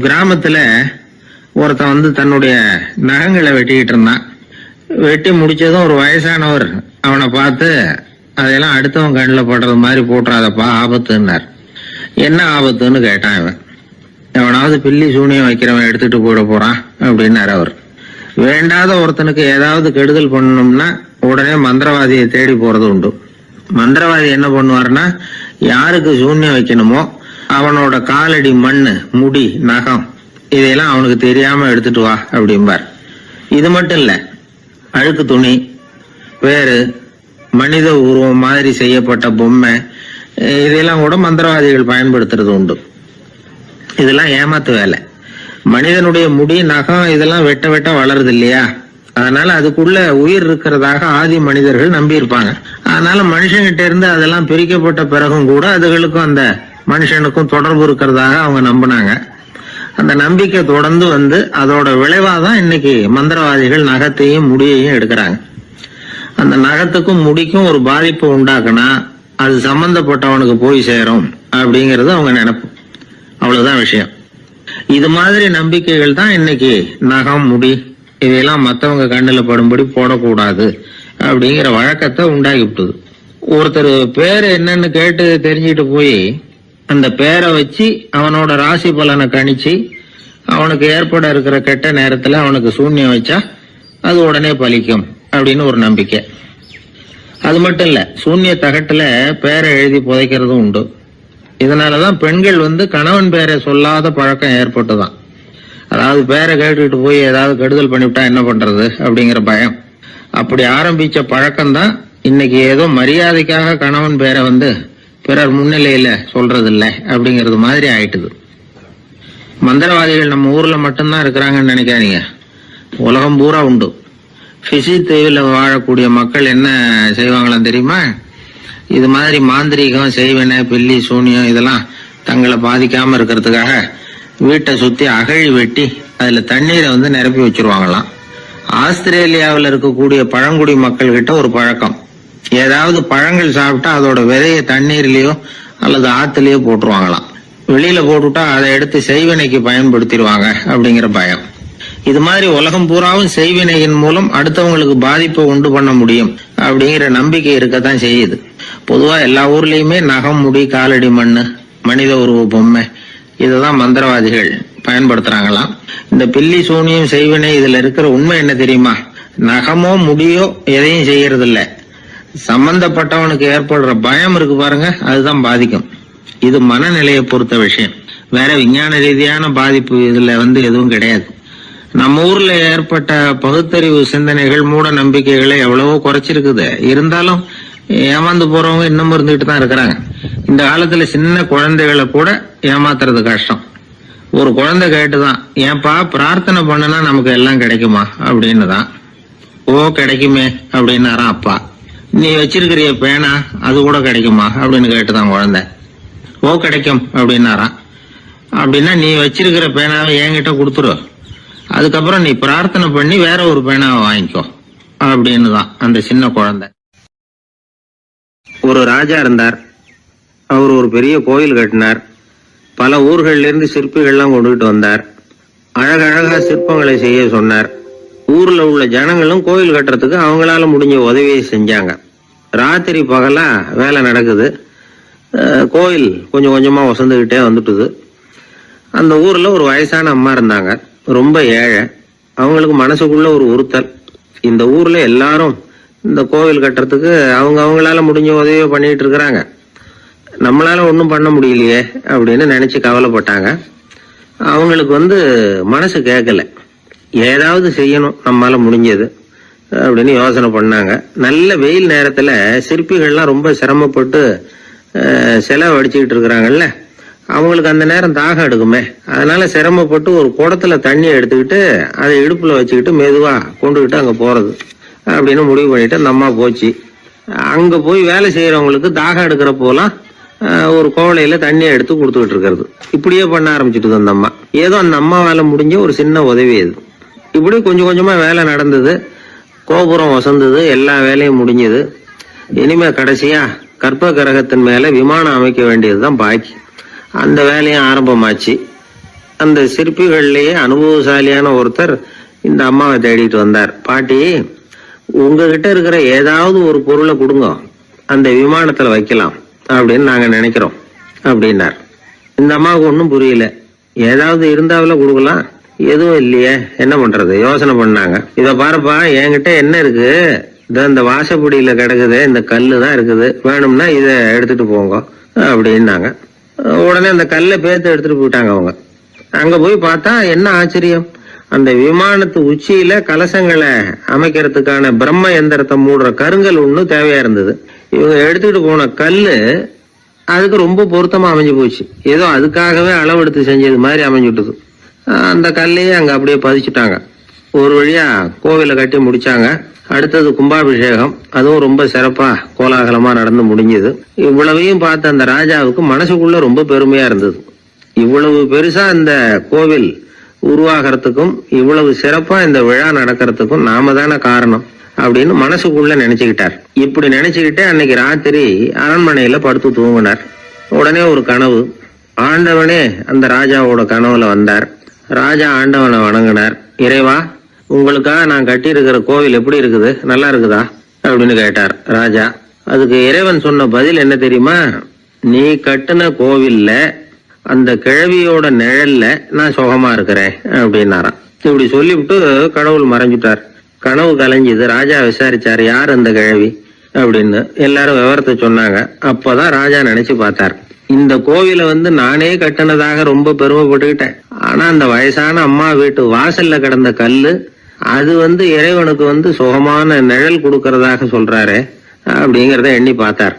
கிராமத்துல ஒருத்தன் தன்னுடைய நகங்களை வெட்டிக்கிட்டு இருந்தான். வெட்டி முடிச்சதும் ஒரு வயசானவர் அவனை பார்த்து, அதெல்லாம் அடுத்தவன் கண்ணில் படுறது மாதிரி போட்டுறாதப்பா, ஆபத்துன்னார். என்ன ஆபத்துன்னு கேட்டான் இவன். எவனாவது பில்லி சூனியம் வைக்கிறவன் எடுத்துட்டு போயிட போறான் அப்படின்னாரு அவர். வேண்டாத ஒருத்தனுக்கு ஏதாவது கெடுதல் பண்ணணும்னா உடனே மந்திரவாதியை தேடி போறது உண்டு. மந்திரவாதி என்ன பண்ணுவார்னா, யாருக்கு சூன்யம் வைக்கணுமோ அவனோட காலடி மண்ணு, முடி, நகம் இதையெல்லாம் அவனுக்கு தெரியாம எடுத்துட்டு வா அப்படிம்பார். இது மட்டும் இல்ல, அழுக்கு துணி, வேறு மனித உருவம் மாதிரி செய்யப்பட்ட பொம்மை இதெல்லாம் கூட மந்திரவாதிகள் பயன்படுத்துறது உண்டு. இதெல்லாம் ஏமாத்து வேலை. மனிதனுடைய முடி, நகம் இதெல்லாம் வெட்ட வெட்ட வளருது இல்லையா, அதனால அதுக்குள்ள உயிர் இருக்கிறதாக ஆதி மனிதர்கள் நம்பி இருப்பாங்க. அதனால மனுஷங்கிட்ட இருந்து அதெல்லாம் பிரிக்கப்பட்ட பிறகும் கூட அதுகளுக்கும் அந்த மனுஷனுக்கும் தொடர்பு இருக்கிறதாக அவங்க நம்பினாங்க. அந்த நம்பிக்கை தொடர்ந்து அதோட விளைவாதான் இன்னைக்கு மந்திரவாதிகள் நகத்தையும் முடியையும் எடுக்கிறாங்க. அந்த நகத்துக்கும் முடிக்கும் ஒரு பாதிப்பு உண்டாக்குனா அது சம்பந்தப்பட்டவனுக்கு போய் சேரும் அப்படிங்கறது அவங்க நினைப்பு. அவ்வளவுதான் விஷயம். இது மாதிரி நம்பிக்கைகள் தான் இன்னைக்கு நகம், முடி இதையெல்லாம் மத்தவங்க கண்ணுல படும்படி போடக்கூடாது அப்படிங்கிற வழக்கத்தை உண்டாக்கி விட்டுது. ஒருத்தர் பேரு என்னன்னு கேட்டு தெரிஞ்சுட்டு போய் அந்த பேரை வச்சு அவனோட ராசி பலனை கணிச்சு அவனுக்கு ஏற்பட இருக்கிற கெட்ட நேரத்துல அவனுக்கு சூன்யம் வச்சா அது உடனே பலிக்கும் அப்படின்னு ஒரு நம்பிக்கை. அது மட்டும் இல்ல, சூன்ய தகட்டுல பேரை எழுதி புதைக்கிறதும் உண்டு. இதனாலதான் பெண்கள் கணவன் பேரை சொல்லாத பழக்கம் ஏற்பட்டுதான். அதாவது பேரை கேட்டுக்கிட்டு போய் ஏதாவது கெடுதல் பண்ணிவிட்டா என்ன பண்றது அப்படிங்கிற பயம். அப்படி ஆரம்பிச்ச பழக்கம்தான் இன்னைக்கு ஏதோ மரியாதைக்காக கணவன் பேரை பிறர் முன்னிலையில சொல்றது இல்லை அப்படிங்கறது மாதிரி ஆயிட்டுது. மந்திரவாதிகள் நம்ம ஊர்ல மட்டும்தான் இருக்கிறாங்கன்னு நினைக்காதீங்க, உலகம் பூரா உண்டு. பிசி தீவில் வாழக்கூடிய மக்கள் என்ன செய்வாங்களாம் தெரியுமா? இது மாதிரி மாந்திரீகம், செய்வன, பில்லி, சூனியம் இதெல்லாம் தங்களை பாதிக்காம இருக்கிறதுக்காக வீட்டை சுத்தி அகழி வெட்டி அதுல தண்ணீரை நிரப்பி வச்சிருவாங்களாம். ஆஸ்திரேலியாவில் இருக்கக்கூடிய பழங்குடி மக்கள் கிட்ட ஒரு பழக்கம், ஏதாவது பழங்கள் சாப்பிட்டா அதோட விதைய தண்ணீர்லயோ அல்லது ஆத்துலயோ போட்டுருவாங்களாம். வெளியில போட்டுட்டா அதை எடுத்து செய்வினைக்கு பயன்படுத்திடுவாங்க அப்படிங்கிற பயம். இது மாதிரி உலகம் பூராவும் செய்வினையின் மூலம் அடுத்தவங்களுக்கு பாதிப்பை உண்டு பண்ண முடியும் அப்படிங்கிற நம்பிக்கை இருக்கத்தான் செய்யுது. பொதுவா எல்லா ஊர்லயுமே நகம், முடி, காலடி மண்ணு, மனித உருவ பொம்மை இததான் மந்திரவாதிகள் பயன்படுத்துறாங்களாம். இந்த பில்லி, சூனியம், செய்வினை இதுல இருக்கிற உண்மை என்ன தெரியுமா? நகமோ முடியோ எதையும் செய்யறது இல்ல, சம்பந்தப்பட்டவனுக்கு ஏற்படுற பயம் இருக்கு பாருங்க, அதுதான் பாதிக்கும். இது மனநிலையை பொறுத்த விஷயம், வேற விஞ்ஞான ரீதியான பாதிப்பு இதுல எதுவும் கிடையாது. நம்ம ஊர்ல ஏற்பட்ட பகுத்தறிவு சிந்தனைகள், மூட நம்பிக்கைகளை எவ்வளவோ குறைச்சிருக்குது. இருந்தாலும் ஏமாந்து போறவங்க இன்னும் இருந்துகிட்டு தான் இருக்கிறாங்க. இந்த காலத்துல சின்ன குழந்தைகளை கூட ஏமாத்துறது கஷ்டம். ஒரு குழந்தை கேட்டுதான், ஏன்பா பிரார்த்தனை பண்ணுனா நமக்கு எல்லாம் கிடைக்குமா அப்படின்னு தான். ஓ கிடைக்குமே அப்படின்னாராம் அப்பா. நீ வச்சிருக்கிறிய பேனா அது கூட கிடைக்குமா அப்படின்னு கேட்டுதான் குழந்தை. ஓ கிடைக்கும் அப்படின்னாராம். அப்படின்னா நீ வச்சிருக்கிற பேனாவை என்கிட்ட கொடுத்துரு, அதுக்கப்புறம் நீ பிரார்த்தனை பண்ணி வேற ஒரு பேனாவை வாங்கிக்கோ அப்படின்னு தான் அந்த சின்ன குழந்தை. ஒரு ராஜா இருந்தார். அவர் ஒரு பெரிய கோயில் கட்டினார். பல ஊர்கள்ல இருந்து சிற்பிகள்லாம் கொண்டுகிட்டு வந்தார். அழகழகா சிற்பங்களை செய்ய சொன்னார். ஊர்ல உள்ள ஜனங்களும் கோயில் கட்டுறதுக்கு அவங்களால முடிஞ்ச உதவியை செஞ்சாங்க. ராத்திரி பகலா வேலை நடக்குது. கோயில் கொஞ்சம் கொஞ்சமா வசந்துகிட்டே வந்துட்டுது. அந்த ஊர்ல ஒரு வயசான அம்மா இருந்தாங்க, ரொம்ப ஏழை. அவங்களுக்கு மனசுக்குள்ள ஒரு உறுத்தல், இந்த ஊர்ல எல்லாரும் இந்த கோவில் கட்டுறதுக்கு அவங்களால முடிஞ்ச உதவியை பண்ணிட்டு இருக்கிறாங்க, நம்மளால ஒன்றும் பண்ண முடியலையே அப்படின்னு நினைச்சு கவலைப்பட்டாங்க. அவங்களுக்கு மனசு கேட்கல, ஏதாவது செய்யணும் நம்மளால முடிஞ்சது அப்படின்னு யோசனை பண்ணாங்க. நல்ல வெயில் நேரத்துல சிற்பிகள்லாம் ரொம்ப சிரமப்பட்டு சிலை வடிச்சுக்கிட்டு இருக்கிறாங்கல்ல, அவங்களுக்கு அந்த நேரம் தாகம் எடுக்குமே, அதனால சிரமப்பட்டு ஒரு குடத்துல தண்ணி எடுத்துக்கிட்டு அதை இடுப்புல வச்சுக்கிட்டு மெதுவா கொண்டுகிட்டு அங்க போறது அப்படின்னு முடிவு பண்ணிட்டு அந்த அம்மா போச்சு. அங்க போய் வேலை செய்யறவங்களுக்கு தாகம் எடுக்கிற போலாம் ஒரு கோவலையில தண்ணியை எடுத்து கொடுத்துக்கிட்டு இருக்கிறது. இப்படியே பண்ண ஆரம்பிச்சுட்டு அந்த அம்மா. ஏதோ அந்த அம்மா வேலை முடிஞ்ச ஒரு சின்ன உதவி அது. இப்படி கொஞ்சம் கொஞ்சமா வேலை நடந்தது. கோபுரம் வசந்தது, எல்லா வேலையும் முடிஞ்சது. இனிமே கடைசியா கற்ப கிரகத்தின் மேல விமானம் அமைக்க வேண்டியதுதான் பாக்கி. அந்த வேலையும் ஆரம்பமாச்சு. அந்த சிற்பிகள்லயே அனுபவசாலியான ஒருத்தர் இந்த அம்மாவை தேடிட்டு வந்தார். பாட்டி, உங்ககிட்ட இருக்கிற ஏதாவது ஒரு பொருளை கொடுங்க, அந்த விமானத்துல வைக்கலாம் அப்படின்னு நாங்க நினைக்கிறோம் அப்படின்னார். இந்த அம்மாவுக்கு ஒன்றும் புரியல. ஏதாவது இருந்தாவில கொடுக்கலாம், எதுவும் இல்லையே, என்ன பண்றது யோசனை பண்ணாங்க. இத பாருப்பா, என்கிட்ட என்ன இருக்கு, இந்த வாசப்படியில கிடக்குது, இந்த கல்லு தான் இருக்குது, வேணும்னா இத எடுத்துட்டு போங்க அப்படின்னாங்க. உடனே அந்த கல்லை பேத்து எடுத்துட்டு போயிட்டாங்க அவங்க. அங்க போய் பார்த்தா என்ன ஆச்சரியம், அந்த விமானத்து உச்சியில கலசங்களை அமைக்கிறதுக்கான பிரம்ம எந்திரத்தை மூடுற கருங்கல் ஒண்ணு தேவையா இருந்தது. இவங்க எடுத்துட்டு போன கல்லு அதுக்கு ரொம்ப பொருத்தமா அமைஞ்சு போச்சு. ஏதோ அதுக்காகவே அளவெடுத்து செஞ்சது மாதிரி அமைஞ்சுட்டுது. அந்த கல்லையே அங்க அப்படியே பதிச்சுட்டாங்க. ஒரு வழியா கோவிலை கட்டி முடிச்சாங்க. அடுத்தது கும்பாபிஷேகம், அதுவும் ரொம்ப சிறப்பா கோலாகலமா நடந்து முடிஞ்சது. இவ்வளவையும் பார்த்த அந்த ராஜாவுக்கு மனசுக்குள்ள ரொம்ப பெருமையா இருந்தது. இவ்வளவு பெருசா இந்த கோவில் உருவாகிறதுக்கும் இவ்வளவு சிறப்பா இந்த விழா நடக்கிறதுக்கும் நாம தானே காரணம் அப்படின்னு மனசுக்குள்ள நினைச்சுக்கிட்டார். இப்படி நினைச்சுக்கிட்டே அன்னைக்கு ராத்திரி அரண்மனையில படுத்து தூங்கினார். உடனே ஒரு கனவு. ஆண்டவனே அந்த ராஜாவோட கனவுல வந்தார். ராஜா ஆண்டவனை வணங்கினார். இறைவா, உங்களுக்காக நான் கட்டி இருக்கிற கோவில் எப்படி இருக்குது, நல்லா இருக்குதா அப்படின்னு கேட்டார் ராஜா. அதுக்கு இறைவன் சொன்ன பதில் என்ன தெரியுமா, நீ கட்டின கோவில்ல அந்த கிழவியோட நிழல்ல நான் சுகமா இருக்கிறேன் அப்படின்னாராம். இப்படி சொல்லிவிட்டு கடவுள் மறைஞ்சுட்டார். கனவு கலைஞ்சுது. ராஜா விசாரிச்சார், யார் அந்த கிழவி அப்படின்னு. எல்லாரும் விவரத்தை சொன்னாங்க. அப்பதான் ராஜா நினைச்சு பார்த்தார், இந்த கோவிலை நானே கட்டினதாக ரொம்ப பெருமைப்பட்டுக்கிட்டேன். ஆனா அந்த வயசான அம்மா வீட்டு வாசல்ல கிடந்த கல்லு அது இறைவனுக்கு சுகமான நிழல் கொடுக்கறதாக சொல்றாரு அப்படிங்கறத எண்ணி பார்த்தார்.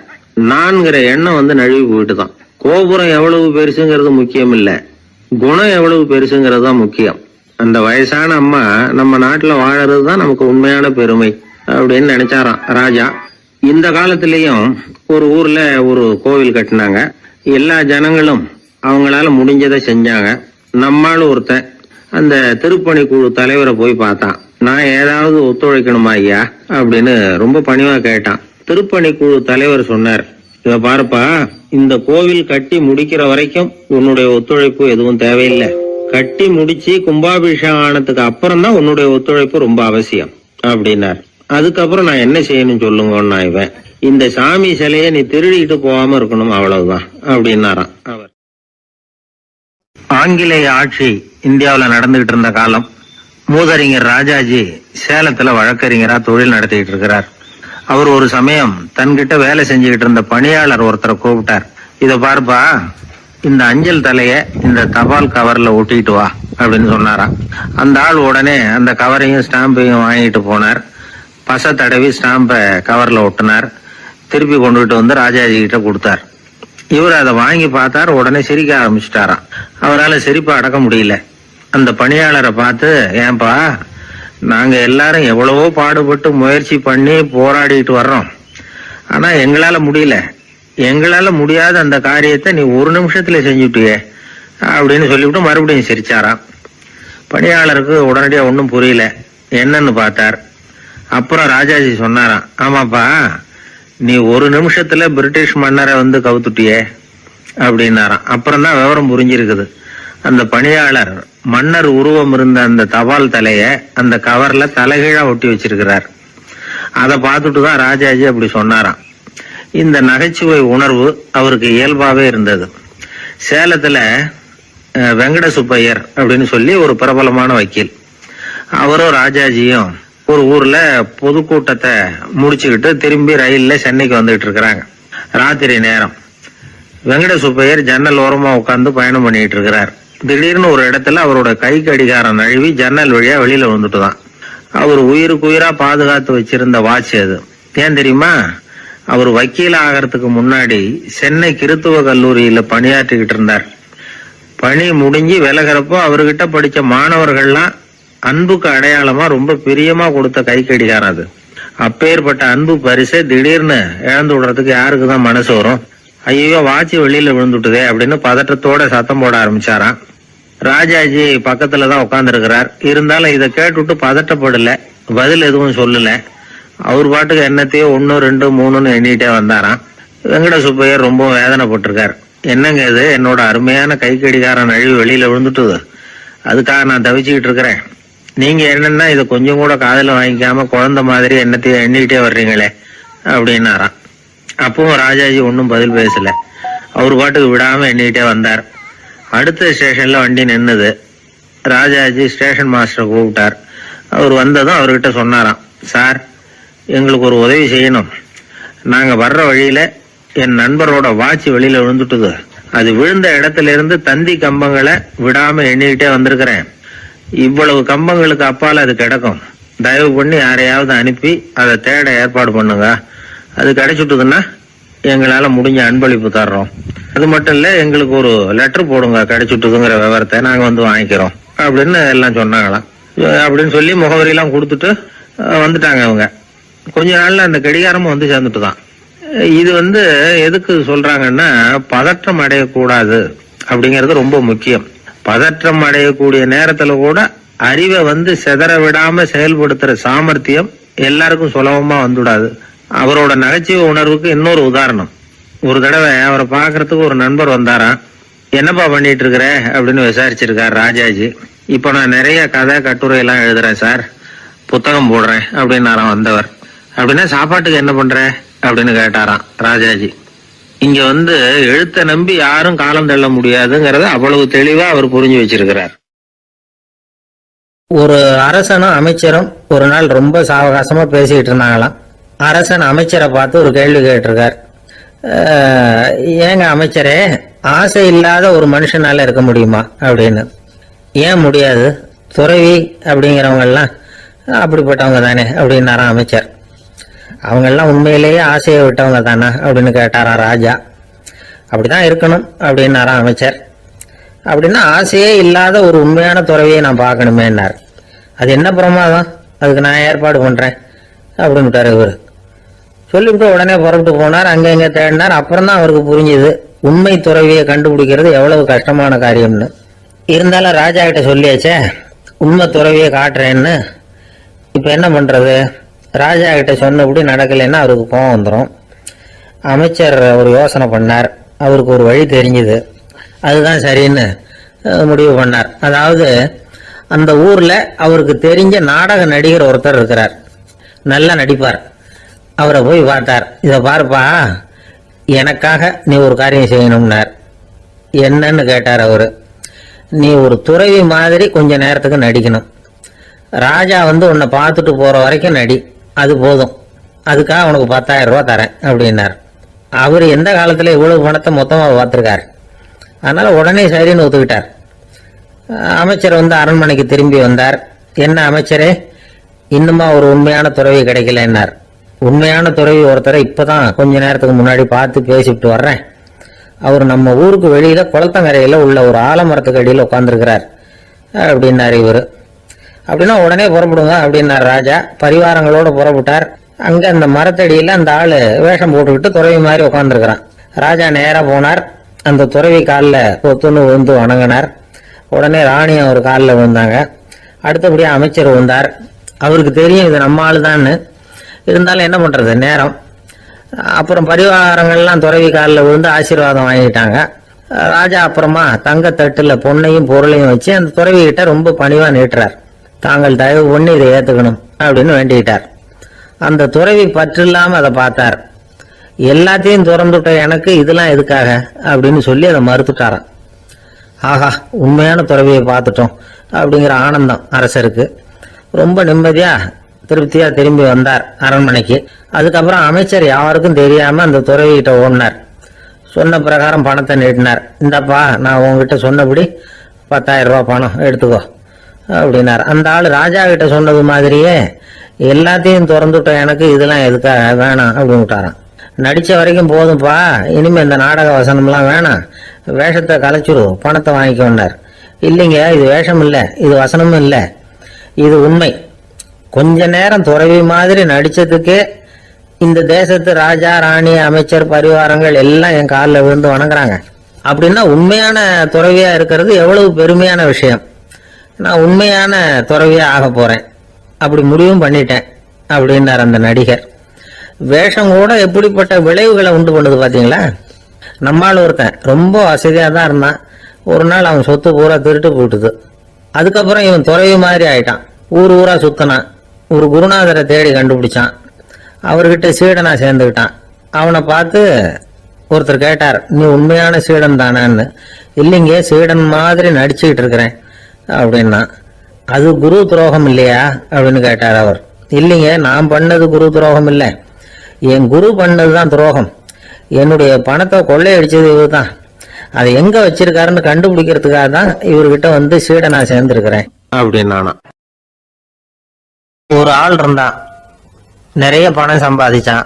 நான்கிற எண்ணம் நழுவி போயிட்டுதான். கோபுரம் எவ்வளவு பெருசுங்கிறது முக்கியம் இல்ல, குணம் எவ்வளவு பெருசுங்கிறது தான் முக்கியம். அந்த வயசான அம்மா நம்ம நாட்டுல வாழறது தான் நமக்கு உண்மையான பெருமை அப்படின்னு நினைச்சாராம் ராஜா. இந்த காலத்திலயும் ஒரு ஊர்ல ஒரு கோவில் கட்டினாங்க. எல்லா ஜனங்களும் அவங்களால முடிஞ்சதை செஞ்சாங்க. நம்மால ஒருத்தன் அந்த திருப்பணி குழு தலைவரை போய் பார்த்தான். நான் ஏதாவது ஒத்துழைக்கணுமா ஐயா அப்படின்னு ரொம்ப பணிவா கேட்டான். திருப்பணி குழு தலைவர் சொன்னார், இத பாருப்பா, இந்த கோவில் கட்டி முடிக்கிற வரைக்கும் உன்னுடைய ஒத்துழைப்பு எதுவும் தேவையில்லை. கட்டி முடிச்சு கும்பாபிஷேகம் ஆனதுக்கு அப்புறம் தான் உன்னுடைய ஒத்துழைப்பு ரொம்ப அவசியம் அப்படின்னார். அதுக்கப்புறம் நான் என்ன செய்யணும் சொல்லுங்கன்னா, இவன் இந்த சாமி சிலையை நீ திருடிட்டு போகாம இருக்கணும், அவ்வளவுதான் அப்படின்னாராம் அவர். ஆங்கிலேய ஆட்சி இந்தியாவில நடந்துகிட்டு இருந்த காலம். மூதறிஞர் ராஜாஜி சேலத்துல வழக்கறிஞரா தொழில் நடத்திட்டு இருக்கிறார். அவர் ஒரு சமயம் தன்கிட்ட வேலை செஞ்சுக்கிட்டு இருந்த பணியாளர் ஒருத்தரை கூப்பிட்டார். இத பார்ப்பா, இந்த அஞ்சல் தலைய இந்த தபால் கவர்ல ஒட்டிட்டு வா அப்படின்னு சொன்னாராம். அந்த ஆள் உடனே அந்த கவரையும் ஸ்டாம்பையும் வாங்கிட்டு போனார். பசை தடவி ஸ்டாம்பை கவர்ல ஒட்டினார். திருப்பி கொண்டுகிட்டு ராஜாஜி கிட்ட கொடுத்தார். இவர் அதை வாங்கி பார்த்தார். உடனே சிரிக்க ஆரம்பிச்சுட்டாராம். அவரால் சிரிப்பை அடக்க முடியல. அந்த பணியாளரை பார்த்து, ஏன்பா, நாங்க எல்லாரும் எவ்வளவோ பாடுபட்டு முயற்சி பண்ணி போராடிட்டு வர்றோம், ஆனா எங்களால முடியல, எங்களால முடியாத அந்த காரியத்தை நீ ஒரு நிமிஷத்துல செஞ்சுட்டியே அப்படின்னு சொல்லிவிட்டு மறுபடியும் சிரிச்சாராம். பணியாளருக்கு உடனடியா ஒன்னும் புரியல. என்னன்னு பார்த்தார். அப்புறம் ராஜாஜி சொன்னாராம், ஆமாப்பா, நீ ஒரு நிமிஷத்துல பிரிட்டிஷ் மன்னரை கவுத்துட்டியே அப்படின்னாராம். அப்புறம் தான் விவரம் புரிஞ்சிருக்குது. அந்த பணியாளர் மன்னர் உருவம் இருந்த அந்த தபால் தலைய அந்த கவர்ல தலைகீழா ஒட்டி வச்சிருக்கிறார். அதை பார்த்துட்டு தான் ராஜாஜி அப்படி சொன்னாராம். இந்த நகைச்சுவை உணர்வு அவருக்கு இயல்பாவே இருந்தது. சேலத்துல வெங்கட சுப்பையர் அப்படின்னு சொல்லி ஒரு பிரபலமான வக்கீல், அவரும் ராஜாஜியும் ஒரு ஊர்ல பொதுக்கூட்டத்தை முடிச்சுக்கிட்டு திரும்பி ரயில்ல சென்னைக்கு வந்துட்டு இருக்கிறாங்க. ராத்திரி நேரம். வெங்கட சுப்பையர் ஜன்னல் ஓரமா உட்கார்ந்து பயணம் பண்ணிட்டு இருக்கிறார். திடீர்னு ஒரு இடத்துல அவரோட கை கடிகாரம் நழுவி ஜன்னல் வழியா வெளியில வந்துட்டுதான். அவர் உயிருக்கு உயிரா பாதுகாத்து வச்சிருந்த வாட்ச் அது. ஏன் தெரியுமா, அவர் வக்கீல் ஆகிறதுக்கு முன்னாடி சென்னை கிறித்துவ கல்லூரியில பணியாற்றிக்கிட்டு இருந்தார். பணி முடிஞ்சு விலகிறப்போ அவர்கிட்ட படிச்ச மாணவர்கள்லாம் அன்புக்கு அடையாளமா ரொம்ப பிரியமா கொடுத்த கை கடிகாரம் அது. அப்பேற்பட்ட அன்பு பரிசை திடீர்னு இழந்து விடுறதுக்கு யாருக்குதான் மனசு வரும்? ஐயோ, வாட்சி வெளியில விழுந்துட்டுதே அப்படின்னு பதட்டத்தோட சத்தம் போட ஆரம்பிச்சாராம். ராஜாஜி பக்கத்துலதான் உட்கார்ந்து இருக்கிறார். இருந்தாலும் இதை கேட்டுட்டு பதட்டப்படல, பதில் எதுவும் சொல்லல. அவர் பாட்டுக்கு என்னத்தையோ 1 2 3ன்னு எண்ணிட்டே வந்தாராம். வெங்கட சுப்பையர் ரொம்ப வேதனைப்பட்டிருக்கார். என்னங்க இது, என்னோட அருமையான கை கடிகாரம் நழுவி வெளியில விழுந்துட்டுது, அதுக்காக நான் தவிச்சுக்கிட்டு இருக்கிறேன். நீங்க என்னன்னா இதை கொஞ்சம் கூட காதுல வாங்கிக்காம குழந்தை மாதிரி என்னத்தையும் எண்ணிக்கிட்டே வர்றீங்களே அப்படின்னாராம். அப்பவும் ராஜாஜி ஒன்றும் பதில் பேசல. அவர் பாட்டுக்கு விடாம எண்ணிக்கிட்டே வந்தார். அடுத்த ஸ்டேஷன்ல வண்டி நின்னுது. ராஜாஜி ஸ்டேஷன் மாஸ்டரை கூப்பிட்டார். அவர் வந்ததும் அவர்கிட்ட சொன்னாராம், சார், எங்களுக்கு ஒரு உதவி செய்யணும். நாங்க வர்ற வழியில என் நண்பரோட வாட்ச் வெளியில விழுந்துட்டுது. அது விழுந்த இடத்துல இருந்து தந்தி கம்பங்களை விடாம எண்ணிக்கிட்டே வந்திருக்கிறேன். இவ்வளவு கம்பங்களுக்கு அப்பால அது கிடக்கும். தயவு பண்ணி யாரையாவது அனுப்பி அதை தேட ஏற்பாடு பண்ணுங்க. அது கிடைச்சுட்டுதுன்னா எங்களால முடிஞ்ச அன்பளிப்பு தர்றோம். அது மட்டும் இல்ல, எங்களுக்கு ஒரு லெட்டர் போடுங்க, கிடைச்சுட்டுதுங்கிற விவரத்தை நாங்க வந்து வாங்கிக்கிறோம் அப்படின்னு எல்லாம் சொன்னாங்களாம். அப்படின்னு சொல்லி முகவரியெல்லாம் கொடுத்துட்டு வந்துட்டாங்க அவங்க. கொஞ்ச நாள்ல அந்த கடிகாரமும் வந்து சேர்ந்துட்டுதான். இது எதுக்கு சொல்றாங்கன்னா, பதற்றம் அடையக்கூடாது அப்படிங்கிறது ரொம்ப முக்கியம். பதற்றம் அடையக்கூடிய நேரத்துல கூட அறிவை சிதற விடாம செயல்படுத்துற சாமர்த்தியம் எல்லாருக்கும் சுலபமா வந்துடாது. அவரோட நகைச்சுவை உணர்வுக்கு இன்னொரு உதாரணம். ஒரு தடவை அவரை பாக்குறதுக்கு ஒரு நண்பர் வந்தாராம். என்னப்பா பண்ணிட்டு இருக்கிற அப்படின்னு விசாரிச்சிருக்கார் ராஜாஜி. இப்ப நான் நிறைய கதை கட்டுரை எல்லாம் எழுதுறேன் சார், புத்தகம் போடுறேன் அப்படின்னாராம் வந்தவர். அப்படின்னா சாப்பாட்டுக்கு என்ன பண்ற அப்படின்னு கேட்டாராம் ராஜாஜி. இங்க எழுத்த நம்பி யாரும் காலம் தள்ள முடியாதுங்கிறத அவ்வளவு தெளிவா அவர் புரிஞ்சு வச்சிருக்கிறார். ஒரு அரசனும் அமைச்சரும் ஒரு நாள் ரொம்ப சாவகாசமா பேசிக்கிட்டு இருந்தாங்களாம். அரசன் அமைச்சரை பார்த்து ஒரு கேள்வி கேட்டிருக்கார். ஏங்க அமைச்சரே, ஆசை இல்லாத ஒரு மனுஷனால இருக்க முடியுமா அப்படின்னு. ஏன் முடியாது, துறவி அப்படிங்கிறவங்க எல்லாம் அப்படிப்பட்டவங்க தானே அப்படின்னாராம் அமைச்சர். அவங்கெல்லாம் உண்மையிலேயே ஆசையை விட்டவங்க தானே அப்படின்னு கேட்டாராம் ராஜா. அப்படிதான் இருக்கணும் அப்படின்னாராம் அமைச்சர். அப்படின்னா ஆசையே இல்லாத ஒரு உண்மையான துறவியை நான் பார்க்கணுமேன்னார். அது என்ன பிரமாதம், அதுக்கு நான் ஏற்பாடு பண்றேன் அப்படின்ட்டார் இவர். சொல்லிவிட்டு உடனே புறப்பட்டு போனார். அங்க இங்க தேடினார். அப்புறம் தான் அவருக்கு புரிஞ்சுது உண்மை துறவியை கண்டுபிடிக்கிறது எவ்வளவு கஷ்டமான காரியம்னு. இருந்தாலும் ராஜா கிட்ட சொல்லியாச்சே, உண்மை துறவியை காட்டுறேன்னு. இப்ப என்ன பண்றது? ராஜா கிட்ட சொன்னபடி நடக்கலைன்னா அவருக்கு கோவம் வந்துடும். அமைச்சர் ஒரு யோசனை பண்ணார். அவருக்கு ஒரு வழி தெரிஞ்சுது. அதுதான் சரின்னு முடிவு பண்ணார். அதாவது அந்த ஊர்ல அவருக்கு தெரிஞ்ச நாடக நடிகர் ஒருத்தர் இருக்கிறார், நல்லா நடிப்பார். அவரை போய் பார்த்தார். இதை பாருப்பா, எனக்காக நீ ஒரு காரியம் செய்யணும்னார். என்னன்னு கேட்டார் அவரு. நீ ஒரு துறவி மாதிரி கொஞ்ச நேரத்துக்கு நடிக்கணும். ராஜா உன்னை பார்த்துட்டு போற வரைக்கும் நடி, அது போதும். அதுக்காக உனக்கு 10,000 ரூபாய் தரேன் அப்படின்னார். அவர் எந்த காலத்துல இவ்வளவு பணத்தை மொத்தமா பார்த்திருக்கார். அதனால உடனே சரின்னு ஒத்துக்கிட்டார். அமைச்சர் அரண்மனைக்கு திரும்பி வந்தார். என்ன அமைச்சரே, இன்னுமா ஒரு உண்மையான துறவி கிடைக்கலன்னார். உண்மையான துறவி ஒருத்தரை இப்பதான் கொஞ்ச நேரத்துக்கு முன்னாடி பார்த்து பேசிவிட்டு வர்றேன். அவர் நம்ம ஊருக்கு வெளியில குளத்தங்கரையில உள்ள ஒரு ஆலமரத்துக்கு அடியில் உட்கார்ந்துருக்கிறார் அப்படின்னாரு இவரு. அப்படின்னா உடனே புறப்படுங்க அப்படின்னார் ராஜா. பரிவாரங்களோட புறப்பட்டார். அங்க அந்த மரத்தடியில அந்த ஆளு வேஷம் போட்டுக்கிட்டு துறவி மாதிரி உட்காந்துருக்கிறான். ராஜா நேரா போனார். அந்த துறவி காலில் பொத்துன்னு விழுந்து வணங்கினார். உடனே ராணியும் அவர் காலில் விழுந்தாங்க. அடுத்தபடியா அமைச்சர் வந்தார். அவருக்கு தெரியும் இது நம்ம ஆளுதான்னு. இருந்தாலும் என்ன பண்றது, நேரம். அப்புறம் பரிவாரங்கள்லாம் துறவி காலில் விழுந்து ஆசீர்வாதம் வாங்கிட்டாங்க. ராஜா அப்புறமா தங்கத்தட்டுல பொண்ணையும் பொருளையும் வச்சு அந்த துறவி கிட்ட ரொம்ப பணிவா நீட்டுறார். தாங்கள் தயவு பண்ணி இதை ஏத்துக்கணும் அப்படின்னு வேண்டிக்கிட்டார். அந்த துறவி பற்று இல்லாம அதை பார்த்தார். எல்லாத்தையும் திறந்துட்ட எனக்கு இதெல்லாம் எதுக்காக அப்படின்னு சொல்லி அதை மறுத்துட்டாராம். ஆஹா, உண்மையான துறவியை பார்த்துட்டோம் அப்படிங்கிற ஆனந்தம் அரசருக்கு. ரொம்ப நிம்மதியா திருப்தியா திரும்பி வந்தார் அரண்மனைக்கு. அதுக்கப்புறம் அமைச்சர் யாருக்கும் தெரியாம அந்த துறவிகிட்ட ஓடினார். சொன்ன பிரகாரம் பணத்தை நீட்டினார். இந்தப்பா, நான் உங்ககிட்ட சொன்னபடி 10,000 ரூபாய் பணம் எடுத்துக்கோ அப்படின்னார். அந்த ஆள் ராஜா கிட்ட சொன்னது மாதிரியே எல்லாத்தையும் திறந்துட்ட எனக்கு இதெல்லாம் எதுக்காக வேணாம் அப்படின்னு விட்டாராம். நடிச்ச வரைக்கும் போதும்பா, இனிமே இந்த நாடக வசனம்லாம் வேணாம், வேஷத்தை கலைச்சிரு, பணத்தை வாங்கிக்கொண்டார். இல்லைங்க, இது வேஷம் இல்லை, இது வசனமும் இல்லை, இது உண்மை. கொஞ்ச நேரம் துறவி மாதிரி நடிச்சதுக்கே இந்த தேசத்து ராஜா, ராணி, அமைச்சர், பரிவாரங்கள் எல்லாம் என் காலில் விழுந்து வணங்குறாங்க. அப்படின்னா உண்மையான துறவியா இருக்கிறது எவ்வளவு பெருமையான விஷயம். நான் உண்மையான துறவியா ஆக போறேன், அப்படி முடிவும் பண்ணிட்டேன் அப்படின்னார் அந்த நடிகர். வேஷம் கூட எப்படிப்பட்ட விளைவுகளை உண்டு பண்ணுது பாத்தீங்களா. நம்மால் ஒருத்தன் ரொம்ப வசதியா தான் இருந்தான். ஒரு நாள் அவன் சொத்து பூரா திருட்டு போட்டுது. அதுக்கப்புறம் இவன் துறவி மாதிரி ஆயிட்டான். ஊர் ஊரா சுத்தினான். ஒரு குருநாதரை தேடி கண்டுபிடிச்சான். அவர்கிட்ட சீடனா சேர்ந்துக்கிட்டான். அவனை பார்த்து ஒருத்தர் கேட்டார், நீ உண்மையான சீடன் தானேன்னு. இல்லைங்க, சீடன் மாதிரி நடிச்சுக்கிட்டு இருக்கிறேன் அப்படின்னா. அது குரு துரோகம் இல்லையா அப்படின்னு கேட்டார் அவர். இல்லைங்க, நான் பண்ணது குரு துரோகம் இல்லை, என் குரு பண்ணதுதான் துரோகம். என்னுடைய பணத்தை கொள்ளையடிச்சது இவர் தான். அதை எங்க வச்சிருக்காருன்னு கண்டுபிடிக்கிறதுக்காக தான் இவர்கிட்ட வந்து சீடனா சேர்ந்திருக்கிறேன் அப்படின்னானா. ஒரு ஆள் இருந்தான், நிறைய பணம் சம்பாதிச்சான்.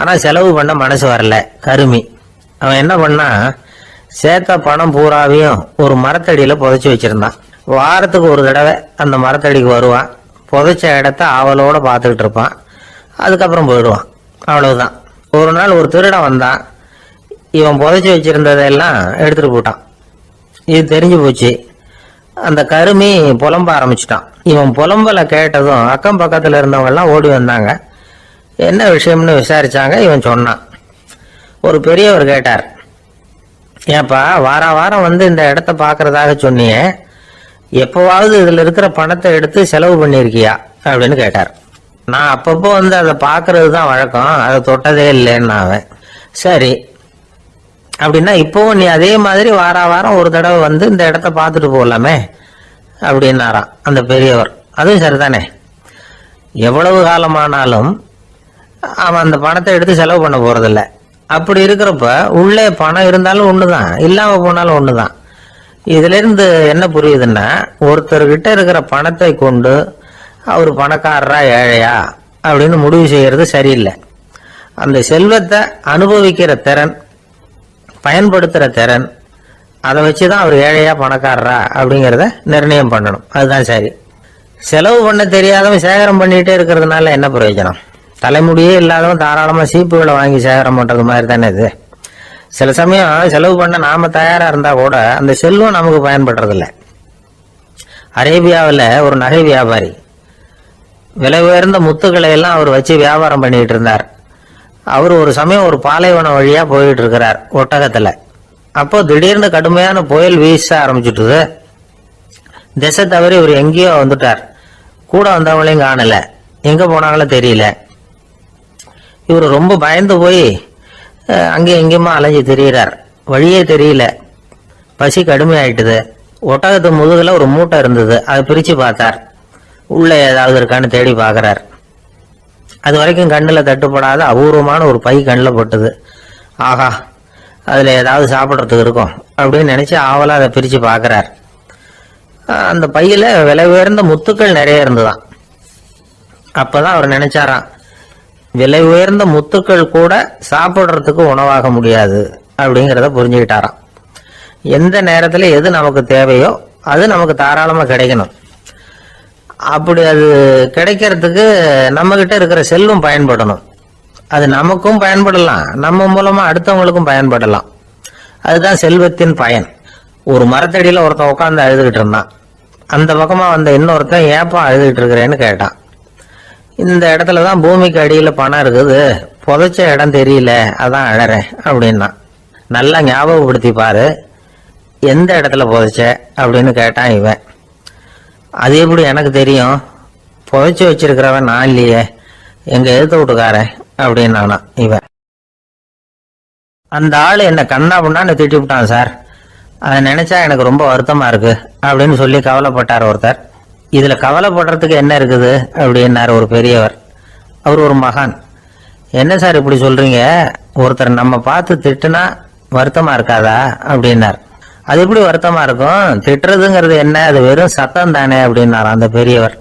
ஆனா செலவு பண்ண மனசு வரல, கருமி. அவன் என்ன பண்ணா, சேர்த்த பணம் பூராவையும் ஒரு மரத்தடியில புதைச்சி வச்சிருந்தான். வாரத்துக்கு ஒரு தடவை அந்த மரத்தடிக்கு வருவான். புதைச்ச இடத்த ஆவலோட பார்த்துக்கிட்டு இருப்பான். அதுக்கப்புறம் போயிடுவான். அவ்வளவுதான். ஒரு நாள் ஒரு திருடன் வந்தான். இவன் புதைச்சி வச்சிருந்ததெல்லாம் எடுத்துட்டு போட்டான். இது தெரிஞ்சு போச்சு. அந்த கருமி புலம்ப ஆரம்பிச்சிட்டான். இவன் புலம்பலை கேட்டதும் அக்கம் பக்கத்துல இருந்தவங்க எல்லாம் ஓடி வந்தாங்க. என்ன விஷயம்னு விசாரிச்சாங்க. இவன் சொன்னான். ஒரு பெரியவர் கேட்டார், ஏப்பா வாரம் வந்து இந்த இடத்த பாக்குறதாக சொன்னியே, எப்பவாவது இதுல இருக்கிற பணத்தை எடுத்து செலவு பண்ணிருக்கியா அப்படின்னு கேட்டார். நான் அப்பப்போ வந்து அதை பாக்குறது தான் வழக்கம், அதை தொட்டதே இல்லைன்னு. அவன் சரி அப்படின்னா இப்பவும் நீ அதே மாதிரி வாரம் ஒரு தடவை வந்து இந்த இடத்த பார்த்துட்டு போகலாமே அப்படின்னாராம் அந்த பெரியவர். அதுவும் சரிதானே, எவ்வளவு காலமானாலும் அவன் அந்த பணத்தை எடுத்து செலவு பண்ண போறதில்ல. அப்படி இருக்கிறப்ப உள்ளே பணம் இருந்தாலும் ஒண்ணுதான், இல்லாம போனாலும் ஒண்ணுதான். இதுல இருந்து என்ன புரியுதுன்னா, ஒருத்தர்கிட்ட இருக்கிற பணத்தை கொண்டு அவர் பணக்காரரா ஏழையா அப்படின்னு முடிவு செய்யறது சரியில்லை. அந்த செல்வத்தை அனுபவிக்கிற திறன், பயன்படுத்துற திறன், அதை வச்சுதான் அவர் ஏழையா பணக்காரரா அப்படிங்கிறத நிர்ணயம் பண்ணணும். அதுதான் சரி. செலவு பண்ண தெரியாதவன் சேகரம் பண்ணிட்டே இருக்கிறதுனால என்ன பிரயோஜனம்? தலைமுடியே இல்லாதவன் தாராளமா சீப்புகளை வாங்கி சேகரம் பண்றது மாதிரி தானே இது. சில சமயம் செலவு பண்ண நாம தயாரா இருந்தா கூட அந்த செல்வம் நமக்கு பயன்படுறதில்ல. அரேபியாவில் ஒரு நகை வியாபாரி விலை உயர்ந்த முத்துக்களை எல்லாம் அவர் வச்சு வியாபாரம் பண்ணிட்டு இருந்தார். அவர் ஒரு சமயம் ஒரு பாலைவனம் வழியா போயிட்டு இருக்கிறார் ஒட்டகத்துல. அப்போ திடீர்னு கடுமையான புயல் வீச ஆரம்பிச்சுட்டுது. திசை தவறி இவர் எங்கேயோ வந்துட்டார். கூட வந்தவங்களையும் காணல, எங்க போனாங்களோ தெரியல. இவர் ரொம்ப பயந்து போய் அங்கே எங்கேயுமா அலைஞ்சு திரியிறார். வழியே தெரியல. பசி கடுமையாயிட்டுது. ஒட்டகத்து முதுகுல ஒரு மூட்டை இருந்தது. அதை பிரிச்சு பார்த்தார். உள்ள ஏதாவது இருக்கான்னு தேடி பார்க்கறார். அது வரைக்கும் கண்ணுல தட்டுப்படாத அபூர்வமான ஒரு பை கண்ணில் பட்டுது. ஆஹா, அதுல ஏதாவது சாப்பிட்றதுக்கு இருக்கும் அப்படின்னு நினைச்சு ஆவலா அதை பிரிச்சு பார்க்கறார். அந்த பையில விலை உயர்ந்த முத்துக்கள் நிறைய இருந்துதான். அப்பதான் அவர் நினைச்சாராம், விலை உயர்ந்த முத்துக்கள் கூட சாப்பிட்றதுக்கு உணவாக முடியாது அப்படிங்கிறத புரிஞ்சுக்கிட்டாராம். எந்த நேரத்துல எது நமக்கு தேவையோ அது நமக்கு தாராளமா கிடைக்கணும். அப்படி அது கிடைக்கிறதுக்கு நம்ம கிட்ட இருக்கிற செல்வம் பயன்படணும். அது நமக்கும் பயன்படலாம், நம்ம மூலமா அடுத்தவங்களுக்கும் பயன்படலாம். அதுதான் செல்வத்தின் பயன். ஒரு மரத்தடியில ஒருத்தன் உட்காந்து அழுதுகிட்டு இருந்தான். அந்த பக்கமா வந்த இன்னொருத்தன் ஏப்பா அழுதுகிட்டு இருக்கிறேன்னு கேட்டான். இந்த இடத்துலதான் பூமிக்கு அடியில பணம் இருக்குது, புதைச்ச இடம் தெரியல, அதான் அழறேன் அப்படின்னா. நல்லா ஞாபகப்படுத்தி பாரு, எந்த இடத்துல புதைச்ச அப்படின்னு கேட்டான் இவன். அது எப்படி எனக்கு தெரியும், புதைச்சி வச்சிருக்கிறவன் நான் இல்லையே, எங்க எழுத்து வீட்டுக்காரன் அப்படின்னானா இவன். அந்த ஆளு என்ன கண்ணா பண்ணான்னு திட்டி விட்டான் சார், அதை நினைச்சா எனக்கு ரொம்ப வருத்தமா இருக்கு அப்படின்னு சொல்லி கவலைப்பட்டார் ஒருத்தர். இதுல கவலைப்படுறதுக்கு என்ன இருக்குது அப்படின்னாரு ஒரு பெரியவர். அவர் ஒரு மகான். என்ன சார் இப்படி சொல்றீங்க, ஒருத்தர் நம்ம பார்த்து திட்டுனா வருத்தமா இருக்காதா அப்படின்னார். அது எப்படி வருத்தமா இருக்கும், திட்டுறதுங்கிறது என்ன, அது வெறும் சத்தம் தானே அப்படின்னார் அந்த பெரியவர்.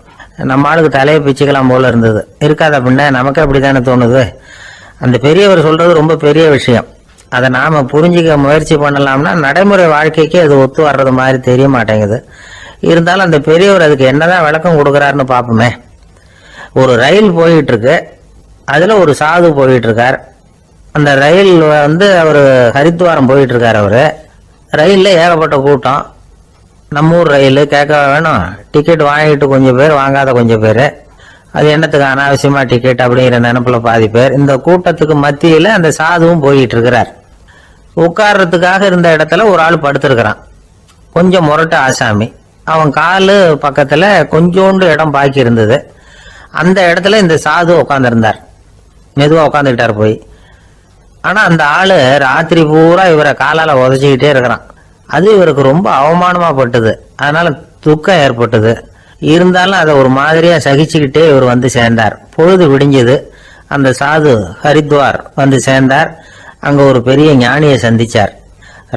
நம்ம ஆளுக்கு தலையை பிச்சுக்கலாம் போல இருந்தது. இருக்காத அப்படின்னா நமக்கு அப்படித்தானே தோணுது. அந்த பெரியவர் சொல்றது ரொம்ப பெரிய விஷயம். அதை நாம புரிஞ்சுக்க முயற்சி பண்ணலாம்னா நடைமுறை வாழ்க்கைக்கு அது ஒத்து வர்றது மாதிரி தெரிய மாட்டேங்குது. இருந்தாலும் அந்த பெரியவர் அதுக்கு என்னதான் விளக்கம் கொடுக்கறாருன்னு பாப்போமே. ஒரு ரயில் போயிட்டு இருக்கு, அதுல ஒரு சாது போயிட்டு இருக்கார். அந்த ரயில் வந்து அவரு ஹரித்வாரம் போயிட்டு இருக்காரு. அவரு ரயில்ல ஏகப்பட்ட கூட்டம். நம்ம ஊர் ரயில் கேட்க வேணும், டிக்கெட் வாங்கிட்டு கொஞ்சம் பேர், வாங்காத கொஞ்சம் பேர். அது என்னத்துக்கு அனாவசியமா டிக்கெட் அப்படிங்கிற நினைப்புல பாதி பேர். இந்த கூட்டத்துக்கு மத்தியில அந்த சாதுவும் போயிட்டு இருக்கிறார். உட்கார்றதுக்காக இருந்த இடத்துல ஒரு ஆள் படுத்திருக்கிறான். கொஞ்சம் முரட்டு ஆசாமி. அவன் காலு பக்கத்துல கொஞ்சோண்டு இடம் பாக்கி இருந்தது. அந்த இடத்துல இந்த சாது உட்காந்துருந்தார். மெதுவா உட்காந்துக்கிட்டார் போய். ஆனா அந்த ஆளு ராத்திரி பூரா இவரை காலால உதச்சிக்கிட்டே இருக்கிறான். அது இவருக்கு ரொம்ப அவமானமா பட்டது. அதனால துக்கம் ஏற்பட்டது. இருந்தாலும் அதை ஒரு மாதிரியா சகிச்சுக்கிட்டே இவர் வந்து சேர்ந்தார். பொழுது விடிஞ்சது. அந்த சாது ஹரித்வார் வந்து சேர்ந்தார். அங்க ஒரு பெரிய ஞானியை சந்திச்சார்.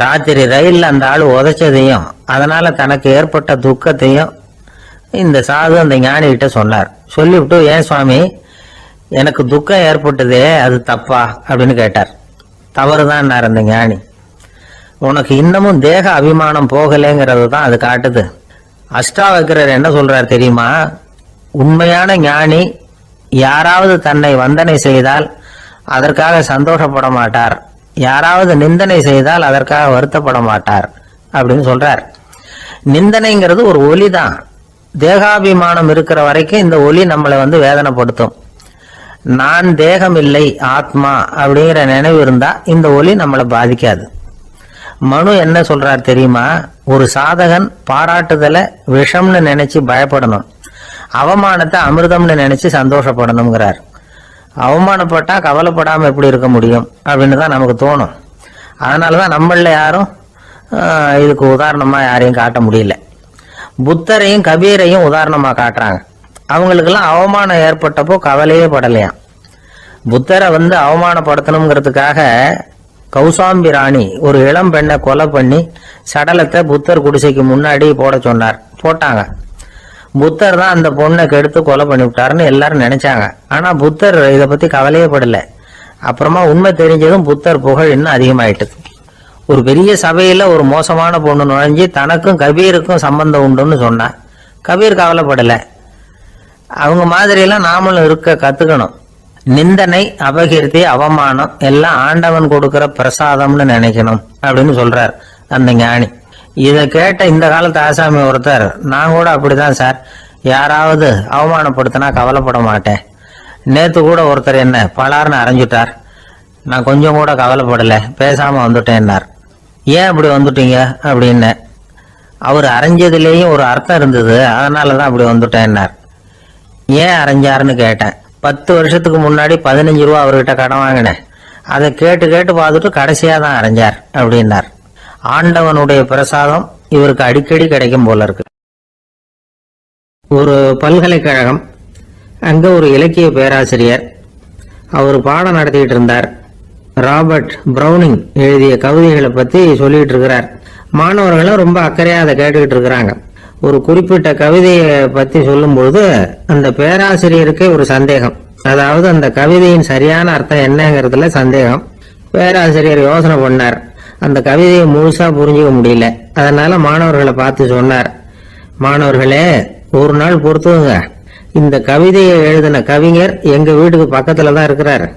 ராத்திரி ரயில்ல அந்த ஆளு உதைச்சதையும் அதனால தனக்கு ஏற்பட்ட துக்கத்தையும் இந்த சாது அந்த ஞானி கிட்ட சொன்னார். சொல்லிவிட்டு, ஏன் சுவாமி, எனக்கு துக்கம் ஏற்பட்டதே அது தப்பா அப்படின்னு கேட்டார். தவறுதான் அந்த ஞானி. உனக்கு இன்னமும் தேக அபிமானம் போகலைங்கிறது தான் அது காட்டுது. அஷ்டாவக்கிரர் என்ன சொல்றார் தெரியுமா? உண்மையான ஞானி யாராவது தன்னை வந்தனை செய்தால் அதற்காக சந்தோஷப்பட மாட்டார், யாராவது நிந்தனை செய்தால் அதற்காக வருத்தப்பட மாட்டார் அப்படின்னு சொல்றார். நிந்தனைங்கிறது ஒரு ஒலி தான். தேகாபிமானம் இருக்கிற வரைக்கும் இந்த ஒலி நம்மளை வந்து வேதனைப்படுத்தும். நான் தேகம் இல்லை, ஆத்மா அப்படிங்கிற நினைவு இருந்தா இந்த ஒலி நம்மளை பாதிக்காது. மனு என்ன சொல்றார் தெரியுமா? ஒரு சாதகன் பாராட்டுதலை விஷம்னு நினைச்சு பயப்படணும், அவமானத்தை அமிர்தம்னு நினைச்சு சந்தோஷப்படணுங்கிறார். அவமானப்பட்டா கவலைப்படாம எப்படி இருக்க முடியும் அப்படின்னு தான் நமக்கு தோணும். அதனாலதான் நம்மள யாரும் இதுக்கு உதாரணமா யாரையும் காட்ட முடியல. புத்தரையும் கபீரையும் உதாரணமா காட்டுறாங்க. அவங்களுக்கெல்லாம் அவமானம் ஏற்பட்டப்போ கவலையே படலையாம். புத்தரை வந்து அவமானப்படுத்தணுங்கிறதுக்காக கௌசாம்பி ராணி ஒரு இளம் பெண்ணை கொலை பண்ணி சடலத்தை புத்தர் குடிசைக்கு முன்னாடி போட சொன்னார். போட்டாங்க. புத்தர் தான் அந்த பொண்ணை கெடுத்து கொலை பண்ணி விட்டாருன்னு எல்லாரும் நினைச்சாங்க. ஆனா புத்தர் இதை பத்தி கவலையே படல. அப்புறமா உண்மை தெரிஞ்சதும் புத்தர் புகழ் இன்னும் அதிகமாயிட்டது. ஒரு பெரிய சபையில ஒரு மோசமான பொண்ணு நுழைஞ்சு தனக்கும் கபீருக்கும் சம்பந்தம் உண்டுன்னு சொன்னா கபீர் கவலைப்படல. அவங்க மாதிரியெல்லாம் நாமளும் இருக்க கத்துக்கணும். நிந்தனை, அபகீர்த்தி, அவமானம் எல்லாம் ஆண்டவன் கொடுக்கிற பிரசாதம்னு நினைக்கணும் அப்படின்னு சொல்றார் அந்த ஞானி. இதை கேட்ட இந்த காலத்து ஆசாமி ஒருத்தர், நான் கூட அப்படிதான் சார், யாராவது அவமானப்படுத்தினா கவலைப்பட மாட்டேன். நேத்து கூட ஒருத்தர் என்ன பலார்னு அரைஞ்சுட்டார், நான் கொஞ்சம் கூட கவலைப்படல, பேசாம வந்துட்டேன்னார். ஏன் அப்படி வந்துட்டீங்க அப்படின்னு. அவர் அரைஞ்சதுலேயும் ஒரு அர்த்தம் இருந்தது, அதனாலதான் அப்படி வந்துட்டேன்னார். ஏன் அரைஞ்சாருன்னு கேட்டேன். 10 வருஷத்துக்கு முன்னாடி 15 ரூபா அவர்கிட்ட கடன் வாங்கினேன், அதை கேட்டு கேட்டு பார்த்துட்டு கடைசியா தான் அரைஞ்சார் அப்படின்னார். ஆண்டவனுடைய பிரசாதம் இவருக்கு அடிக்கடி கிடைக்கும் போல இருக்கு. ஒரு பல்கலைக்கழகம், அங்க ஒரு இலக்கிய பேராசிரியர், அவர் பாடம் நடத்திட்டு இருந்தார். ராபர்ட் பிரௌனிங் எழுதிய கவிதைகளை பத்தி சொல்லிட்டு இருக்கிறார். மாணவர்களும் ரொம்ப அக்கறையா அதை கேட்டுக்கிட்டு இருக்கிறாங்க. ஒரு குறிப்பிட்ட கவிதையை பத்தி சொல்லும்போது அந்த பேராசிரியருக்கே ஒரு சந்தேகம். அதாவது அந்த கவிதையின் சரியான அர்த்தம் என்னங்கிறதுல சந்தேகம். பேராசிரியர் யோசனை பண்ணார். அந்த கவிதையை முழுசா புரிஞ்சுக்க முடியல. அதனால மாணவர்களை பார்த்து சொன்னார், மாணவர்களே, ஒரு நாள் பொறுத்துங்க, இந்த கவிதையை எழுதின கவிஞர் எங்க வீட்டுக்கு பக்கத்துல தான் இருக்கிறாரு.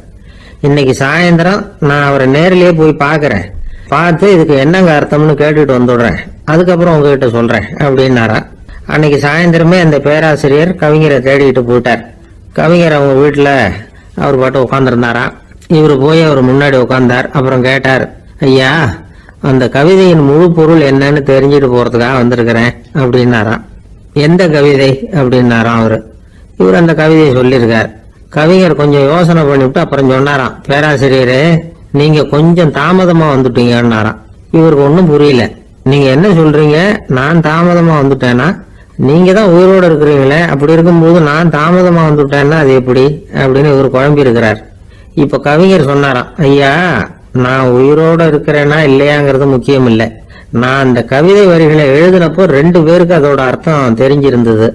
இன்னைக்கு சாயந்தரம் நான் அவரை நேரிலேயே போய் பாக்குறேன், பார்த்து இதுக்கு என்னங்க அர்த்தம்னு கேட்டுட்டு வந்துடுறேன், அதுக்கப்புறம் உங்ககிட்ட சொல்றேன் அப்படின்னாரா. அன்னைக்கு சாயந்தரமே அந்த பேராசிரியர் கவிஞரை தேடிட்டு போயிட்டார். கவிஞர் அவங்க வீட்டுல அவர் பாட்டு உட்காந்துருந்தாரா. இவரு போய் அவர் முன்னாடி உட்கார்ந்தார். அப்புறம் கேட்டார், ஐயா, அந்த கவிதையின் முழு பொருள் என்னன்னு தெரிஞ்சுட்டு போறதுக்காக வந்திருக்கிறேன் அப்படின்னாராம். எந்த கவிதை அப்படின்னாராம் அவரு. இவர் அந்த கவிதையை சொல்லியிருக்கார். கவிஞர் கொஞ்சம் யோசனை பண்ணிவிட்டு அப்புறம் சொன்னாராம், பேராசிரியரே, நீங்க கொஞ்சம் தாமதமா வந்துட்டீங்கன்னாராம். இவருக்கு ஒன்றும் புரியல. நீங்க என்ன சொல்றீங்க? நான் தாமதமா வந்துட்டேன்னா? நீங்க தான் உயிரோடு இருக்கிறீங்களே, அப்படி இருக்கும்போது நான் தாமதமா வந்துட்டேன்னா அது எப்படி அப்படின்னு இவர் குழம்பி இருக்கிறார். இப்ப கவிஞர் சொன்னாராம், ஐயா, நான் உயிரோட இருக்கிறேன்னா இல்லையாங்கிறது முக்கியம் இல்லை. நான் அந்த கவிதை வரிகளை எழுதினப்போ 2 பேருக்கு அதோட அர்த்தம் தெரிஞ்சிருந்தது.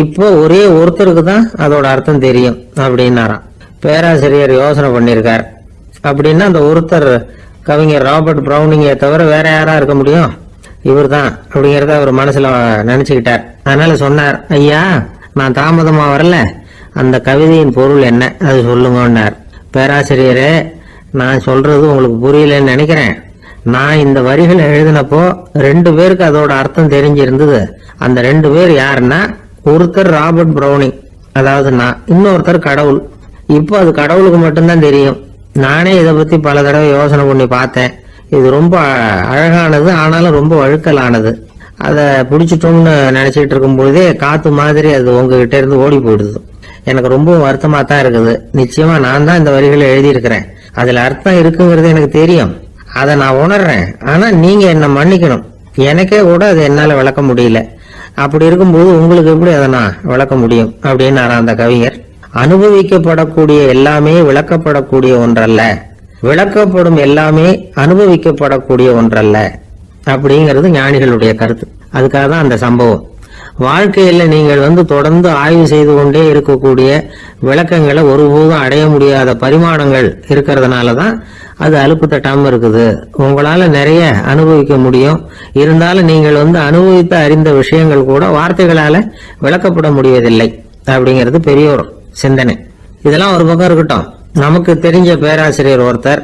இப்போ ஒரே ஒருத்தருக்கு தான் அதோட அர்த்தம் தெரியும் அப்படின்னாராம். பேராசிரியர் யோசனை பண்ணியிருக்கார். அப்படின்னா அந்த ஒருத்தர் கவிஞர் ராபர்ட் பிரௌனிங்கை தவிர வேற யாரா இருக்க முடியும்? இவர் தான் அப்படிங்கறத அவர் மனசுல நினைச்சுக்கிட்டார். அதனால சொன்னார், ஐயா, நான் தாமதமா வரல, அந்த கவிதையின் பொருள் என்ன அது சொல்லுங்கன்னார். பேராசிரியரே, நான் சொல்றது உங்களுக்கு புரியலன்னு நினைக்கிறேன். நான் இந்த வரிகளை எழுதினப்போ 2 பேருக்கு அதோட அர்த்தம் தெரிஞ்சிருந்தது. அந்த 2 பேர் யாருன்னா, ஒருத்தர் ராபர்ட் பிரௌனிங், அதாவது நான், இன்னொருத்தர் கடவுள். இப்போ அது கடவுளுக்கு மட்டும்தான் தெரியும். நானே இதை பத்தி பல தடவை யோசனை பண்ணி பார்த்தேன். இது ரொம்ப அழகானது, ஆனாலும் ரொம்ப வழுக்கலானது. அதை பிடிச்சிட்டோம்னு நினைச்சிட்டு இருக்கும் பொழுதே காத்து மாதிரி அது உங்ககிட்ட இருந்து ஓடி போயிடுது. எனக்கு ரொம்ப வருத்தமா தான் இருக்குது. நிச்சயமா நான் தான் இந்த வரிகளை எழுதியிருக்கிறேன். அதுல அர்த்தம் இருக்குங்கிறது எனக்கு தெரியும், அதை நான் உணர்றேன். ஆனா நீங்க என்ன மன்னிக்கணும், எனக்கே கூட அதை என்னால விளக்க முடியல. அப்படி இருக்கும்போது உங்களுக்கு எப்படி அதை நான் விளக்க முடியும் அப்படின்னு அந்த கவிஞர். அனுபவிக்கப்படக்கூடிய எல்லாமே விளக்கப்படக்கூடிய ஒன்றல்ல, விளக்கப்படும் எல்லாமே அனுபவிக்கப்படக்கூடிய ஒன்றல்ல அப்படிங்கிறது ஞானிகளுடைய கருத்து. அதுக்காக தான் அந்த சம்பவம். வாழ்க்கையில நீங்கள் தொடர்ந்து ஆய்வு செய்து கொண்டே இருக்கக்கூடிய விளக்கங்களை ஒருபோதும் அடைய முடியாத பரிமாணங்கள் இருக்கிறதுனாலதான் அது அலுப்பு தட்டாம இருக்குது. உங்களால நிறைய அனுபவிக்க முடியும், இருந்தாலும் நீங்கள் அனுபவித்து அறிந்த விஷயங்கள் கூட வார்த்தைகளால விளக்கப்பட முடிவதில்லை அப்படிங்கிறது பெரிய ஒரு சிந்தனை. இதெல்லாம் ஒரு பக்கம் இருக்கட்டும். நமக்கு தெரிஞ்ச பேராசிரியர் ஒருத்தர்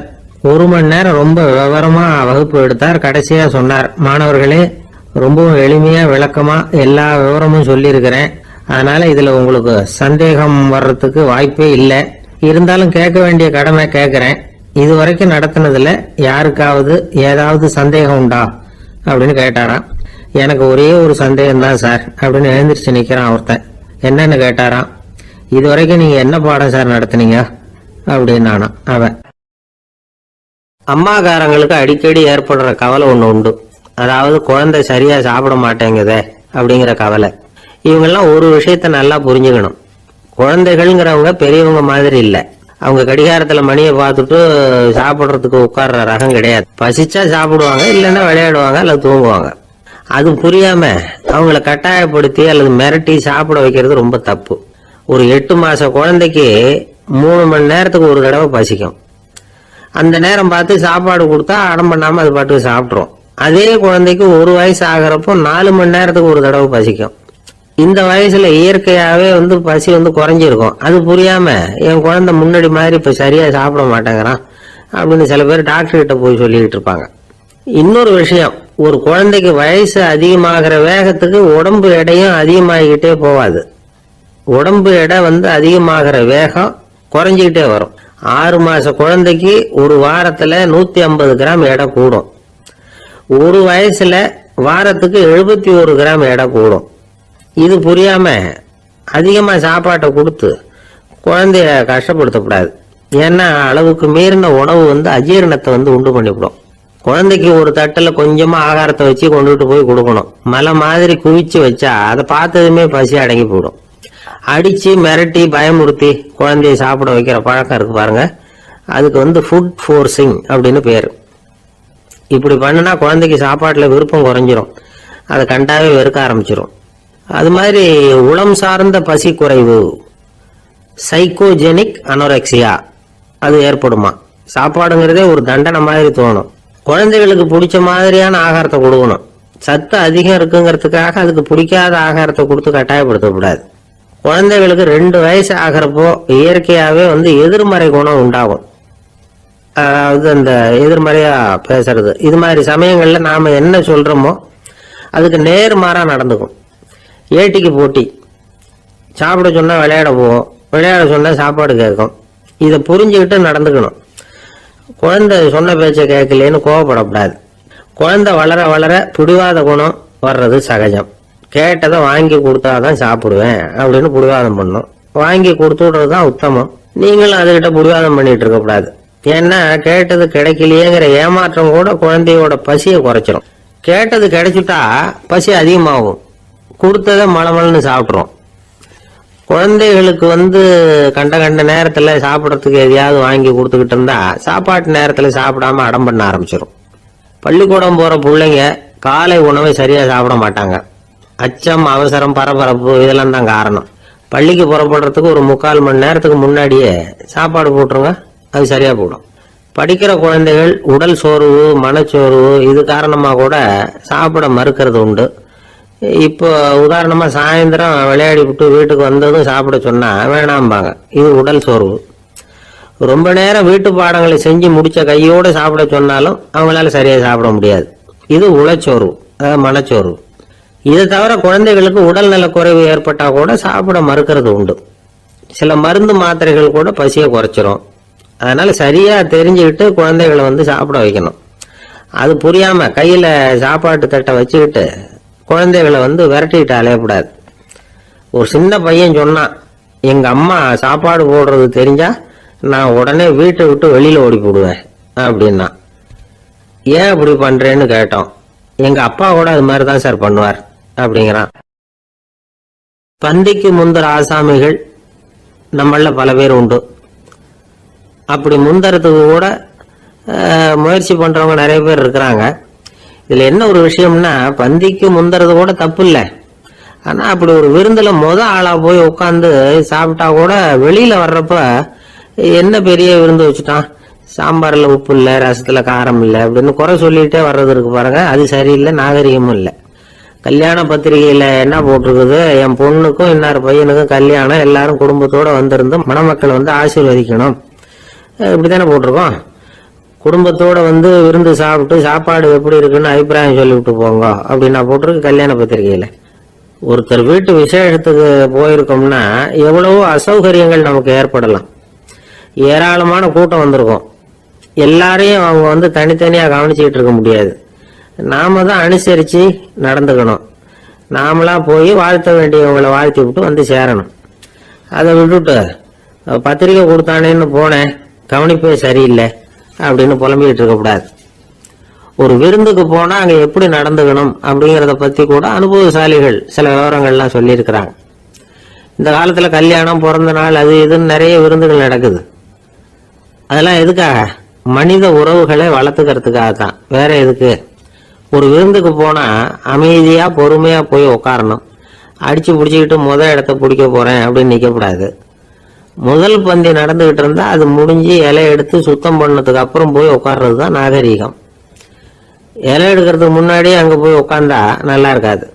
1 மணி நேரம் ரொம்ப விவரமா வகுப்பு எடுத்தார். கடைசியா சொன்னார், மாணவர்களே, ரொம்பவும் எளிமையா விளக்கமா எல்லா விவரமும் சொல்லியிருக்கிறேன். அதனால இதுல உங்களுக்கு சந்தேகம் வர்றதுக்கு வாய்ப்பே இல்லை. இருந்தாலும் கேட்க வேண்டிய கடமை கேட்கிறேன். இதுவரைக்கும் நடத்தினதுல யாருக்காவது ஏதாவது சந்தேகம் உண்டா அப்படின்னு கேட்டாராம். எனக்கு ஒரே ஒரு சந்தேகம் தான் சார் அப்படின்னு எழுந்திரிச்சு நிக்கிறான் ஒருத்தன். என்னன்னு கேட்டாராம். இதுவரைக்கும் நீங்க என்ன பாடம் சார் நடத்துனீங்க அப்படின்னானா அவன். அம்மாக்காரங்களுக்கு அடிக்கடி ஏற்படுற கவலை ஒண்ணு உண்டு. அதாவது குழந்தை சரியா சாப்பிட மாட்டேங்குதே அப்படிங்கிற கவலை. இவங்கெல்லாம் ஒரு விஷயத்த நல்லா புரிஞ்சுக்கணும். குழந்தைகள்ங்கிறவங்க பெரியவங்க மாதிரி இல்ல. அவங்க கடிகாரத்துல மணியை பார்த்துட்டு சாப்பிடுறதுக்கு உட்கார்ற ரகம் கிடையாது. பசிச்சா சாப்பிடுவாங்க, இல்லைன்னா விளையாடுவாங்க அல்லது தூங்குவாங்க. அது புரியாம அவங்கள கட்டாயப்படுத்தி அல்லது மிரட்டி சாப்பிட வைக்கிறது ரொம்ப தப்பு. ஒரு 8 மாச குழந்தைக்கு 3 மணி நேரத்துக்கு ஒரு தடவை பசிக்கும். அந்த நேரம் பார்த்து சாப்பாடு கொடுத்தா அடம் பண்ணாம அது பாட்டுக்கு சாப்பிட்றோம். அதே குழந்தைக்கு 1 வயசு ஆகிறப்போ 4 மணி நேரத்துக்கு ஒரு தடவை பசிக்கும். இந்த வயசுல இயற்கையாவே பசி குறைஞ்சிருக்கும். அது புரியாம என் குழந்தை முன்னாடி மாதிரி இப்ப சரியா சாப்பிட மாட்டேங்கிறான் அப்படின்னு சில பேர் டாக்டர் கிட்ட போய் சொல்லிட்டு இருப்பாங்க. இன்னொரு விஷயம், ஒரு குழந்தைக்கு வயசு அதிகமாகிற வேகத்துக்கு உடம்பு எடையும் அதிகமாகிக்கிட்டே போவாது. உடம்பு எடை அதிகமாகிற வேகம் குறைஞ்சிக்கிட்டே வரும். 6 மாச குழந்தைக்கு ஒரு வாரத்துல 150 கிராம் எடை கூடும். ஒரு வயசுல வாரத்துக்கு 71 கிராம் எடை கூடும். இது புரியாம அதிகமா சாப்பாட்டை கொடுத்து குழந்தைய கஷ்டப்படுத்தக்கூடாது. ஏன்னா அளவுக்கு மீறின உணவு அஜீரணத்தை உண்டு பண்ணிவிடும். குழந்தைக்கு ஒரு தட்டுல கொஞ்சமா ஆகாரத்தை வச்சு கொண்டுட்டு போய் கொடுக்கணும். மலை மாதிரி குவிச்சு வச்சா அதை பார்த்ததுமே பசி அடங்கி போயிடும். அடிச்சு மிரட்டி பயமுறுத்தி குழந்தைய சாப்பிட வைக்கிற பழக்கம் இருக்கு பாருங்க, அதுக்கு ஃபுட் ஃபோர்சிங் அப்படின்னு பேரு. இப்படி பண்ணுனா குழந்தைக்கு சாப்பாட்டுல விருப்பம் குறைஞ்சிரும், அதை கண்டாவே வெறுக்க ஆரம்பிச்சிரும். அது மாதிரி உளம் சார்ந்த பசி குறைவு, சைக்கோஜெனிக் அனோரெக்சியா, அது ஏற்படுமா. சாப்பாடுங்கிறதே ஒரு தண்டனை மாதிரி தோணும். குழந்தைகளுக்கு பிடிச்ச மாதிரியான ஆகாரத்தை கொடுக்கணும். சத்து அதிகம் இருக்குங்கிறதுக்காக அதுக்கு பிடிக்காத ஆகாரத்தை கொடுத்து கட்டாயப்படுத்தக்கூடாது. குழந்தைகளுக்கு 2 வயசு ஆகிறப்போ இயற்கையாவே எதிர்மறை குணம் உண்டாகும். அதாவது அந்த எதிர்மறையா பேசுறது. இது மாதிரி சமயங்கள்ல நாம என்ன சொல்றோமோ அதுக்கு நேர்மாறா நடந்துக்கும். ஏட்டிக்கு போட்டி. சாப்பிட சொன்னா விளையாட போவோம், விளையாட சொன்னா சாப்பாடு கேட்கும். இதை புரிஞ்சுக்கிட்டு நடந்துக்கணும். குழந்தை சொன்ன பேச்ச கேட்கலேன்னு கோவப்படக்கூடாது. குழந்தை வளர வளர பிடிவாத குணம் வர்றது சகஜம். கேட்டதை வாங்கி கொடுத்தாதான் சாப்பிடுவேன் அப்படின்னு பிடிவாதம் பண்ணும். வாங்கி கொடுத்து விடுறதுதான் உத்தமம். நீங்களும் அதுகிட்ட பிடிவாதம் பண்ணிட்டு இருக்க கூடாது. ஏன்னா கேட்டது கிடைக்கலையேங்கிற ஏமாற்றம் கூட குழந்தையோட பசியை குறைச்சிரும். கேட்டது கிடைச்சிட்டா பசி அதிகமாகும். கொடுத்ததை மலமலன்னு சாப்பிட்றோம். குழந்தைகளுக்கு கண்ட கண்ட நேரத்துல சாப்பிடறதுக்கு எதையாவது வாங்கி கொடுத்துக்கிட்டு இருந்தா சாப்பாட்டு நேரத்துல சாப்பிடாம அடம் பண்ண ஆரம்பிச்சிடும். பள்ளிக்கூடம் போற பிள்ளைங்க காலை உணவை சரியா சாப்பிட மாட்டாங்க. அச்சம், அவசரம், பரபரப்பு இதெல்லாம் தான் காரணம். பள்ளிக்கு புறப்படுறதுக்கு ஒரு 3/4 மணி நேரத்துக்கு முன்னாடியே சாப்பாடு போட்டுருங்க, அது சரியா போடும். படிக்கிற குழந்தைகள் உடல் சோர்வு, மனச்சோர்வு இது காரணமா கூட சாப்பிட மறுக்கிறது உண்டு. இப்போ உதாரணமா சாயந்தரம் விளையாடி விட்டு வீட்டுக்கு வந்ததும் சாப்பிட சொன்னா வேணாம்பாங்க. இது உடல் சோர்வு. ரொம்ப நேரம் வீட்டு பாடங்களை செஞ்சு முடிச்ச கையோட சாப்பிட சொன்னாலும் அவங்களால சரியா சாப்பிட முடியாது. இது உளச்சோர்வு, அதாவது மனச்சோர்வு. இதை தவிர குழந்தைகளுக்கு உடல் நல குறைவு ஏற்பட்டா கூட சாப்பிட மறுக்கிறது உண்டு. சில மருந்து மாத்திரைகள் கூட பசியை குறைச்சிரும். அதனால சரியா தெரிஞ்சுக்கிட்டு குழந்தைகளை சாப்பிட வைக்கணும். அது புரியாம கையில சாப்பாட்டு தட்டை வச்சுக்கிட்டு குழந்தைகளை வந்து விரட்டிட்டு அலையக்கூடாது. ஒரு சின்ன பையன் சொன்னான், எங்க அம்மா சாப்பாடு போடுறது தெரிஞ்சா நான் உடனே வீட்டை விட்டு வெளியில ஓடி போடுவேன் அப்படின்னா. ஏன் அப்படி பண்றேன்னு கேட்டோம். எங்க அப்பா கூட அது மாதிரி தான் சார் பண்ணுவார் அப்படிங்கிறான். பந்திக்கு முந்தர ஆசாமிகள் நம்மள பல பேர் உண்டு. அப்படி முந்தறதுக்கு கூட முயற்சி பண்றவங்க நிறைய பேர் இருக்கிறாங்க. இதுல என்ன ஒரு விஷயம்னா, பந்திக்கு முந்தறது கூட தப்பு இல்லை. ஆனா அப்படி ஒரு விருந்துல ஆளா போய் உட்காந்து சாப்பிட்டா கூட வெளியில வர்றப்ப என்ன பெரிய விருந்து வச்சுட்டான், சாம்பார்ல உப்பு இல்லை, ரசத்துல காரம் இல்லை அப்படின்னு குறை சொல்லிட்டே வர்றது இருக்கு பாருங்க. அது சரியில்லை, நாகரிகமும் இல்லை. கல்யாண பத்திரிகையில என்ன போட்டிருக்குது, என் பொண்ணுக்கும் இன்னார் பையனுக்கும் கல்யாணம், எல்லாரும் குடும்பத்தோட வந்திருந்து மணமக்கள் வந்து ஆசீர்வதிக்கணும், இப்படித்தானே போட்டிருக்கோம். குடும்பத்தோட வந்து விருந்து சாப்பிட்டு சாப்பாடு எப்படி இருக்குன்னு அபிப்பிராயம் சொல்லிவிட்டு போங்க அப்படின்னா போட்டிருக்கு கல்யாண பத்திரிகையில. ஒருத்தர் வீட்டு விசேஷத்துக்கு போயிருக்கோம்னா எவ்வளவோ அசௌகரியங்கள் நமக்கு ஏற்படலாம். ஏராளமான கூட்டம் வந்திருக்கும். எல்லாரையும் அவங்க வந்து தனித்தனியா கவனிச்சுக்கிட்டு இருக்க முடியாது. நாம தான் அனுசரிச்சு நடந்துக்கணும். நாமளா போய் வாழ்த்த வேண்டியவங்களை வாழ்த்தி விட்டு வந்து சேரணும். அதை விட்டுட்டு பத்திரிக்கை கொடுத்தானேன்னு போனேன், கவனிப்பே சரியில்லை அப்படின்னு புலம்பிக்கிட்டு இருக்கக்கூடாது. ஒரு விருந்துக்கு போனா அங்க எப்படி நடந்துக்கணும் அப்படிங்கறத பத்தி கூட அனுபவசாலிகள் சில விவரங்கள்லாம் சொல்லியிருக்கிறாங்க. இந்த காலத்துல கல்யாணம், பிறந்த நாள், அது இதுன்னு நிறைய விருந்துகள் நடக்குது. அதெல்லாம் எதுக்காக? மனித உறவுகளை வளர்த்துக்கிறதுக்காக தான், வேற எதுக்கு? ஒரு விருந்துக்கு போனா அமைதியா பொறுமையா போய் உட்காரணும். அடிச்சு பிடிச்சிக்கிட்டு இடத்த பிடிக்க போறேன் அப்படின்னு நிற்கக்கூடாது. முதல் பந்தி நடந்துகிட்டு இருந்தா அது முடிஞ்சு இலை எடுத்து சுத்தம் பண்ணதுக்கு அப்புறம் போய் உட்கார்றது தான் நாகரீகம். இலை எடுக்கிறதுக்கு முன்னாடியே அங்க போய் உட்காந்தா நல்லா இருக்காது.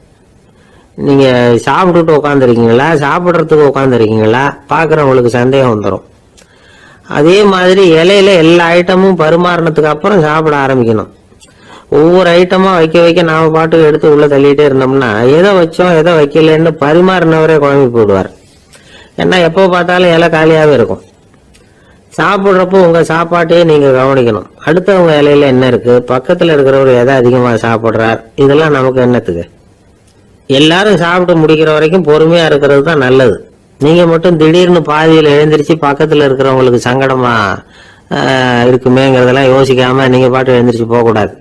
நீங்க சாப்பிட்டுட்டு உட்காந்துருக்கீங்களா, சாப்பிட்றதுக்கு உட்காந்துருக்கீங்களா, பாக்குறவங்களுக்கு சந்தேகம் வந்துடும். அதே மாதிரி இலையில எல்லா ஐட்டமும் பரிமாறினதுக்கு அப்புறம் சாப்பிட ஆரம்பிக்கணும். ஒவ்வொரு ஐட்டமா வைக்க வைக்க நாம பாட்டுக்கு எடுத்து உள்ள தள்ளிட்டே இருந்தோம்னா எதை வச்சோம் எதை வைக்கலன்னு பரிமாறினவரே குழம்பி போடுவார். ஏன்னா எப்போ பார்த்தாலும் இலை காலியாவே இருக்கும். சாப்பிட்றப்போ உங்க சாப்பாட்டையே நீங்க கவனிக்கணும். அடுத்தவங்க இலையில என்ன இருக்கு, பக்கத்துல இருக்கிறவர் எதை அதிகமா சாப்பிடுறார், இதெல்லாம் நமக்கு என்னத்துக்கு? எல்லாரும் சாப்பிட்டு முடிக்கிற வரைக்கும் பொறுமையா இருக்கிறது தான் நல்லது. நீங்க மட்டும் திடீர்னு பாதியில எழுந்திரிச்சு பக்கத்துல இருக்கிறவங்களுக்கு சங்கடமா இருக்குமேங்கிறதெல்லாம் யோசிக்காம நீங்க பாட்டு எழுந்திரிச்சு போக கூடாது.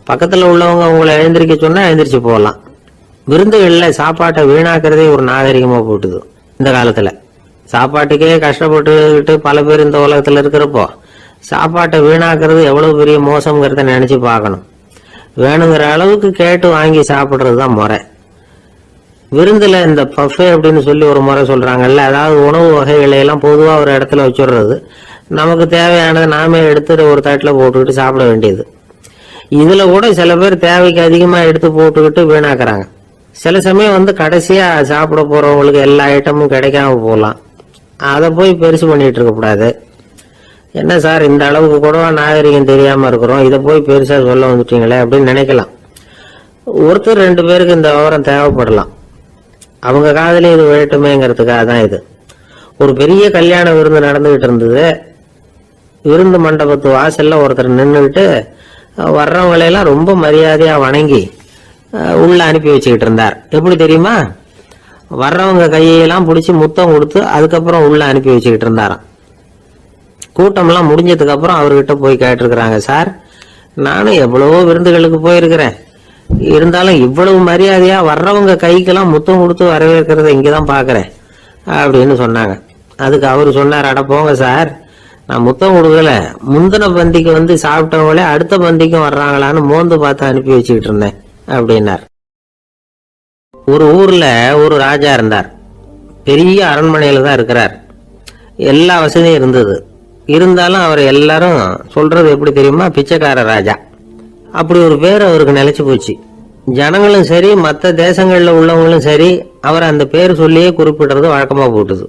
பக்கத்துல உள்ளவங்க உங்களை எழுந்திரிக்க சொன்னா எழுந்திரிச்சு போகலாம். விருந்துகள்ல சாப்பாட்டை வீணாக்குறதே ஒரு நாகரிகமா போட்டுது இந்த காலத்துல. சாப்பாட்டுக்கே கஷ்டப்பட்டுக்கிட்டு பல பேர் இந்த உலகத்துல இருக்கிறப்போ சாப்பாட்டை வீணாக்குறது எவ்வளவு பெரிய மோசம்ங்கிறத நினைச்சு பார்க்கணும். வேணுங்கிற அளவுக்கு கேட்டு வாங்கி சாப்பிட்றதுதான் முறை. விருந்துல இந்த பஃபே அப்படின்னு சொல்லி ஒரு முறை சொல்றாங்கல்ல, அதாவது உணவு வகைகளை எல்லாம் பொதுவா ஒரு இடத்துல வச்சுடுறது, நமக்கு தேவையானதை நாமே எடுத்து ஒரு தட்டில் போட்டுக்கிட்டு சாப்பிட வேண்டியது. இதுல கூட சில பேர் தேவைக்கு அதிகமா எடுத்து போட்டுக்கிட்டு வீணாக்குறாங்க. சில சமயம் வந்து கடைசியா சாப்பிட போறவங்களுக்கு எல்லா ஐட்டமும் கிடைக்காம போகலாம். அதை போய் பெருசு பண்ணிட்டு இருக்க கூடாது. என்ன சார் இந்த அளவுக்கு கூட நாகரிகம் தெரியாம இருக்கிறோம், இதை போய் பெருசா சொல்ல வந்துட்டீங்களே அப்படின்னு நினைக்கலாம். ஒருத்தர் ரெண்டு பேருக்கு இந்த விவரம் தேவைப்படலாம். அவங்க காதலே இது விழட்டுமேங்கிறதுக்காக தான் இது. ஒரு பெரிய கல்யாண விருந்து நடந்துகிட்டு இருந்தது. விருந்து மண்டபத்து வாசல்ல ஒருத்தர் நின்றுகிட்டு வர்றவங்களையெல்லாம் ரொம்ப மரியாதையா வணங்கி உள்ள அனுப்பி வச்சுக்கிட்டு இருந்தார். எப்படி தெரியுமா? வர்றவங்க கையெல்லாம் பிடிச்சி முத்தம் கொடுத்து அதுக்கப்புறம் உள்ள அனுப்பி வச்சுக்கிட்டு இருந்தாராம். கூட்டம்லாம் முடிஞ்சதுக்கு அப்புறம் அவர்கிட்ட போய் கேட்டிருக்கிறாங்க, சார் நானும் எவ்வளவோ விருந்துகளுக்கு போயிருக்கிறேன், இருந்தாலும் இவ்வளவு மரியாதையா வர்றவங்க கைக்கெல்லாம் முத்தம் கொடுத்து வரவேற்கிறத இங்கதான் பாக்குறேன் அப்படின்னு சொன்னாங்க. அதுக்கு அவரு சொன்னார், அட போங்க சார், நான் முத்தம் கொடுக்கல, முந்தின பந்திக்கு வந்து சாப்பிட்டவங்களே அடுத்த பந்திக்கும் வர்றாங்களான்னு மோந்து பார்த்து அனுப்பி வச்சுக்கிட்டு இருந்தேன் அப்படின்னார். ஒரு ஊர்ல ஒரு ராஜா இருந்தார். பெரிய அரண்மனையில தான் இருக்கிறார். எல்லா வசதியும் இருந்தது. இருந்தாலும் அவர் எல்லாரும் சொல்றது எப்படி தெரியுமா, பிச்சைக்கார ராஜா. அப்படி ஒரு பேர் அவருக்கு நிலைச்சு போச்சு. ஜனங்களும் சரி மற்ற தேசங்கள்ல உள்ளவங்களும் சரி அவர் அந்த பேர் சொல்லியே குறிப்பிடுறது வழக்கமா போட்டுது.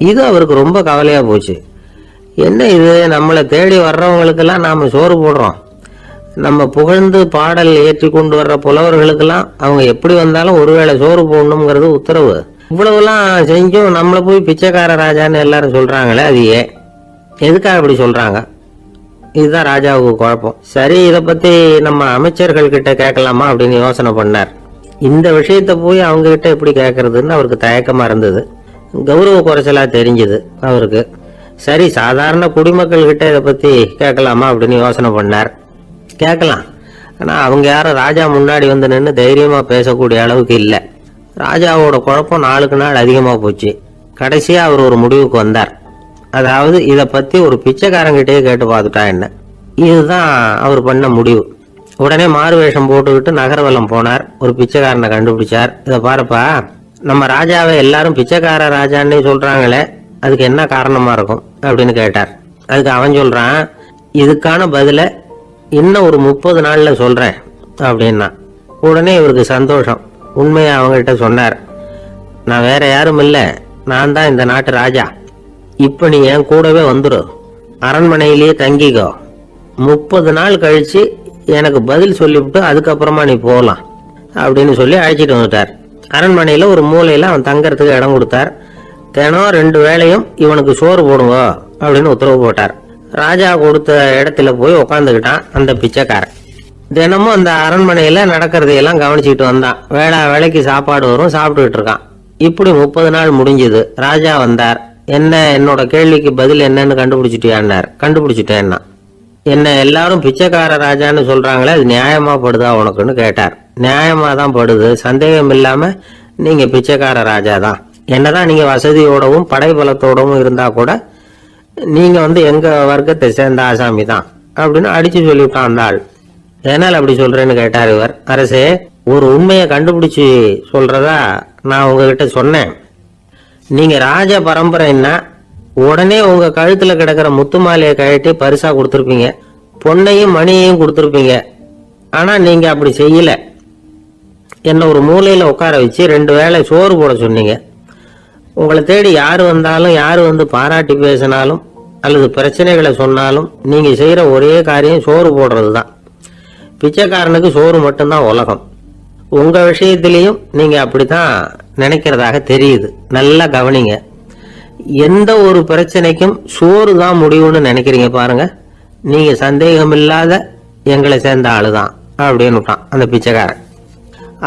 இது அவருக்கு ரொம்ப கவலையா போச்சு. என்ன இது, நம்மளை தேடி வர்றவங்களுக்கெல்லாம் நாம சோறு போடுறோம், நம்ம புகழ்ந்து பாடல் ஏற்றி கொண்டு வர்ற புலவர்களுக்கெல்லாம் அவங்க எப்படி வந்தாலும் ஒருவேளை சோறு போடணுங்கிறது உத்தரவு. இவ்வளவுலாம் செஞ்சும் நம்மளை போய் பிச்சைக்கார ராஜான்னு எல்லாரும் சொல்றாங்களே, அது எதுக்காக இப்படி சொல்றாங்க? இதுதான் ராஜாவுக்கு குழப்பம். சரி, இதை பத்தி நம்ம அமைச்சர்கள் கிட்ட கேட்கலாமா அப்படின்னு யோசனை பண்ணார். இந்த விஷயத்த போய் அவங்க கிட்ட எப்படி கேட்கறதுன்னு அவருக்கு தயக்கமா இருந்தது. கௌரவ குறைச்சலா தெரிஞ்சது அவருக்கு. சரி, சாதாரண குடிமக்கள் கிட்ட இதை பத்தி கேட்கலாமா அப்படின்னு யோசனை பண்ணார். கேட்கலாம், ஆனா அவங்க யாரும் ராஜா முன்னாடி வந்து நின்று தைரியமா பேசக்கூடிய அளவுக்கு இல்லை. ராஜாவோட குழப்பம் நாளுக்கு நாள் அதிகமா போச்சு. கடைசியா அவர் ஒரு முடிவுக்கு வந்தார். அதாவது இதை பத்தி ஒரு பிச்சைக்காரங்கிட்டே கேட்டு பார்த்துட்டா என்ன. இதுதான் அவர் பண்ண முடிவு. உடனே மாறு வேஷம் போட்டுக்கிட்டு நகரவலம் போனார். ஒரு பிச்சைக்காரனை கண்டுபிடிச்சார். இதை பாருப்பா, நம்ம ராஜாவை எல்லாரும் பிச்சைக்கார ராஜான்னு சொல்றாங்களே, அதுக்கு என்ன காரணமா இருக்கும் அப்படின்னு கேட்டார். அதுக்கு அவன் சொல்றான், இதுக்கான பதில இன்னும் ஒரு 30 நாள்ல சொல்றேன் அப்படின்னா. உடனே இவருக்கு சந்தோஷம். உண்மையை அவங்ககிட்ட சொன்னார். நான் வேற யாரும் இல்லை, நான் தான் இந்த நாட்டு ராஜா. இப்ப நீ என் கூடவே வந்துரு, அரண்மனையிலேயே தங்கிக்கோ. 30 நாள் கழிச்சு எனக்கு பதில் சொல்லிவிட்டு அதுக்கப்புறமா நீ போகலாம் அப்படின்னு சொல்லி அழைச்சிட்டு வந்துட்டார். அரண்மனையில ஒரு மூலையில அவன் தங்கறதுக்கு இடம் கொடுத்தார். தினம் 2 வேளையும் இவனுக்கு சோறு போடுங்க அப்படின்னு உத்தரவு போட்டார். ராஜா கொடுத்த இடத்துல போய் உக்காந்துக்கிட்டான் அந்த பிச்சைக்காரன். தினமும் அந்த அரண்மனையில நடக்கிறதையெல்லாம் கவனிச்சுக்கிட்டு வந்தான். வேளைக்கு சாப்பாடு வரும், சாப்பிட்டுக்கிட்டு இருக்கான். இப்படி 30 நாள் முடிஞ்சது. ராஜா வந்தார். என்ன, என்னோட கேள்விக்கு பதில் என்னன்னு கண்டுபிடிச்சிட்டியான்னார். கண்டுபிடிச்சிட்டேன்னா. என்ன எல்லாரும் பிச்சைக்கார ராஜான்னு சொல்றாங்களே, அது நியாயமா படுதா உனக்குன்னு கேட்டார். நியாயமா தான் படுது, சந்தேகம் இல்லாம நீங்க பிச்சைக்கார ராஜா தான். என்னதான் நீங்க வசதியோடவும் படைபலத்தோடவும் இருந்தா கூட நீங்க எங்க வர்க்கத்தை சேர்ந்த ஆசாமி தான் அப்படின்னு அடிச்சு சொல்லிவிட்டான் அந்த ஆள். என்னால் அப்படி சொல்றேன்னு கேட்டார் இவர். அரசே, ஒரு உண்மையை கண்டுபிடிச்சு சொல்றதா நான் உங்ககிட்ட சொன்னேன். நீங்க ராஜ பரம்பரைன்னா உடனே உங்க கழுத்துல கிடக்கிற முத்து மாலையை கழட்டி பரிசா கொடுத்துருப்பீங்க, பொன்னையும் மணியையும் கொடுத்துருப்பீங்க. ஆனா நீங்க அப்படி செய்யல. என்ன ஒரு மூலையில உட்கார வச்சு 2 வேளை சோறு போட சொன்னீங்க. உங்களை தேடி யாரு வந்தாலும், யாரு பாராட்டி பேசினாலும் அல்லது பிரச்சனைகளை சொன்னாலும் நீங்க செய்யற ஒரே காரியம் சோறு போடுறது தான். பிச்சைக்காரனுக்கு சோறு மட்டும்தான் உலகம். உங்க விஷயத்திலையும் நீங்க அப்படித்தான் நினைக்கிறதாக தெரியுது. நல்லா கவனிங்க. எந்த ஒரு பிரச்சனைக்கும் சோறு தான் முடிவுன்னு நினைக்கிறீங்க பாருங்க. நீங்க சந்தேகம் இல்லாத எங்களை சேர்ந்த ஆளுதான் அப்படின்னு விட்டான் அந்த பிச்சைக்காரன்.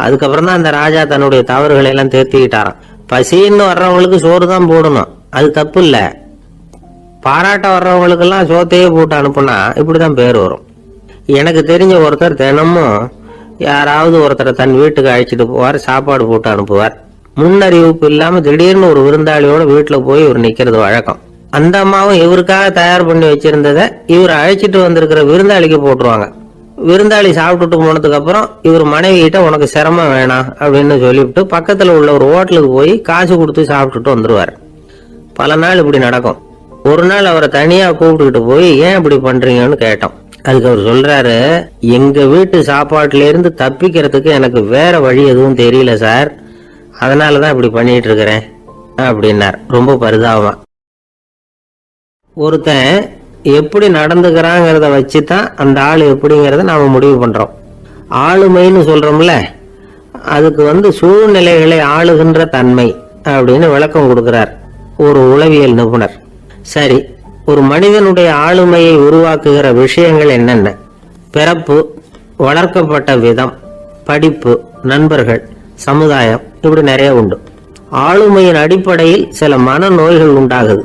அதுக்கப்புறம் தான் அந்த ராஜா தன்னுடைய தவறுகளை எல்லாம் தேர்த்திக்கிட்டாராம். பசின்னு வர்றவங்களுக்கு சோறு தான் போடணும், அது தப்பு இல்ல. பாராட்ட வர்றவங்களுக்கெல்லாம் சோத்தையே போட்டு அனுப்புனா இப்படிதான் பேர் வரும். எனக்கு தெரிஞ்ச ஒருத்தர் தினமும் யாராவது ஒருத்தரை தன் வீட்டுக்கு அழைச்சிட்டு போவார், சாப்பாடு போட்டு அனுப்புவார். முன்னறிவிப்பு இல்லாம திடீர்னு ஒரு விருந்தாளியோட வீட்டுல போய் இவர் நிக்கிறது வழக்கம். அந்த அம்மாவும் இவருக்காக தயார் பண்ணி வச்சிருந்தத இவர் அழைச்சிட்டு வந்திருக்கிற விருந்தாளிக்கு போட்டுருவாங்க. விருந்தாளி சாப்பிட்டுட்டு போனதுக்கு அப்புறம் இவர் மனைவி கிட்ட உனக்கு சிரமம் வேணாம் அப்படின்னு சொல்லிவிட்டு பக்கத்துல உள்ள ஒரு ஹோட்டலுக்கு போய் காசு கொடுத்து சாப்பிட்டுட்டு வந்துருவார். பல நாள் இப்படி நடக்கும். ஒரு நாள் அவரை தனியா கூப்பிட்டுக்கிட்டு போய் ஏன் இப்படி பண்றீங்கன்னு கேட்டோம். அதுக்கு அவர் சொல்றாரு, எங்க வீட்டு சாப்பாட்டுல இருந்து தப்பிக்கிறதுக்கு எனக்கு வேற வழி எதுவும் தெரியல சார், அதனாலதான் இப்படி பண்ணிட்டு இருக்கிறேன் அப்படின்னார் ரொம்ப பரிதாபமா. ஒருத்தன் எப்படி நடந்துக்கிறாங்கிறத வச்சுதான் அந்த ஆள் எப்படிங்கிறத நாம முடிவு பண்றோம். ஆளுமைன்னு சொல்றோம்ல, அதுக்கு சூழ்நிலைகளை ஆளுகின்ற தன்மை அப்படின்னு விளக்கம் கொடுக்கிறார் ஒரு உளவியல் நிபுணர். சரி, ஒரு மனிதனுடைய ஆளுமையை உருவாக்குகிற விஷயங்கள் என்னென்ன? பிறப்பு, வளர்க்கப்பட்ட விதம், படிப்பு, நண்பர்கள், சமுதாயம், இப்படி நிறைய உண்டு. ஆளுமையின் அடிப்படையில் சில மனநோய்கள் உண்டாகுது.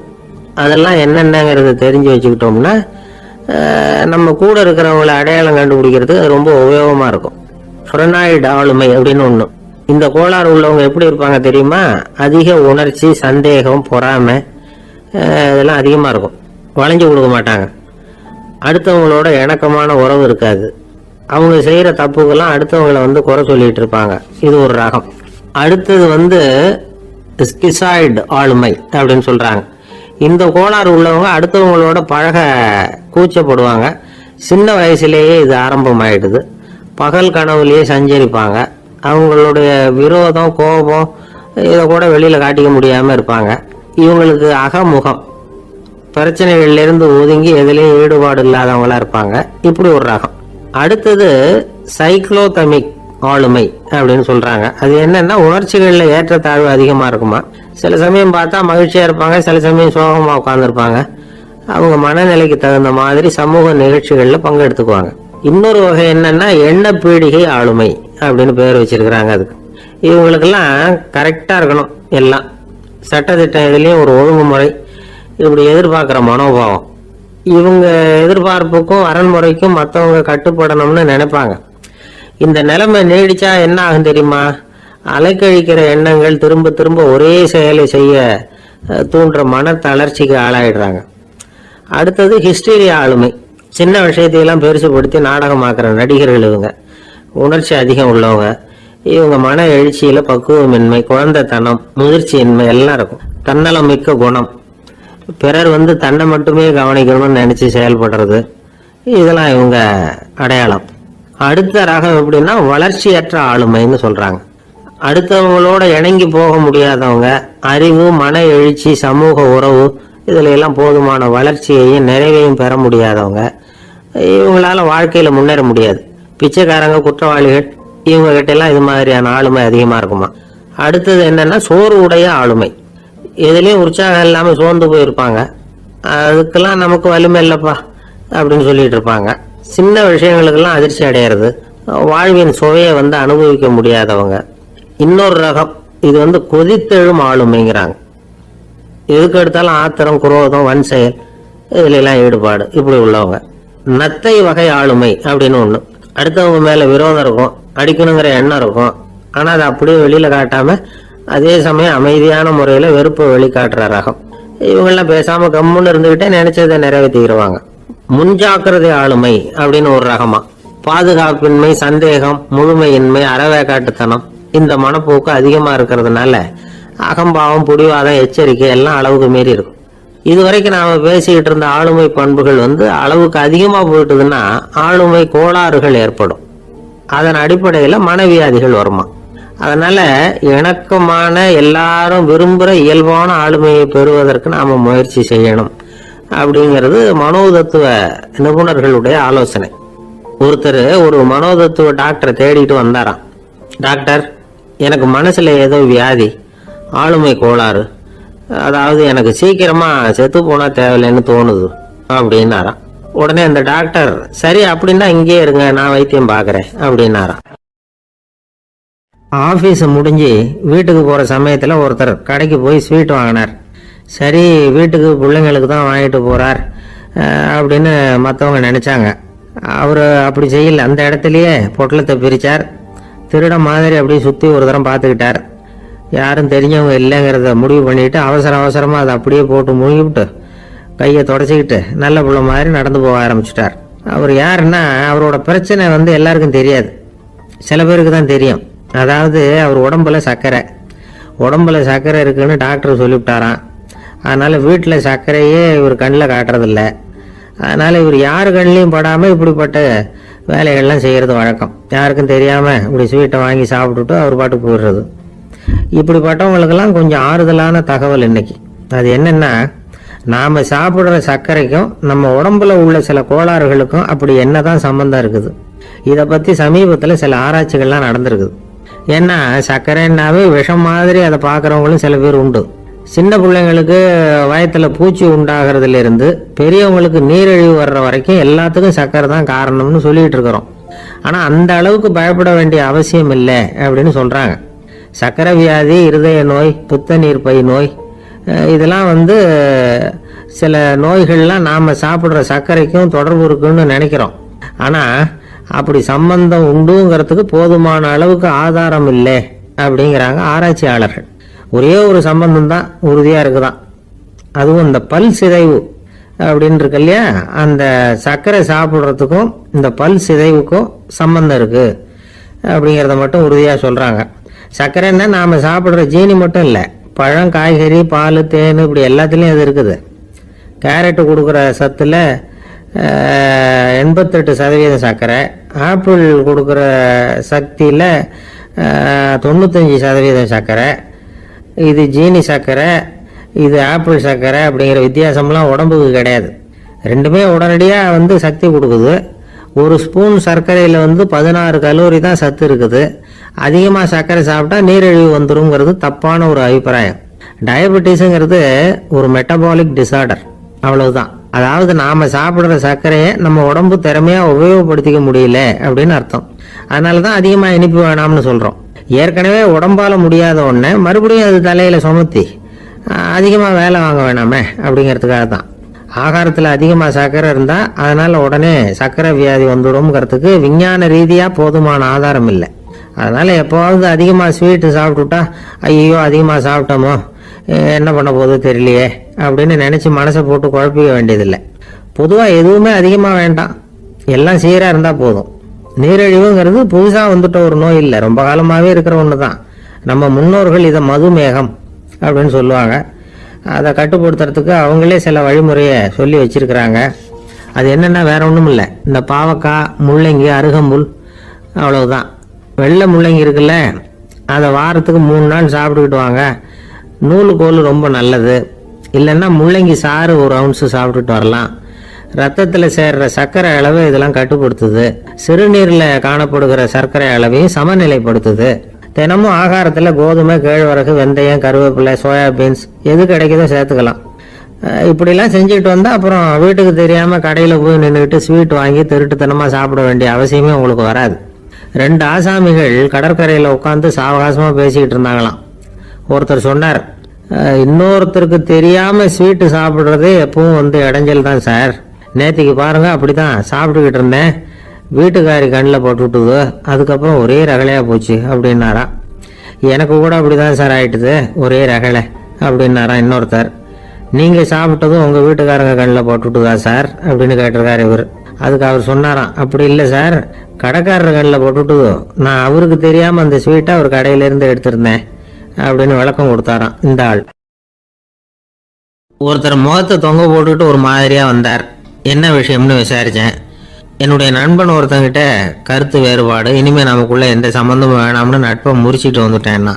அதெல்லாம் என்னென்னங்கிறத தெரிஞ்சு வச்சுக்கிட்டோம்னா நம்ம கூட இருக்கிறவங்களை அடையாளம் கண்டுபிடிக்கிறதுக்கு அது ரொம்ப உபயோகமா இருக்கும். ஃப்ரெனாய்டு ஆளுமை அப்படின்னு ஒண்ணு. இந்த கோளாறு உள்ளவங்க எப்படி இருப்பாங்க தெரியுமா? அதிக உணர்ச்சி, சந்தேகம், பொறாமை இதெல்லாம் அதிகமா இருக்கும். வளைஞ்சு கொடுக்க மாட்டாங்க. அடுத்தவங்களோட இணக்கமான உறவு இருக்காது. அவங்க செய்யற தப்புக்கெல்லாம் அடுத்தவங்களை குறை சொல்லிட்டு இருப்பாங்க. இது ஒரு ரகம். அடுத்தது ஸ்கிசாய்டு ஆளுமை அப்படின்னு சொல்றாங்க. இந்த கோளாறு உள்ளவங்க அடுத்தவங்களோட பழக கூச்சப்படுவாங்க. சின்ன வயசுலேயே இது ஆரம்பமாயிடுது. பகல் கனவுலேயே சஞ்சரிப்பாங்க. அவங்களுடைய விரோதம், கோபம் இதை கூட வெளியில காட்டிக்க முடியாம இருப்பாங்க. இவங்களுக்கு அகமுகம், பிரச்சனைகள்ல இருந்து ஒதுங்கி எதுலேயும் ஈடுபாடு இல்லாதவங்களா இருப்பாங்க. இப்படி ஒரு ரகம். அடுத்தது சைக்ளோதமிக் ஆளுமை அப்படின்னு சொல்றாங்க. அது என்னன்னா உணர்ச்சிகள்ல ஏற்றத்தாழ்வு அதிகமா இருக்குமா. சில சமயம் பார்த்தா மகிழ்ச்சியா இருப்பாங்க, சில சமயம் சோகமா உட்கார்ந்துருப்பாங்க. அவங்க மனநிலைக்கு தகுந்த மாதிரி சமூக நிகழ்ச்சிகள்ல பங்கெடுத்துக்குவாங்க. இன்னொரு வகை என்னன்னா எண்ண பீடிகை ஆளுமை அப்படின்னு பேர் வச்சிருக்கிறாங்க. அதுக்கு இவங்களுக்கெல்லாம் கரெக்டாக இருக்கணும், எல்லாம் சட்டத்திட்டம் இதுலேயும் ஒரு ஒழுங்குமுறை, இப்படி எதிர்பார்க்குற மனோபாவம். இவங்க எதிர்பார்ப்புக்கும் அரண்முறைக்கும் மற்றவங்க கட்டுப்படணும்னு நினைப்பாங்க. இந்த நிலைமை நீடிச்சா என்ன ஆகும் தெரியுமா? அலைக்கழிக்கிற எண்ணங்கள் திரும்ப திரும்ப ஒரே செயலை செய்ய தூண்டுற மன தளர்ச்சிக்கு ஆளாயிடுறாங்க. அடுத்தது ஹிஸ்டீரியா ஆளுமை. சின்ன விஷயத்தையெல்லாம் பெருசுபடுத்தி நாடகமாக்குற நடிகர்கள் இவங்க. உணர்ச்சி அதிகம் உள்ளவங்க. இவங்க மன எழுச்சியில பக்குவமின்மை, குழந்தைத்தனம், முதிர்ச்சியின்மை எல்லாம் இருக்கும். தன்னலம் மிக்க குணம், பிறர் தன்னை மட்டுமே கவனிக்கணும்னு நினைச்சு செயல்படுறது, இதெல்லாம் இவங்க அடையாளம். அடுத்த ரகம் எப்படின்னா வளர்ச்சியற்ற ஆளுமைன்னு சொல்றாங்க. அடுத்தவங்களோட இணங்கி போக முடியாதவங்க, அறிவு, மன எழுச்சி, சமூக உறவு இதுல எல்லாம் போதுமான வளர்ச்சியையும் நிறைவையும் பெற முடியாதவங்க. இவங்களால வாழ்க்கையில முன்னேற முடியாது. பிச்சைக்காரங்க, குற்றவாளிகள் இவங்க கிட்ட எல்லாம் இது மாதிரியான ஆளுமை அதிகமா இருக்குமா. அடுத்தது என்னன்னா சோர்வுடைய ஆளுமை. எதுலயும் உற்சாகம் இல்லாம சோர்ந்து போயிருப்பாங்க. அதுக்கெல்லாம் நமக்கு வலிமை இல்லப்பா அப்படின்னு சொல்லிட்டு இருப்பாங்க. சின்ன விஷயங்களுக்கெல்லாம் அதிர்ச்சி அடையிறது, வாழ்வின் சுவையை அனுபவிக்க முடியாதவங்க. இன்னொரு ரகம் இது கொதித்தெழும் ஆளுமைங்கிறாங்க. எதுக்கு எடுத்தாலும் ஆத்திரம், குரோதம், வன் செயல் இதுல எல்லாம் ஈடுபாடு இப்படி உள்ளவங்க. நத்தை வகை ஆளுமை அப்படின்னு ஒண்ணு. அடுத்தவங்க மேல விரோதம் இருக்கும், அடிக்கணுங்கிற எண்ணம் இருக்கும். ஆனா அதை அப்படியே வெளியில காட்டாம அதே சமயம் அமைதியான முறையில வெறுப்பை வெளிக்காட்டுற ரகம். இவங்கெல்லாம் பேசாம கம்முன்னு இருந்துகிட்டே நினைச்சதை நிறைவேற்றிடுவாங்க. முன்ஜாக்கிரதை ஆளுமை அப்படின்னு ஒரு ரகமா. பாதுகாப்பின்மை, சந்தேகம், முழுமையின்மை, அறவேக்காட்டுத்தனம் இந்த மனப்போக்கு அதிகமா இருக்கிறதுனால அகம்பாவம், புடிவாதம், எச்சரிக்கை எல்லாம் அளவுக்கு மீறி இருக்கும். இதுவரைக்கும் நாம பேசிக்கிட்டு இருந்த ஆளுமை பண்புகள் அளவுக்கு அதிகமா போயிட்டுதுன்னா ஆளுமை கோளாறுகள் ஏற்படும். அதன் அடிப்படையில மனவியாதிகள் வருமா. அதனால இணக்கமான, எல்லாரும் விரும்புகிற இயல்பான ஆளுமையை பெறுவதற்கு நாம முயற்சி செய்யணும் அப்படிங்கிறது மனோதத்துவ நிபுணர்களுடைய ஆலோசனை. ஒருத்தர் ஒரு மனோதத்துவ டாக்டரை தேடிட்டு வந்தாராம். டாக்டர், எனக்கு மனசுல ஏதோ வியாதி, ஆளுமை கோளாறு, அதாவது எனக்கு சீக்கிரமா செத்து போனா தேவையில்லைன்னு தோணுது அப்படின்னாராம். உடனே அந்த டாக்டர், சரி அப்படின்னா இங்கேயே இருங்க, நான் வைத்தியம் பாக்குறேன் அப்படின்னாராம். ஆபீஸ் முடிஞ்சு வீட்டுக்கு போற சமயத்துல ஒருத்தர் கடைக்கு போய் ஸ்வீட் வாங்கினார். சரி, வீட்டுக்கு பிள்ளைங்களுக்கு தான் வாங்கிட்டு போறார் அப்படின்னு மற்றவங்க நினைச்சாங்க. அவர் அப்படி செய்யல. அந்த இடத்துலயே பொட்டலத்தை பிரிச்சார். திருட மாதிரி அப்படியே சுத்தி ஒரு தரம் பார்த்துக்கிட்டார். யாரும் தெரிஞ்சவங்க இல்லைங்கிறத முடிவு பண்ணிட்டு அவசரமா அதை அப்படியே போட்டு முழுகிவிட்டு கையை தொடச்சிக்கிட்டு நல்ல புள்ள மாதிரி நடந்து போக ஆரம்பிச்சிட்டார். அவர் யாருன்னா, அவரோட பிரச்சனை எல்லாருக்கும் தெரியாது, சில பேருக்கு தான் தெரியும். அதாவது அவர் உடம்புல சர்க்கரை இருக்குன்னு டாக்டர் சொல்லிவிட்டாராம். அதனால வீட்டில் சர்க்கரையே இவர் கண்ணில் காட்டுறதில்ல. அதனால இவர் யார் கண்ணிலையும் படாமல் இப்படிப்பட்ட வேலைகள்லாம் செய்கிறது வழக்கம். யாருக்கும் தெரியாமல் இப்படி ஸ்வீட்டை வாங்கி சாப்பிட்டுட்டு அவர் பாட்டுக்கு போயிடுறது. இப்படிப்பட்டவங்களுக்கெல்லாம் கொஞ்சம் ஆறுதலான தகவல் இன்னைக்கு. அது என்னன்னா, நாம சாப்பிடுற சர்க்கரைக்கும் நம்ம உடம்புல உள்ள சில கோளாறுகளுக்கும் அப்படி என்னதான் சம்பந்தம் இருக்குது. இதை பத்தி சமீபத்துல சில ஆராய்ச்சிகள்லாம் நடந்திருக்குது. ஏன்னா சர்க்கரைன்னாவே விஷம் மாதிரி அதை பார்க்கறவங்களும் சில பேர் உண்டு. சின்ன பிள்ளைங்களுக்கு வயத்துல பூச்சி உண்டாகிறதுல இருந்து பெரியவங்களுக்கு நீரிழிவு வர்ற வரைக்கும் எல்லாத்துக்கும் சர்க்கரை தான் காரணம்னு சொல்லிட்டு இருக்கிறோம். ஆனா அந்த அளவுக்கு பயப்பட வேண்டிய அவசியம் இல்லை அப்படின்னு சொல்றாங்க. சர்க்கரை வியாதி, இருதய நோய், பித்த நீர்ப்பை நோய் இதெல்லாம் சில நோய்கள்லாம் நாம சாப்பிட்ற சர்க்கரைக்கும் தொடர்பு இருக்குன்னு நினைக்கிறோம். ஆனா அப்படி சம்பந்தம் உண்டுங்கிறதுக்கு போதுமான அளவுக்கு ஆதாரம் இல்லை அப்படிங்கிறாங்க ஆராய்ச்சியாளர்கள். ஒரே ஒரு சம்பந்தம் தான் உறுதியா இருக்குதான். அதுவும் இந்த பல் சிதைவு அப்படின்னு இருக்கு இல்லையா, அந்த சர்க்கரை சாப்பிட்றதுக்கும் இந்த பல் சிதைவுக்கும் சம்பந்தம் இருக்கு அப்படிங்கிறத மட்டும் உறுதியா சொல்றாங்க. சர்க்கரைன்னா நாம சாப்பிட்ற ஜீனி மட்டும் இல்லை, பழம், காய்கறி, பால், தேன் இப்படி எல்லாத்துலேயும் அது இருக்குது. கேரட்டு கொடுக்குற சத்துல 88% சர்க்கரை, ஆப்பிள் கொடுக்குற சக்தியில் 95% சர்க்கரை. இது ஜீனி சர்க்கரை, இது ஆப்பிள் சர்க்கரை அப்படிங்கிற வித்தியாசம்லாம் உடம்புக்கு கிடையாது. ரெண்டுமே உடனடியாக சக்தி கொடுக்குது. ஒரு ஸ்பூன் சர்க்கரையில் 16 கலோரி தான் சத்து இருக்குது. அதிகமாக சர்க்கரை சாப்பிட்டா நீரிழிவு வந்துருங்கிறது தப்பான ஒரு அபிப்பிராயம். டயபெட்டிஸுங்கிறது ஒரு மெட்டபாலிக் டிசார்டர், அவ்வளவுதான். அதாவது நாம சாப்பிட்ற சர்க்கரையை நம்ம உடம்பு திறமையா உபயோகப்படுத்திக்க முடியல அப்படின்னு அர்த்தம். அதனாலதான் அதிகமா இனிப்பு வேணாம்னு சொல்றோம். ஏற்கனவே உடம்பால முடியாத ஒன்றை மறுபடியும் அது தலையில் சுமத்தி அதிகமாக வேலை வாங்க வேணாமே அப்படிங்கிறதுக்காக தான். ஆகாரத்தில் அதிகமாக சர்க்கரை இருந்தால் அதனால் உடனே சர்க்கரை வியாதி வந்துடும்ங்கிறதுக்கு விஞ்ஞான ரீதியாக போதுமான ஆதாரம் இல்லை. அதனால் எப்போவாவது அதிகமாக ஸ்வீட்டு சாப்பிட்டுட்டா ஐயோ அதிகமாக சாப்பிட்டோமோ என்ன பண்ண போதோ தெரியலையே அப்படின்னு நினச்சி மனசை போட்டு குழப்பிக்க வேண்டியதில்லை. பொதுவாக எதுவுமே அதிகமாக வேண்டாம், எல்லாம் சீராக இருந்தால் போதும். நீரிழிவுங்கிறது புதுசாக வந்துட்ட ஒரு நோய் இல்லை, ரொம்ப காலமாகவே இருக்கிற ஒன்று தான். நம்ம முன்னோர்கள் இதை மதுமேகம் அப்படின்னு சொல்லுவாங்க. அதை கட்டுப்படுத்துறதுக்கு அவங்களே சில வழிமுறையை சொல்லி வச்சிருக்கிறாங்க. அது என்னென்னா வேற ஒன்றும் இல்லை, இந்த பாவக்காய், முள்ளங்கி, அருகம்புல், அவ்வளவுதான். வெள்ளை முள்ளங்கி இருக்குல்ல, அதை வாரத்துக்கு 3 நாள் சாப்பிட்டுக்கிட்டு வாங்க. நூலுக்கோல் ரொம்ப நல்லது. இல்லைன்னா முள்ளங்கி சாறு 1 ounce சாப்பிட்டுட்டு வரலாம். ரத்தத்தில் சேர்ற சர்க்கரை அளவு இதெல்லாம் கட்டுப்படுத்துது. சிறுநீரில் காணப்படுகிற சர்க்கரை அளவையும் சமநிலைப்படுத்துது. தினமும் ஆகாரத்தில் கோதுமை, கேழ்வரகு, வெந்தயம், கருவேப்பிலை, சோயாபீன்ஸ் எது கிடைக்குதோ சேர்த்துக்கலாம். இப்படிலாம் செஞ்சுக்கிட்டு வந்தால் அப்புறம் வீட்டுக்கு தெரியாமல் கடையில் போய் நின்றுக்கிட்டு ஸ்வீட் வாங்கி திருட்டுத்தனமாக சாப்பிட வேண்டிய அவசியமே உங்களுக்கு வராது. 2 ஆசாமிகள் கடற்கரையில் உட்காந்து சாவகாசமாக பேசிக்கிட்டு இருந்தாங்களாம். ஒருத்தர் சொன்னார், இன்னொருத்தருக்கு தெரியாமல் ஸ்வீட்டு சாப்பிட்றதே எப்பவும் இடைஞ்சல் தான் சார். நேற்றுக்கு பாருங்கள் அப்படி தான் சாப்பிட்டுக்கிட்டு இருந்தேன், வீட்டுக்காரி கண்ணில் போட்டு விட்டுது, அதுக்கப்புறம் ஒரே ரகலையாக போச்சு அப்படின்னாரா. எனக்கு கூட அப்படி தான் சார் ஆயிட்டுது, ஒரே ரகலை அப்படின்னாரா இன்னொருத்தர். நீங்கள் சாப்பிட்டதும் உங்கள் வீட்டுக்காரங்க கண்ணில் போட்டு விட்டுதா சார் அப்படின்னு கேட்டிருக்காரு இவர். அதுக்கு அவர் சொன்னாராம், அப்படி இல்லை சார், கடைக்காரர் கண்ணில் போட்டு விட்டுதோ, நான் அவருக்கு தெரியாமல் அந்த ஸ்வீட்டை அவர் கடையிலேருந்து எடுத்திருந்தேன் அப்படின்னு விளக்கம் கொடுத்தாராம் இந்த ஆள். ஒருத்தர் முகத்தை தொங்க போட்டுக்கிட்டு ஒரு மாதிரியாக வந்தார். என்ன விஷயம்னு விசாரித்தேன். என்னுடைய நண்பன் ஒருத்தங்கிட்ட கருத்து வேறுபாடு, இனிமேல் நமக்குள்ளே எந்த சம்மந்தமும் வேணாம்னு நட்பை முறிச்சிட்டு வந்துட்டேன்னா.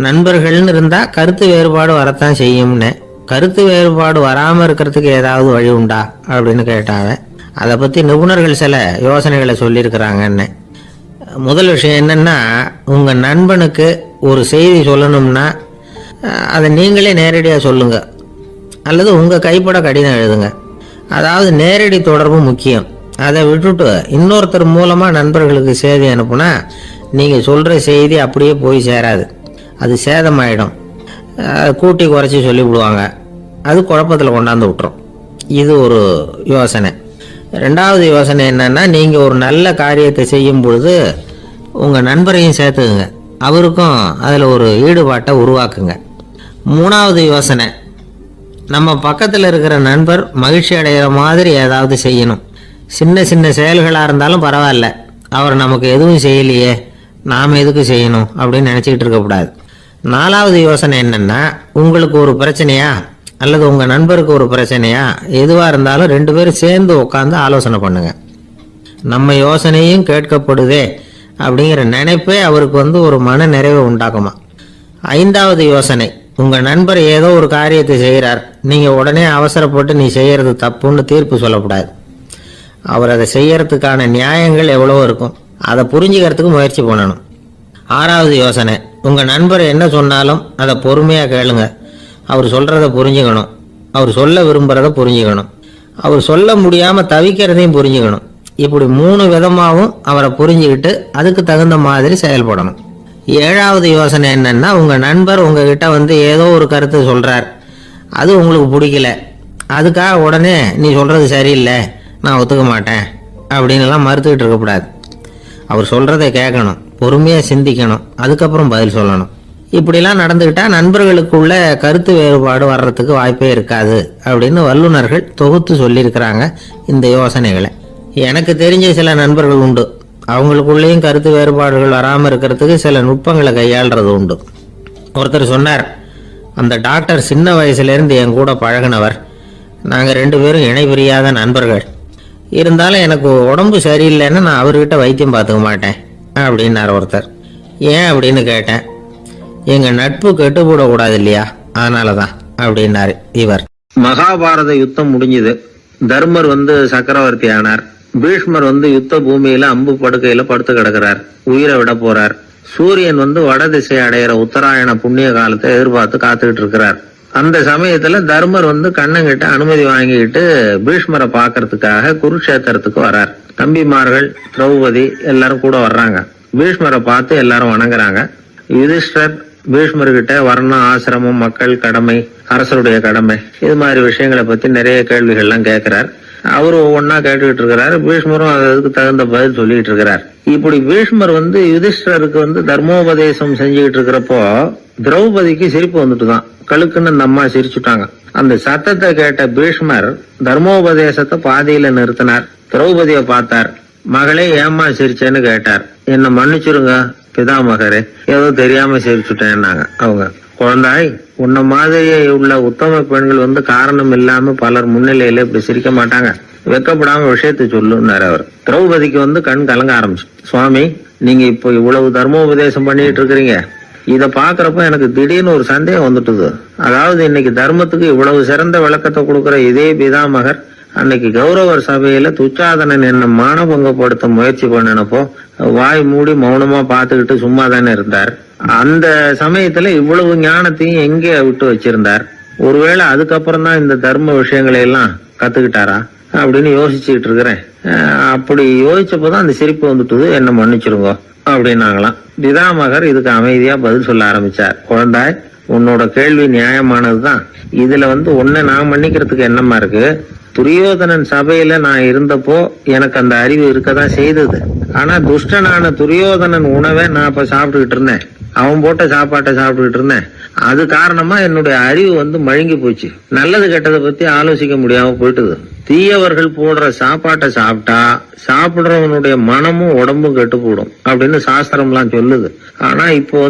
நண்பர்கள்னு இருந்தால் கருத்து வேறுபாடு வரத்தான் செய்யும்னு. கருத்து வேறுபாடு வராமல் இருக்கிறதுக்கு ஏதாவது வழி உண்டா அப்படின்னு கேட்டாங்க. அதை பற்றி நிபுணர்கள் சில யோசனைகளை சொல்லியிருக்கிறாங்கன்னு. முதல் விஷயம் என்னென்னா, உங்கள் நண்பனுக்கு ஒரு செய்தி சொல்லணும்னா அதை நீங்களே நேரடியாக சொல்லுங்கள், அல்லது உங்கள் கைப்பட கடிதம் எழுதுங்க. அதாவது நேரடி தொடர்பு முக்கியம். அதை விட்டுட்டு இன்னொருத்தர் மூலமாக நண்பர்களுக்கு செய்தி அனுப்புனா நீங்கள் சொல்கிற செய்தி அப்படியே போய் சேராது, அது சேதமாயிடும். கூட்டி குறைச்சி சொல்லிவிடுவாங்க, அது குழப்பத்தில் கொண்டாந்து விட்டுரும். இது ஒரு யோசனை. 2வது யோசனை என்னன்னா, நீங்கள் ஒரு நல்ல காரியத்தை செய்யும் பொழுது உங்கள் நண்பரையும் சேர்த்துக்குங்க, அவருக்கும் அதில் ஒரு ஈடுபாட்டை உருவாக்குங்க. 3வது யோசனை, நம்ம பக்கத்தில் இருக்கிற நண்பர் மகிழ்ச்சி அடைகிற மாதிரி ஏதாவது செய்யணும். சின்ன சின்ன செயல்களாக இருந்தாலும் பரவாயில்ல, அவர் நமக்கு எதுவும் செய்யலையே, நாம் எதுக்கு செய்யணும் அப்படின்னு நினச்சிக்கிட்டு இருக்கக்கூடாது. 4வது யோசனை என்னென்னா, உங்களுக்கு ஒரு பிரச்சனையா அல்லது உங்கள் நண்பருக்கு ஒரு பிரச்சனையா, எதுவாக இருந்தாலும் 2 பேரும் சேர்ந்து உட்காந்து ஆலோசனை பண்ணுங்க. நம்ம யோசனையும் கேட்கப்படுதே அப்படிங்கிற நினைப்பே அவருக்கு ஒரு மன நிறைவை உண்டாக்குமா. 5வது யோசனை, உங்கள் நண்பர் ஏதோ ஒரு காரியத்தை செய்கிறார், நீங்கள் உடனே அவசரப்பட்டு நீ செய்கிறது தப்புன்னு தீர்ப்பு சொல்லக்கூடாது. அவர் அதை செய்யறதுக்கான நியாயங்கள் எவ்வளவோ இருக்கும், அதை புரிஞ்சுக்கிறதுக்கு முயற்சி பண்ணணும். 6வது யோசனை, உங்கள் நண்பர் என்ன சொன்னாலும் அதை பொறுமையாக கேளுங்க. அவர் சொல்கிறத புரிஞ்சுக்கணும், அவர் சொல்ல விரும்புகிறத புரிஞ்சுக்கணும், அவர் சொல்ல முடியாமல் தவிக்கிறதையும் புரிஞ்சுக்கணும். இப்படி 3 விதமாகவும் அவரை புரிஞ்சுக்கிட்டு அதுக்கு தகுந்த மாதிரி செயல்படணும். 7வது யோசனை என்னன்னா, உங்கள் நண்பர் உங்ககிட்ட ஏதோ ஒரு கருத்து சொல்கிறார், அது உங்களுக்கு பிடிக்கல, அதுக்காக உடனே நீ சொல்கிறது சரியில்லை, நான் ஒத்துக்க மாட்டேன் அப்படின்லாம் மறுத்துக்கிட்டு இருக்கக்கூடாது. அவர் சொல்கிறத கேட்கணும், பொறுமையாக சிந்திக்கணும், அதுக்கப்புறம் பதில் சொல்லணும். இப்படிலாம் நடந்துக்கிட்டால் நண்பர்களுக்குள்ள கருத்து வேறுபாடு வர்றதுக்கு வாய்ப்பே இருக்காது அப்படின்னு வல்லுநர்கள் தொகுத்து சொல்லியிருக்கிறாங்க இந்த யோசனைகளை. எனக்கு தெரிஞ்ச சில நண்பர்கள் உண்டு, அவங்களுக்குள்ளேயும் கருத்து வேறுபாடுகள் வராமல் இருக்கிறதுக்கு சில நுட்பங்களை கையாளுறது உண்டு. ஒருத்தர் சொன்னார், அந்த டாக்டர் சின்ன வயசுலேருந்து என் கூட பழகினவர், நாங்கள் 2 பேரும் இணை பிரியாத நண்பர்கள், இருந்தாலும் எனக்கு உடம்பு சரியில்லைன்னு நான் அவர்கிட்ட வைத்தியம் பார்த்துக்க மாட்டேன் அப்படின்னார் ஒருத்தர். ஏன் அப்படின்னு கேட்டேன். எங்கள் நட்பு கெட்டுப்படக்கூடாது இல்லையா, அதனால தான் அப்படின்னாரு இவர். மகாபாரத யுத்தம் முடிஞ்சுது. தர்மர் சக்கரவர்த்தி ஆனார். பீஷ்மர் யுத்த பூமியில அம்பு படுக்கையில படுத்து கிடக்கிறார், உயிரை விட போறார். சூரியன் வட திசை அடையிற உத்தராயண புண்ணிய காலத்தை எதிர்பார்த்து காத்துக்கிட்டு இருக்கிறார். அந்த சமயத்துல தர்மர் கண்ணங்கிட்ட அனுமதி வாங்கிக்கிட்டு பீஷ்மரை பாக்கிறதுக்காக குருக்ஷேத்திரத்துக்கு வர்றார். தம்பிமார்கள், திரௌபதி எல்லாரும் கூட வர்றாங்க. பீஷ்மரை பார்த்து எல்லாரும் வணங்குறாங்க. யுதிஷ்டர் பீஷ்மர்கிட்ட வர்ணம், ஆசிரமம், மக்கள் கடமை, அரசருடைய கடமை, இது மாதிரி விஷயங்களை பத்தி நிறைய கேள்விகள்லாம் கேட்கிறார். அவரு ஒவ்வொன்னா கேட்டுக்கிட்டு இருக்கிறாரு. பீஷ்மரும் அதுக்கு தகுந்த பதில் சொல்லிட்டு இருக்கிறார். இப்படி பீஷ்மர் யுதிஷ்டருக்கு தர்மோபதேசம் செஞ்சுக்கிட்டு இருக்கிறப்போ திரௌபதிக்கு சிரிப்பு வந்துட்டுதான். கழுக்குன்னு அந்த அம்மா சிரிச்சுட்டாங்க. அந்த சத்தத்தை கேட்ட பீஷ்மர் தர்மோபதேசத்தை பாதியில நிறுத்தினார். திரௌபதிய பார்த்தார். மகளே, ஏம்மா சிரிச்சேன்னு கேட்டார். என்ன மன்னிச்சிருங்க பிதாமகரே, ஏதோ தெரியாம சிரிச்சுட்டேன்னாங்க அவங்க. குழந்தாய், உன்ன மாதிரியே உள்ள உத்தம பெண்கள் காரணம் இல்லாம பலர் முன்னிலையில இப்படி சிரிக்க மாட்டாங்க. வெக்கப்படாம விஷயத்தை சொல்லுன்னாரு அவர். திரௌபதிக்கு கண் கலங்க ஆரம்பிச்சு. சுவாமி, நீங்க இப்போ இவ்வளவு தர்மோபதேசம் பண்ணிட்டு இருக்கிறீங்க, இத பாக்குறப்ப எனக்கு திடீர்னு ஒரு சந்தேகம் வந்துட்டுது. அதாவது இன்னைக்கு தர்மத்துக்கு இவ்வளவு சிறந்த விளக்கத்தை கொடுக்கிற இதே பிதாமகர் அன்னைக்கு கௌரவர் சபையில துச்சாதனன் என்ன மானபங்கப்படுத்த முயற்சி பண்ணினப்போ வாய் மூடி மௌனமா பாத்துக்கிட்டு சும்மா தானே இருந்தார். அந்த சமயத்துல இவ்வளவு ஞானத்தையும் எங்கே விட்டு வச்சிருந்தார்? ஒருவேளை அதுக்கப்புறம் தான் இந்த தர்ம விஷயங்களை எல்லாம் கத்துக்கிட்டாரா அப்படின்னு யோசிச்சுட்டு இருக்கிறேன். அப்படி யோசிச்சப்பதான் அந்த சிரிப்பு வந்துட்டுது. என்ன மன்னிச்சிருங்க அப்படின்னாங்களாம். பிதாமகர் இதுக்கு அமைதியா பதில் சொல்ல ஆரம்பிச்சார். குழந்தாய், உன்னோட கேள்வி நியாயமானதுதான். இதுல உன்னை நான் மன்னிக்கிறதுக்கு என்னமா இருக்கு? துரியோதனன் சபையில நான் இருந்தப்போ எனக்கு அந்த அறிவு இருக்கதான் செய்தது. ஆனா துஷ்டனான துரியோதனன் உணவை நான் அப்ப சாப்பிட்டுக்கிட்டு இருந்தேன். அவன் போட்ட சாப்பாட்டை சாப்பிட்டுக்கிட்டு இருந்தேன். அது காரணமா என்னுடைய அறிவு மழுங்கி போச்சு. நல்லது கெட்டதை பத்தி ஆலோசிக்க முடியாம போயிட்டுது. தீயவர்கள் போடுற சாப்பாட்டை சாப்பிட்டா சாப்பிடுறவனுடைய மனமும் உடம்பும் கெட்டு போடும் அப்படின்னு சாஸ்திரம் எல்லாம் சொல்லுது. ஆனா இப்போ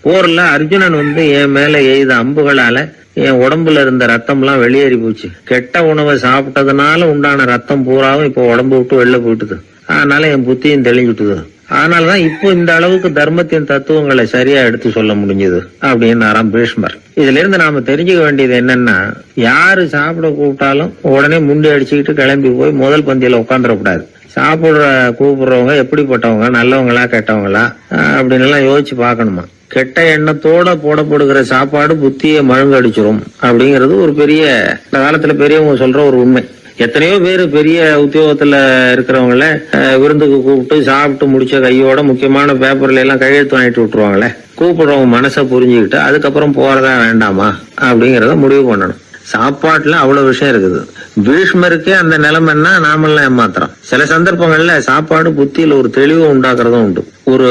போர்ல அர்ஜுனன் என் மேல எய்த அம்புகளால என் உடம்புல இருந்த ரத்தம் எல்லாம் வெளியேறி போச்சு. கெட்ட உணவை சாப்பிட்டதுனால உண்டான ரத்தம் பூராவும் இப்போ உடம்பு விட்டு வெளில போயிட்டுது. அதனால என் புத்தியும் தெளிஞ்சுட்டுது. அதனாலதான் இப்போ இந்த அளவுக்கு தர்மத்தின் தத்துவங்களை சரியா எடுத்து சொல்ல முடிஞ்சது அப்படின்னு பீஷ்மர். இதுல இருந்து நாம தெரிஞ்சுக்க வேண்டியது என்னன்னா, யாரு சாப்பிட கூப்பிட்டாலும் உடனே முண்டி அடிச்சுக்கிட்டு கிளம்பி போய் முதல் பந்தியில உட்காந்துடக்கூடாது. கூப்பிடுறவங்க எப்படிப்பட்டவங்க, நல்லவங்களா கெட்டவங்களா அப்படின்னு எல்லாம் யோசிச்சு பாக்கணுமா. கெட்ட எண்ணத்தோட போடப்படுகிற சாப்பாடு புத்தியை மழுங்கடிச்சிரும் அப்படிங்கிறது ஒரு பெரிய, இந்த காலத்துல பெரியவங்க சொல்ற ஒரு உண்மை. எத்தனையோ பேர் பெரிய உத்தியோகத்துல இருக்கிறவங்கள விருந்துக்கு கூப்பிட்டு சாப்பிட்டு முடிச்ச கையோட முக்கியமான பேப்பர்ல எல்லாம் கையெழுத்து வாங்கிட்டு விட்டுருவாங்களே. கூப்பிடுறவங்க மனசை புரிஞ்சுக்கிட்டு அதுக்கப்புறம் போறதா வேண்டாமா அப்படிங்கறத முடிவு பண்ணணும். சாப்பாட்டுல அவ்வளவு விஷயம் இருக்குது. பீஷ்மருக்கே அந்த நிலைமைன்னா நாமெல்லாம் ஏமாத்திரம். சில சந்தர்ப்பங்கள்ல சாப்பாடு புத்தியில ஒரு தெளிவு உண்டாக்குறதும் உண்டு. ஒரு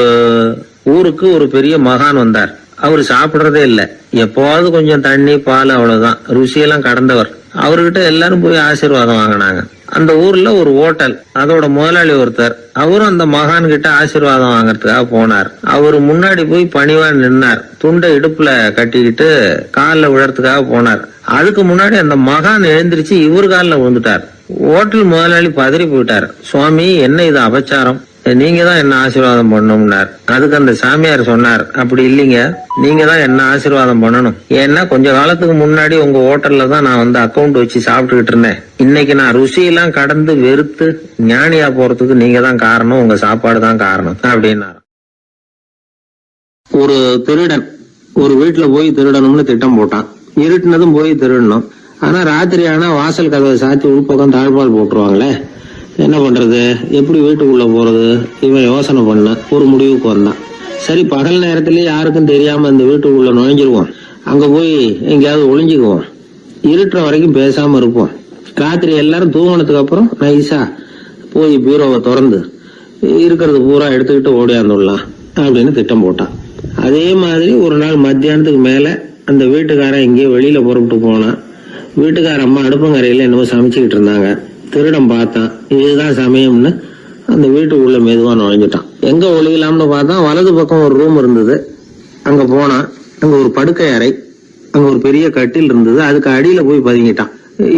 ஊருக்கு ஒரு பெரிய மகான் வந்தார். அவரு சாப்பிடுறதே இல்லை. எப்போவாவது கொஞ்சம் தண்ணி பால் அவ்வளவுதான். ருசியெல்லாம் கடந்தவர். அவர்கிட்ட எல்லாரும் போய் ஆசீர்வாதம் வாங்கினாங்க. அந்த ஊர்ல ஒரு ஹோட்டல், அதோட முதலாளி ஒருத்தர், அவரும் அந்த மகான் கிட்ட ஆசீர்வாதம் வாங்கறதுக்காக போனார். அவரு முன்னாடி போய் பணிவா நின்னார். துண்டை இடுப்புல கட்டிக்கிட்டு காலில் விழறதுக்காக போனார். அதுக்கு முன்னாடி அந்த மகான் எழுந்திருச்சு இவரு காலில் விழுந்துட்டார். ஹோட்டல் முதலாளி பதறி போயிட்டார். சுவாமி, என்ன இது அபச்சாரம், நீங்க தான் என்ன ஆசீர்வாதம் பண்ணணும்னார். அதுக்கு அந்த சாமியார் சொன்னார், அப்படி இல்லைங்க, நீங்க தான் என்ன ஆசீர்வாதம் பண்ணணும். ஏன்னா கொஞ்ச காலத்துக்கு முன்னாடி உங்க ஹோட்டல்ல தான் நான் அக்கௌண்ட் வச்சு சாப்பிட்டுக்கிட்டு இருந்தேன். இன்னைக்கு நான் ருசியெல்லாம் கடந்து வெறுத்து ஞானியா போறதுக்கு நீங்க தான் காரணம், உங்க சாப்பாடு தான் காரணம் அப்படின்னாரு. ஒரு திருடன் ஒரு வீட்டுல போய் திருடணும்னு திட்டம் போட்டான். இருட்டுனதும் போய் திருடணும். ஆனா ராத்திரி ஆனா வாசல் கதவை சாத்தி உள்பக்கம் தாழ்பால் போட்டுருவாங்களே, என்ன பண்றது, எப்படி வீட்டுக்குள்ள போறது? இவன் யோசனை பண்ண ஒரு முடிவுக்கு வந்தான். சரி, பகல் நேரத்திலேயே யாருக்கும் தெரியாம இந்த வீட்டுக்குள்ள நுழைஞ்சிருவோம். அங்க போய் எங்கேயாவது ஒளிஞ்சுக்குவோம். இருட்டுற வரைக்கும் பேசாம இருப்போம். ராத்திரி எல்லாரும் தூங்கினதுக்கு அப்புறம் நைஸா போய் பீரோவை திறந்து இருக்கிறது பூரா எடுத்துக்கிட்டு ஓடியாந்துடலாம் அப்படின்னு திட்டம் போட்டான். அதே மாதிரி ஒரு நாள் மத்தியானத்துக்கு மேல அந்த வீட்டுக்காரன் எங்கேயோ வெளியில புறப்பட்டு போனான். வீட்டுக்கார அம்மா அடுப்பங்கரையில என்னமோ சமைச்சுக்கிட்டு இருந்தாங்க. திருடன் பார்த்தான். இதுதான் சமயம்னு அந்த வீட்டுக்குள்ள மெதுவா நுழைஞ்சிட்டான். எங்க ஒளியலாம்னு பார்த்தா வலது பக்கம் ஒரு ரூம் இருந்தது. அங்க போனான். அங்க ஒரு படுக்கை அறை, அங்க ஒரு பெரிய கட்டில் இருந்தது. அதுக்கு அடியில போய் பதுங்கிட்டான்.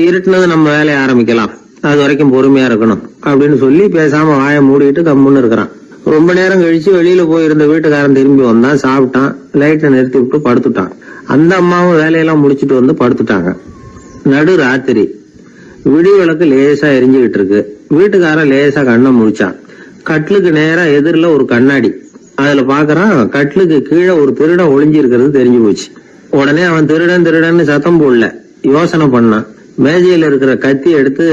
இருட்டுனது நம்ம வேலையை ஆரம்பிக்கலாம், அது வரைக்கும் பொறுமையா இருக்கணும் அப்படின்னு சொல்லி பேசாம வாயை மூடிட்டு கம்முன்னு இருக்கிறான். ரொம்ப நேரம் கழிச்சு வெளியில போயிருந்த வீட்டுக்காரன் திரும்பி வந்தான். சாப்பிட்டான். லைட்டை நிறுத்தி விட்டு படுத்துட்டான். அந்த அம்மாவும் வேலையெல்லாம் முடிச்சுட்டு வந்து படுத்துட்டாங்க. நடு ராத்திரி. விடி விளக்கு லேசா எரிஞ்சுகிட்டு இருக்கு. வீட்டுக்காரன் லேசா கண்ணை முடிச்சான். கட்லுக்கு நேரா எதிரில ஒரு கண்ணாடி. அதுல பாக்குறான், கட்லுக்கு கீழே ஒரு திருடன் ஒளிஞ்சு இருக்கிறது தெரிஞ்சு போச்சு. உடனே அவன் திருடன் திருடன்னு சத்தம் போடல, யோசனை பண்ணான். மேஜையில இருக்கிற கத்தி எடுத்து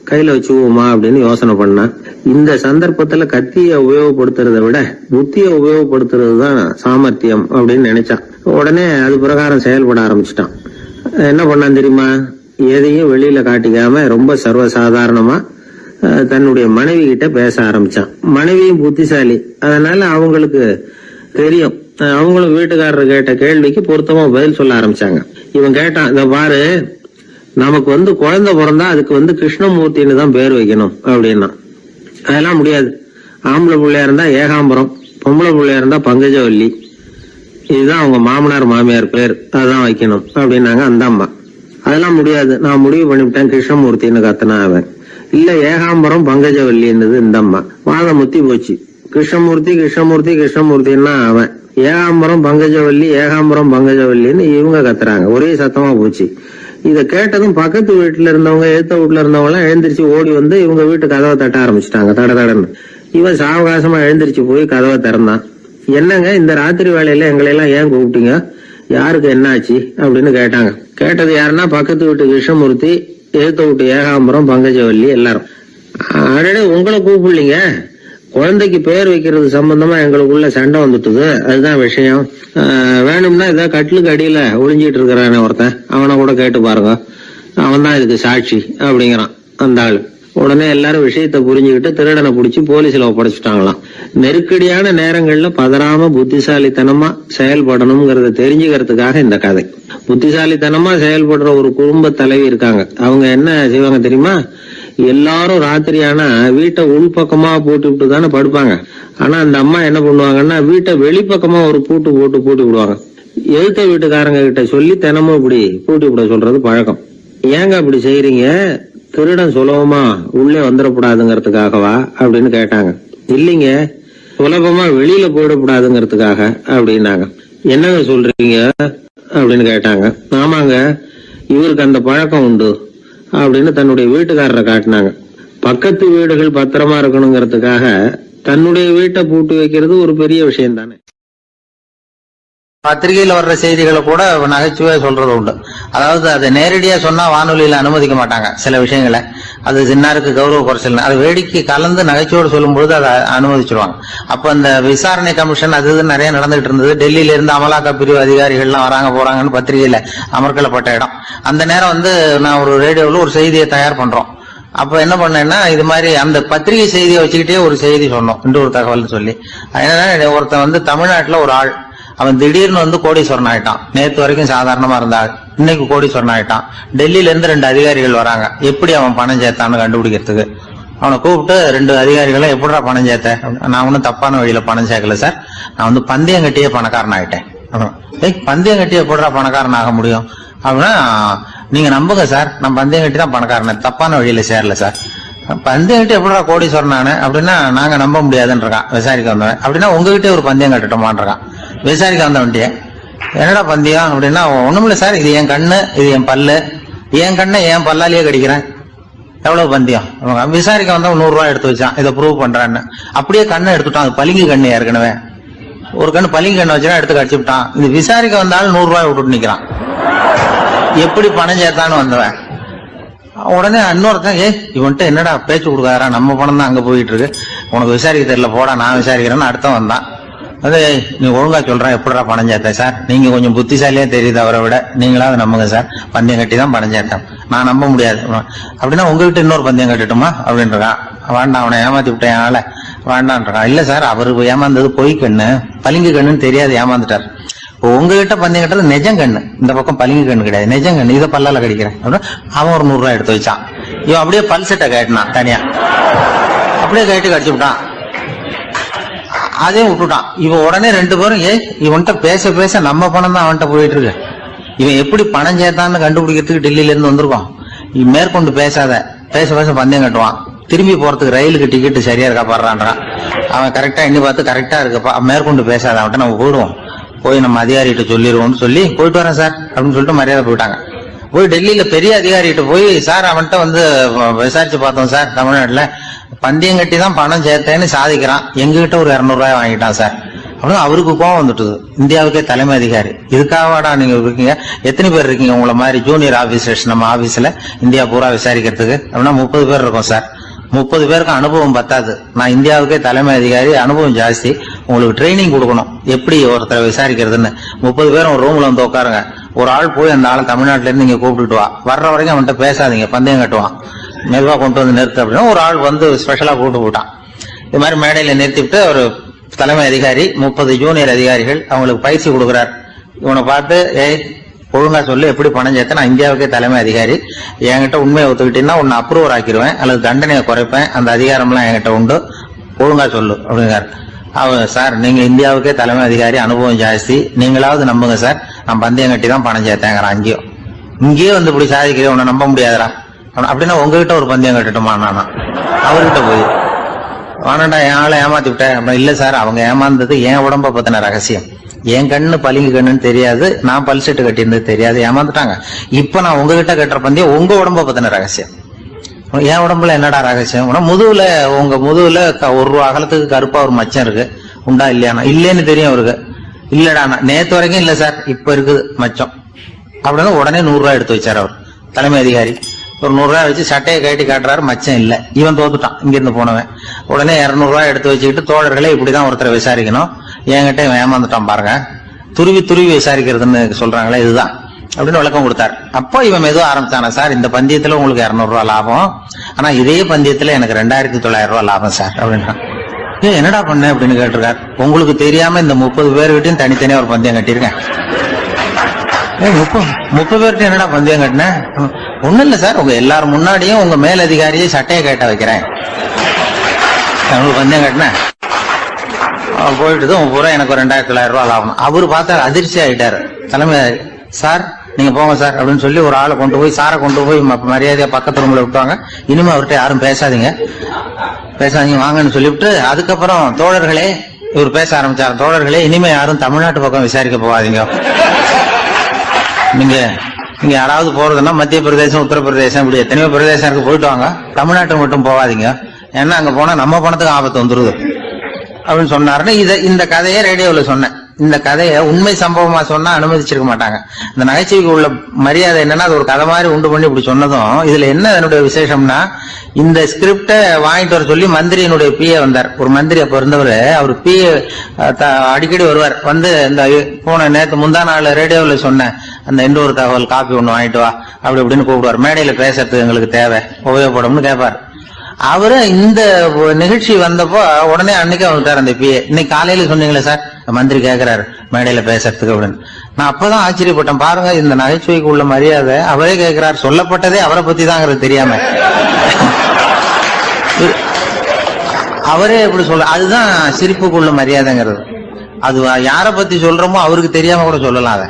கையில வச்சுக்குவோமா அப்படின்னு யோசனை பண்ணான். இந்த சந்தர்ப்பத்துல கத்திய உபயோகப்படுத்துறதை விட புத்திய உபயோகப்படுத்துறது தான் சாமர்த்தியம் அப்படின்னு நினைச்சான். உடனே அது பிரகாரம் செயல்பட ஆரம்பிச்சிட்டான். என்ன பண்ணான் தெரியுமா? எதையும் வெளியில காட்டிக்காம ரொம்ப சர்வசாதாரணமா தன்னுடைய மனைவி கிட்ட பேச ஆரம்பிச்சான். மனைவியும் புத்திசாலி, அதனால அவங்களுக்கு தெரியும். அவங்களும் வீட்டுக்காரர் கேட்ட கேள்விக்கு பொருத்தமா பதில் சொல்ல ஆரம்பிச்சாங்க. இவன் கேட்டான், இத பாரு, நமக்கு குழந்தை பிறந்தா அதுக்கு கிருஷ்ணமூர்த்தின்னு தான் பேர் வைக்கணும் அப்படின்னா. அதெல்லாம் முடியாது. ஆம்பளை பிள்ளையா இருந்தா ஏகாம்பரம், பொம்பளை பிள்ளையா இருந்தா பங்கஜவல்லி, இதுதான் அவங்க மாமனார் மாமியார் பேர், அதான் வைக்கணும் அப்படின்னாங்க அந்த அம்மா. அதெல்லாம் முடியாது, நான் முடிவு பண்ணிவிட்டேன் கிருஷ்ணமூர்த்தின்னு கத்துனா அவன். இல்ல ஏகாம்பரம் பங்கஜவல்லின்றது இந்த அம்மா. வாதம் முத்தி போச்சு. கிருஷ்ணமூர்த்தி கிருஷ்ணமூர்த்தி கிருஷ்ணமூர்த்தின்னா அவன். ஏகாம்பரம் பங்கஜவல்லி ஏகாம்பரம் பங்கஜவல்லின்னு இவங்க கத்துறாங்க. ஒரே சத்தமா போச்சு. இத கேட்டதும் பக்கத்து வீட்டுல இருந்தவங்க, எழுத்த வீட்டுல இருந்தவங்க எல்லாம் எழுந்திரிச்சு ஓடி வந்து இவங்க வீட்டு கதவை தட்ட ஆரம்பிச்சுட்டாங்க. தடன்னு இவன் சாவகாசமா எழுந்திரிச்சு போய் கதவை திறந்தான். என்னங்க இந்த ராத்திரி வேலையில எங்களை எல்லாம் ஏன் கூப்பிட்டீங்க, யாருக்கு என்னாச்சு அப்படின்னு கேட்டாங்க. கேட்டது யாருன்னா பக்கத்து வீட்டு கிருஷ்ணமூர்த்தி, எழுத்த வீட்டு ஏகாம்பரம் பங்கஜவல்லி எல்லாரும். அடடே, உங்களை கூப்பிடலீங்க, குழந்தைக்கு பேர் வைக்கிறது சம்பந்தமா எங்களுக்குள்ள சண்டை வந்துட்டுது, அதுதான் விஷயம். வேணும்னா இதான் கட்டிலுக்கு அடியில ஒளிஞ்சிட்டு இருக்கிறானே ஒருத்தன், அவனை கூட கேட்டு பாருங்க, அவன் தான் இதுக்கு சாட்சி அப்படிங்கிறான் அந்த ஆளு. உடனே எல்லாரும் விஷயத்த புரிஞ்சுக்கிட்டு திருடனை பிடிச்சி போலீஸ்ல ஒப்படைச்சிட்டாங்களாம். நெருக்கடியான நேரங்கள்ல பதறாம புத்திசாலித்தனமா செயல்படணுங்கிறத தெரிஞ்சுக்கிறதுக்காக இந்த கதை. புத்திசாலித்தனமா செயல்படுற ஒரு குடும்ப தலைவி இருக்காங்க. அவங்க என்ன செய்வாங்க தெரியுமா? எல்லாரும் ராத்திரி ஆனா வீட்டை உள்பக்கமா பூட்டி தானே படுப்பாங்க. ஆனா அந்த அம்மா என்ன பண்ணுவாங்கன்னா வீட்டை வெளிப்பக்கமா ஒரு பூட்டு விடுவாங்க. எழுத்த வீட்டுக்காரங்க கிட்ட சொல்லி தினமும் இப்படி பூட்டி விட சொல்றது பழக்கம். ஏங்க அப்படி செய்யறீங்க, திருடன் சுலபமா உள்ளே வந்துடக்கூடாதுங்கிறதுக்காகவா அப்படின்னு கேட்டாங்க. இல்லைங்க, சுலபமா வெளியில போயிடக்கூடாதுங்கிறதுக்காக அப்படின்னாங்க. என்னங்க சொல்றீங்க அப்படின்னு கேட்டாங்க. ஆமாங்க, இவருக்கு அந்த பழக்கம் உண்டு அப்படின்னு தன்னுடைய வீட்டுக்காரரை காட்டினாங்க. பக்கத்து வீடுகள் பத்திரமா இருக்கணுங்கிறதுக்காக தன்னுடைய வீட்டை பூட்டி வைக்கிறது ஒரு பெரிய விஷயம் தானே. பத்திரிகையில வர்ற செய்திகளை கூட நகைச்சுவையா சொல்றது உண்டு. அதாவது அதை நேரடியா சொன்னா வானொலியில அனுமதிக்க மாட்டாங்க சில விஷயங்களை. அது சின்னாருக்கு கௌரவ குறைச்சல், அது வேடிக்கை கலந்து நகைச்சுவோடு சொல்லும் பொழுது அதை அனுமதிச்சிருவாங்க. அப்ப அந்த விசாரணை கமிஷன் அது நிறைய நடந்துகிட்டு இருந்தது. டெல்லியில இருந்து அமலாக்க பிரிவு அதிகாரிகள்லாம் வராங்க போறாங்கன்னு பத்திரிகையில அமர்க்கப்பட்ட இடம். அந்த நேரம் நான் ஒரு ரேடியோவில் ஒரு செய்தியை தயார் பண்றோம். அப்ப என்ன பண்ணேன்னா, இது மாதிரி அந்த பத்திரிகை செய்தியை வச்சுக்கிட்டே ஒரு செய்தி சொன்னோம், இன்னொரு தகவல் சொல்லி. என்னன்னா, ஒருத்தன் தமிழ்நாட்டுல ஒரு ஆள், அவன் திடீர்னு கோடீஸ்வரன் ஆயிட்டான். நேற்று வரைக்கும் சாதாரணமா இருந்தாள், இன்னைக்கு கோடீஸ்வரன் ஆயிட்டான். டெல்லியில இருந்து 2 அதிகாரிகள் வராங்க. எப்படி அவன் பணம் சேர்த்தான்னு கண்டுபிடிக்கிறதுக்கு அவனை கூப்பிட்டு 2 அதிகாரிகளை எப்படா பணம் சேர்த்த? நான் ஒன்னும் தப்பான வழியில பணம் சேர்க்கல சார், நான் பந்தயம் கட்டியே பணக்காரன் ஆயிட்டேன். பந்தயம் கட்டி எப்படா பணக்காரன் ஆக முடியும் அப்படின்னா, நீங்க நம்புங்க சார், நான் பந்தயம் கட்டி தான் பணக்காரன், தப்பான வழியில சேரல சார். பந்தயம் கட்டி எப்படா கோடீஸ்வரன் ஆனேன் அப்படின்னா, நாங்க நம்ப முடியாதுன்னு இருக்கான் விசாரிக்க வந்தவன். அப்படின்னா உங்ககிட்ட ஒரு பந்தயம் கட்டட்டுமான் இருக்கான் விசாரிக்க வந்தவன்ட்டிய. என்னடா பந்தயம் அப்படின்னா, ஒண்ணுமில்ல சார், இது என் கண்ணு, இது என் பல்லு, என் கண்ணை என் பல்லாலேயே கடிக்கிறேன், எவ்வளவு பந்தயம். விசாரிக்க வந்தவன் 100 ரூபாய் எடுத்து வச்சான், இதை ப்ரூவ் பண்றான்னு. அப்படியே கண்ணை எடுத்துட்டான். அது பளிங்கு கண்ணு, ஏற்கனவே ஒரு கண்ணு பளிங்கு கண்ணு வச்சுனா எடுத்து கடிச்சு விட்டான். இது விசாரிக்க வந்தாலும் 100 ரூபாய் விட்டுட்டு நிக்கிறான். எப்படி பணம் சேர்த்தான்னு வந்தவன். உடனே இன்னொருத்தன், இவன்ட்டு என்னடா பேச்சு கொடுக்காரா, நம்ம பணம் தான் அங்க போயிட்டு இருக்கு, உனக்கு விசாரிக்க தெரியல, போடா நான் விசாரிக்கிறேன்னு அடுத்தவன் வந்தான். அது நீ ஒழுங்கா சொல்றேன், எப்படா பணம் சேர்த்த சார், நீங்க கொஞ்சம் புத்திசாலியா தெரியுது அவரை விட, நீங்களாவது நம்புங்க சார், பந்தயம் கட்டி தான் பணம் சேர்த்தேன், நான் நம்ப முடியாது. அப்படின்னா உங்ககிட்ட இன்னொரு பந்தயம் கட்டட்டுமா அப்படின்றான். வேண்டாம், அவனை ஏமாத்தி விட்டேன் ஆள வேண்டான்றான். இல்ல சார், அவரு ஏமாந்தது பொய் கண்ணு, பளிங்கு கண்ணுன்னு தெரியாது, ஏமாந்துட்டார். உங்ககிட்ட பந்தயம் கட்டுறது நெஜம் கண்ணு, இந்த பக்கம் பளிங்கு கண்ணு கிடையாது, நெஜம் கண்ணு, இதை பல்லால கடிக்கிறேன். அவன் ஒரு 100 ரூபாய் எடுத்து வச்சான். இவன் அப்படியே பல் செட்டை கேட்டினான் தனியா, அப்படியே கேட்டு கடிச்சு விட்டான். அதே விட்டுட்டான். இவன் உடனே 2 பேரும், இவன்கிட்ட பேச பேச நம்ம பணம் தான் அவன்கிட்ட போயிட்டு இருக்கு, இவன் எப்படி பணம் சேர்த்தான்னு கண்டுபிடிக்கிறதுக்கு டெல்லியில இருந்து வந்திருக்கோம், மேற்கொண்டு பேசாத, பேச பேச பந்தயம் கட்டுவான். திரும்பி போறதுக்கு ரயிலுக்கு டிக்கெட் சரியா இருக்கா பாடுறான்றான். அவன் கரெக்டா எண்ணி பார்த்து கரெக்டா இருக்குப்பா, மேற்கொண்டு பேசாத, அவன்கிட்ட நம்ம போயிடுவோம், போய் நம்ம அதிகாரிகிட்ட சொல்லிடுவோம்னு சொல்லி போயிட்டு வரேன் சார் அப்படின்னு சொல்லிட்டு மரியாதை போயிட்டாங்க. போய் டெல்லியில பெரிய அதிகாரிகிட்ட போய், சார் அவன்கிட்ட விசாரிச்சு பார்த்தோம் சார், தமிழ்நாட்டுல பந்தயம் கட்டி தான் பணம் சேர்த்தேன்னு சாதிக்கிறான், எங்ககிட்ட ஒரு 200 ரூபாய் வாங்கிட்டான் சார், அப்படின்னு அவருக்கு கோவம் வந்துட்டுது. இந்தியாவுக்கே தலைமை அதிகாரி, இதுக்காகவாடா நீங்க இருக்கீங்க? எத்தனை பேர் இருக்கீங்க உங்களை மாதிரி ஜூனியர் ஆபீசர்ஸ் நம்ம ஆபீஸ்ல இந்தியா பூரா விசாரிக்கிறதுக்கு? அப்படின்னா 30 பேர் இருக்கோம் சார். 30 பேருக்கு அனுபவம் பத்தாது, நான் இந்தியாவுக்கே தலைமை அதிகாரி, அனுபவம் ஜாஸ்தி, உங்களுக்கு ட்ரைனிங் கொடுக்கணும் எப்படி ஒருத்தரை விசாரிக்கிறதுன்னு. 30 பேரும் ஒரு ரூம்ல வந்து உட்காருங்க, ஒரு ஆள் போய் அந்த ஆள் தமிழ்நாட்டுல இருந்து நீங்க கூப்பிட்டுட்டு வா, வர்ற வரைக்கும் அவன்கிட்ட பேசாதீங்க, பந்தயம் கட்டுவான், மெதுவா கொண்டு வந்து நிறுத்து அப்படின்னு ஒரு ஆள் வந்து ஸ்பெஷலா கூப்பிட்டு போட்டான். இது மாதிரி மேடையில நிறுத்திவிட்டு ஒரு தலைமை அதிகாரி 30 ஜூனியர் அதிகாரிகள் அவங்களுக்கு பயிற்சி கொடுக்குறார். இவனை பார்த்து, ஏய் ஒழுங்கா சொல்லு, எப்படி பணம் சேர்த்த, நான் இந்தியாவுக்கே தலைமை அதிகாரி, என்கிட்ட உண்மையை ஒத்துக்கிட்டீங்கன்னா உன்னை அப்ரூவர் ஆக்கிடுவேன் அல்லது தண்டனையை குறைப்பேன், அந்த அதிகாரம்லாம் என்கிட்ட உண்டு, ஒழுங்கா சொல்லு அப்படிங்கிறார். அவன், சார் நீங்க இந்தியாவுக்கே தலைமை அதிகாரி, அனுபவம் ஜாஸ்தி, நீங்களாவது நம்புங்க சார், நான் பந்தயம் கட்டி தான் பணம் சேர்த்தேங்கிறான். இங்கேயே வந்து இப்படி சாதிக்கிறேன், உன்னை நம்ப முடியாதுடா. அப்படின்னா உங்ககிட்ட ஒரு பந்தயம் கட்டட்டுமா? நானா அவர்கிட்ட போய் வானண்டா என் ஆளை ஏமாத்தி விட்டேன் அப்படின்னா, இல்ல சார் அவங்க ஏமாந்தது என் உடம்ப பத்தின ரகசியம், என் கண்ணு பளிங்கு கண்ணுன்னு தெரியாது, நான் பல் செட்டு கட்டியிருந்தது தெரியாது, ஏமாந்துட்டாங்க. இப்ப நான் உங்ககிட்ட கட்டுற பந்தயம் உங்க உடம்ப பத்தின ரகசியம். என் உடம்புல என்னடா ரகசியம்? முதுகுல, உங்க முதுகுல ஒரு அகலத்துக்கு கருப்பா ஒரு மச்சம் இருக்கு, உண்டா இல்லையானா? இல்லேன்னு தெரியும் அவருக்கு. இல்லடா நேத்து வரைக்கும் இல்ல சார், இப்ப இருக்குது மச்சம் அப்படின்னு உடனே 100 ரூபாய் எடுத்து வச்சார் அவர் தலைமை அதிகாரி. ஒரு 100 ரூபாய் வச்சு சட்டையை கட்டி காட்டுறாரு, மச்சம் இல்ல. இவன் தோத்துட்டான், இங்கிருந்து போனவன். உடனே 200 ரூபாய் எடுத்து வச்சுக்கிட்டு, தோழர்களே இப்படிதான் ஒருத்தரை விசாரிக்கணும், என்கிட்ட இவன் ஏமாந்துட்டான் பாருங்க, துருவி துருவி விசாரிக்கிறதுன்னு சொல்றாங்களே இதுதான் அப்படின்னு விளக்கம் கொடுத்தார். அப்போ இவன் மெதுவா ஆரம்பிச்சானா, சார் இந்த பந்தயத்துல உங்களுக்கு 200 ரூபாய் லாபம், ஆனா இதே பந்தயத்துல எனக்கு 2900 ரூபாய் லாபம் சார் அப்படின்றான். என்னடா பண்ண அப்படின்னு கேட்டிருக்காரு. உங்களுக்கு தெரியாம இந்த 30 பேர்கிட்டையும் தனித்தனியா ஒரு பந்தயம் கட்டியிருக்கேன். 30 பேர்கிட்ட என்னடா பந்தயம் கட்டினேன்? ஒண்ணும் இல்ல சார், உங்க எல்லாரும் முன்னாடியும் உங்க மேல் அதிகாரியை சட்டையை கேட்ட வைக்கிறேன், உங்களுக்கு பந்தயம் கட்டினேன். போயிட்டு பூரா எனக்கு 2900 ரூபாய் லாபம். அவரு பார்த்தா அதிர்ச்சி ஆயிட்டாரு. தலைமை, சார் நீங்க போங்க சார் அப்படின்னு சொல்லி ஒரு ஆளை கொண்டு போய், சாரை கொண்டு போய் மரியாதையா பக்கத்து ரூம்ல விட்டுவாங்க, இனிமே அவர்கிட்ட யாரும் பேசாதீங்க வாங்கன்னு சொல்லிவிட்டு, அதுக்கப்புறம் தோழர்களே, இவர் பேச ஆரம்பிச்சாரு, தோழர்களே இனிமே யாரும் தமிழ்நாட்டு பக்கம் விசாரிக்க போகாதீங்க, நீங்க யாராவது போறதுன்னா மத்திய பிரதேசம், உத்தரப்பிரதேசம், இப்படி எத்தனையோ பிரதேசம் இருக்கு, போயிட்டு வாங்க, தமிழ்நாட்டுக்கு மட்டும் போகாதீங்க, ஏன்னா அங்க போனா நம்ம பணத்துக்கு ஆபத்து வந்துருது அப்படின்னு சொன்னாருன்னு இந்த கதையை ரேடியோல சொன்னேன். இந்த கதையை உண்மை சம்பவமா சொன்னா அனுமதிச்சிருக்க மாட்டாங்க. இந்த நகைச்சுவைக்கு உள்ள மரியாதை என்னன்னா, அது ஒரு கதை மாதிரி உண்டு பண்ணி இப்படி சொன்னதும், இதுல என்ன என்னுடைய விசேஷம்னா, இந்த ஸ்கிரிப்டை வாங்கிட்டு வர சொல்லி மந்திரியினுடைய பிஏ வந்தார். ஒரு மந்திரி அப்ப இருந்தவர், அவர் பிஏ அடிக்கடி வருவார். வந்து இந்த போன நேற்று முந்தா நாள் ரேடியோவில் சொன்ன அந்த இன்னொரு தகவல் காப்பி ஒண்ணு வாங்கிட்டு வா அப்படி இப்படின்னு கூப்பிடுவார். மேடையில பேசுறதுக்கு எங்களுக்கு தேவை, உபயோகப்படும்னு கேட்பார். அவரு இந்த நிகழ்ச்சி வந்தப்போ உடனே அன்னைக்கு வந்துட்டார் அந்த பிஏ. இன்னைக்கு காலையில சொன்னீங்களே சார், மந்திரி கேட்கிறாரு மேடையில பேசுறதுக்கு அப்படின்னு. நான் அப்பதான் ஆச்சரியப்பட்டேன். பாருங்க, இந்த நகைச்சுவைக்கு உள்ள மரியாதை. அவரே கேட்கிறார், சொல்லப்பட்டதே அவரை பத்தி தாங்கிறது தெரியாம அவரே எப்படி சொல்ல, அதுதான் சிரிப்புக்குள்ள மரியாதைங்கிறது. அது யார பத்தி சொல்றோமோ அவருக்கு தெரியாம கூட சொல்லலாம் அதை.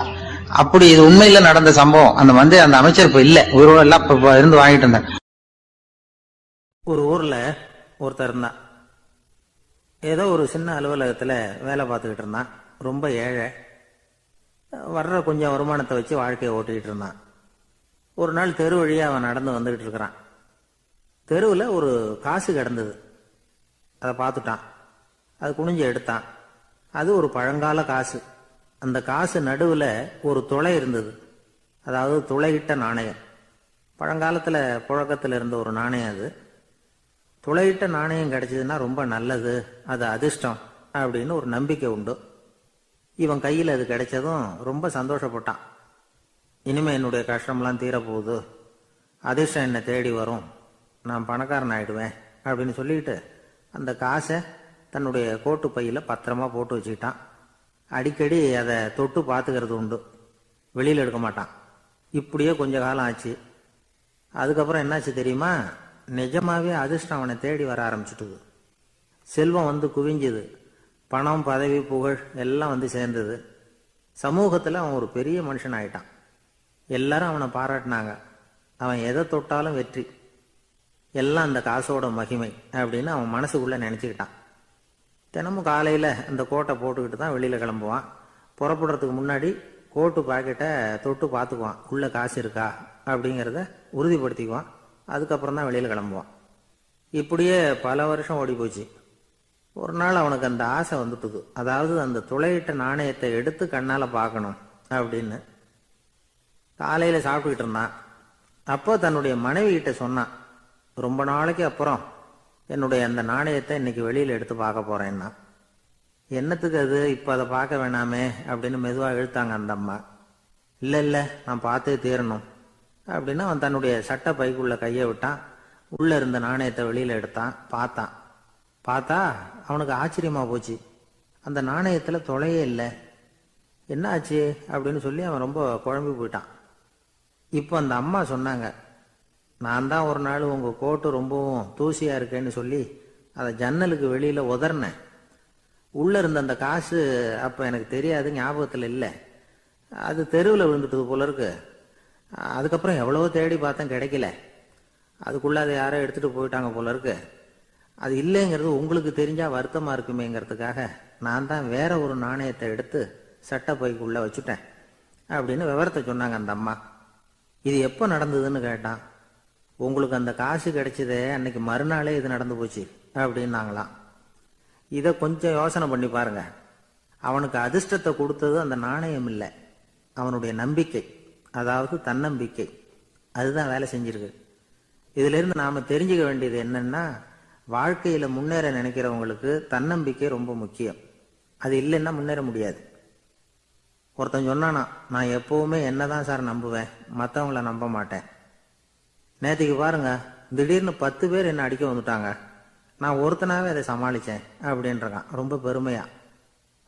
அப்படி இது உண்மையில நடந்த சம்பவம். அந்த மந்திரி, அந்த அமைச்சர் இப்ப இல்ல, உயிரோட எல்லாம் இப்ப இருந்து வாங்கிட்டு இருந்தார். ஒரு ஊர்ல ஒருத்தர் இருந்தான். ஏதோ ஒரு சின்ன அலுவலகத்துல வேலை பார்த்துக்கிட்டு இருந்தான். ரொம்ப ஏழை. வர்ற கொஞ்சம் வருமானத்தை வச்சு வாழ்க்கையை ஓட்டிக்கிட்டு இருந்தான். ஒரு நாள் தெரு வழியா அவன் நடந்து வந்துகிட்டு இருக்கிறான். தெருவில் ஒரு காசு கிடந்தது. அதை பார்த்துட்டான். அது குனிஞ்சு எடுத்தான். அது ஒரு பழங்கால காசு. அந்த காசு நடுவில் ஒரு துளை இருந்தது. அதாவது துளையிட்ட நாணயம். பழங்காலத்தில் புழக்கத்தில் இருந்த ஒரு நாணயம் அது. துளையிட்ட நாணயம் கிடைச்சதுன்னா ரொம்ப நல்லது, அது அதிர்ஷ்டம் அப்படின்னு ஒரு நம்பிக்கை உண்டு. இவன் கையில் அது கிடைச்சதும் ரொம்ப சந்தோஷப்பட்டான். இனிமே என்னுடைய கஷ்டம்லாம் தீரப்போகுது, அதிர்ஷ்டம் என்னை தேடி வரும், நான் பணக்காரன் ஆயிடுவேன் அப்படின்னு சொல்லிட்டு அந்த காசை தன்னுடைய கோட்டு பையில் பத்திரமா போட்டு வச்சுக்கிட்டான். அடிக்கடி அதை தொட்டு பார்த்துக்கிறது உண்டு, வெளியில் எடுக்க மாட்டான். இப்படியே கொஞ்ச காலம் ஆச்சு. அதுக்கப்புறம் என்னாச்சு தெரியுமா? நிஜமாவே அதிர்ஷ்டம் அவனை தேடி வர ஆரம்பிச்சுட்டுது. செல்வம் வந்து குவிஞ்சுது. பணம், பதவி, புகழ் எல்லாம் வந்து சேர்ந்தது. சமூகத்தில் அவன் ஒரு பெரிய மனுஷன் ஆயிட்டான். எல்லாரும் அவனை பாராட்டினாங்க. அவன் எதை தொட்டாலும் வெற்றி, எல்லாம் அந்த காசோட மகிமை அப்படின்னு அவன் மனசுக்குள்ள நினைச்சுக்கிட்டான். தினமும் காலையில் அந்த கோட்டை போட்டுக்கிட்டு தான் வெளியில் கிளம்புவான். புறப்படுறதுக்கு முன்னாடி கோட்டு பாக்கெட்டை தொட்டு பார்த்துக்குவான், உள்ள காசு இருக்கா அப்படிங்கிறத உறுதிப்படுத்திக்குவான். அதுக்கப்புறம் தான் வெளியில் கிளம்புவான். இப்படியே பல வருஷம் ஓடி போச்சு. ஒரு நாள் அவனுக்கு அந்த ஆசை வந்துட்டுது. அதாவது அந்த துளையிட்ட நாணயத்தை எடுத்து கண்ணால பார்க்கணும் அப்படின்னு. காலையில சாப்பிட்டுக்கிட்டு இருந்தான். அப்போ தன்னுடைய மனைவி கிட்ட சொன்னான், ரொம்ப நாளைக்கு அப்புறம் என்னுடைய அந்த நாணயத்தை இன்னைக்கு வெளியில எடுத்து பார்க்க போறேன்னா. என்னத்துக்கு அது, இப்ப அதை பார்க்க வேணாமே அப்படின்னு மெதுவா இழுத்தாங்க அந்த அம்மா. இல்ல இல்ல, நான் பார்த்தே தீரணும் அப்படின்னு அவன் தன்னுடைய சட்டை பைக்குள்ள கையை விட்டான். உள்ள இருந்த நாணயத்தை வெளியில எடுத்தான். பார்த்தா அவனுக்கு ஆச்சரியமா போச்சு. அந்த நாணயத்துல தொலையே இல்லை. என்ன ஆச்சு அப்படின்னு சொல்லி அவன் ரொம்ப குழம்பி போயிட்டான். இப்போ அந்த அம்மா சொன்னாங்க, நான் தான் ஒரு நாள் உங்க கோட்டு ரொம்பவும் தூசியா இருக்கேன்னு சொல்லி அதை ஜன்னலுக்கு வெளியில உதறினேன். உள்ள இருந்த அந்த காசு அப்ப எனக்கு தெரியாது, ஞாபகத்துல இல்லை. அது தெருவில் விழுந்துட்டது போல இருக்கு. அதுக்கப்புறம் எவ்வளவோ தேடி பார்த்தேன், கிடைக்கல. அதுக்குள்ள அதை யாரோ எடுத்துட்டு போயிட்டாங்க போல இருக்கு. அது இல்லைங்கிறது உங்களுக்கு தெரிஞ்சா வருத்தமா இருக்குமேங்கிறதுக்காக நான் தான் வேற ஒரு நாணயத்தை எடுத்து சட்டை பைக்குள்ள வச்சுட்டேன் அப்படின்னு விவரத்தை சொன்னாங்க அந்த அம்மா. இது எப்போ நடந்ததுன்னு கேட்டான். உங்களுக்கு அந்த காசு கிடைச்சதே அன்னைக்கு மறுநாளே இது நடந்து போச்சு அப்படின்னாங்களாம். இதை கொஞ்சம் யோசனை பண்ணி பாருங்க. அவனுக்கு அதிர்ஷ்டத்தை கொடுத்தது அந்த நாணயம் இல்லை, அவனுடைய நம்பிக்கை, அதாவது தன்னம்பிக்கை. அதுதான் வேலை செஞ்சிருக்கு. இதுல இருந்து நாம தெரிஞ்சுக்க வேண்டியது என்னன்னா, வாழ்க்கையில முன்னேற நினைக்கிறவங்களுக்கு தன்னம்பிக்கை ரொம்ப முக்கியம். அது இல்லைன்னா முன்னேற முடியாது. ஒருத்தன் சொன்னானா, நான் எப்பவுமே என்னதான் சார் நம்புவேன், மற்றவங்கள நம்ப மாட்டேன். நேற்றுக்கு பாருங்க, திடீர்னு 10 பேர் என்ன அடிக்க வந்துட்டாங்க, நான் ஒருத்தனாவே அதை சமாளிச்சேன் அப்படின்றான் ரொம்ப பெருமையா.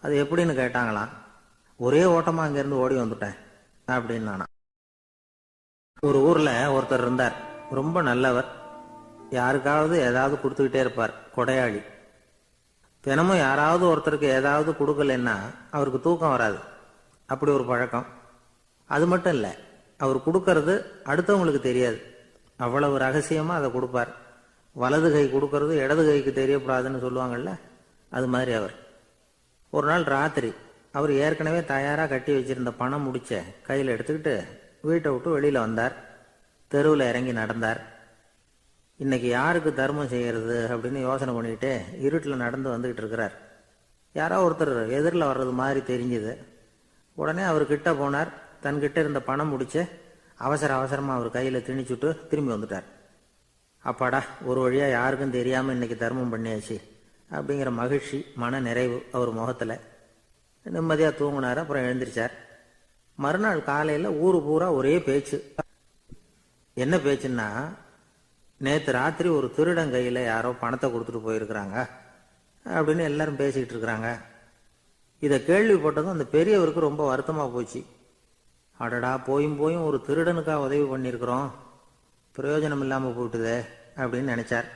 அது எப்படின்னு கேட்டாங்களாம். ஒரே ஓட்டமா அங்கிருந்து ஓடி வந்துட்டேன் அப்படின்னு நானா. ஒரு ஊர்ல ஒருத்தர் இருந்தார், ரொம்ப நல்லவர். யாருக்காவது ஏதாவது கொடுத்துக்கிட்டே இருப்பார், கொடையாளி. தினமும் யாராவது ஒருத்தருக்கு ஏதாவது கொடுக்கலன்னா அவருக்கு தூக்கம் வராது, அப்படி ஒரு பழக்கம். அது மட்டும் இல்லை, அவர் கொடுக்கறது அடுத்தவங்களுக்கு தெரியாது, அவ்வளவு ரகசியமா அதை கொடுப்பார். வலது கை கொடுக்கறது இடது கைக்கு தெரியக்கூடாதுன்னு சொல்லுவாங்கல்ல, அது மாதிரி அவர். ஒரு நாள் ராத்திரி அவர் ஏற்கனவே தயாரா கட்டி வச்சிருந்த பணம் முடிச்ச கையில் எடுத்துக்கிட்டு வீட்டை விட்டு வெளியில வந்தார். தெருவில் இறங்கி நடந்தார். இன்னைக்கு யாருக்கு தர்மம் செய்யறது அப்படின்னு யோசனை பண்ணிக்கிட்டே இருட்டில் நடந்து வந்துகிட்டு இருக்கிறார். யாரோ ஒருத்தர் எதிரில் வர்றது மாதிரி தெரிஞ்சுது. உடனே அவர் கிட்ட போனார். தன்கிட்ட இருந்த பணம் முடிச்ச அவசரமா அவர் கையில திணிச்சுட்டு திரும்பி வந்துட்டார். அப்பாடா, ஒரு வழியா யாருக்கும் தெரியாம இன்னைக்கு தர்மம் பண்ணியாச்சு அப்படிங்கிற மகிழ்ச்சி, மன நிறைவு அவர் முகத்துல. நிம்மதியா தூங்கினார். அப்புறம் எழுந்திரிச்சார். மறுநாள் காலையில ஊரு பூரா ஒரே பேச்சு. என்ன பேச்சுன்னா, நேத்து ராத்திரி ஒரு திருடன் கையில யாரோ பணத்தை கொடுத்துட்டு போயிருக்கிறாங்க அப்படின்னு எல்லாரும் பேசிக்கிட்டு இருக்கிறாங்க. இதை கேள்விப்பட்டதும் அந்த பெரியவருக்கு ரொம்ப வருத்தமா போச்சு. அடடா, போயும் ஒரு திருடனுக்கா உதவி பண்ணியிருக்கிறோம், பிரயோஜனம் இல்லாம போயிட்டுதே அப்படின்னு நினைச்சார்.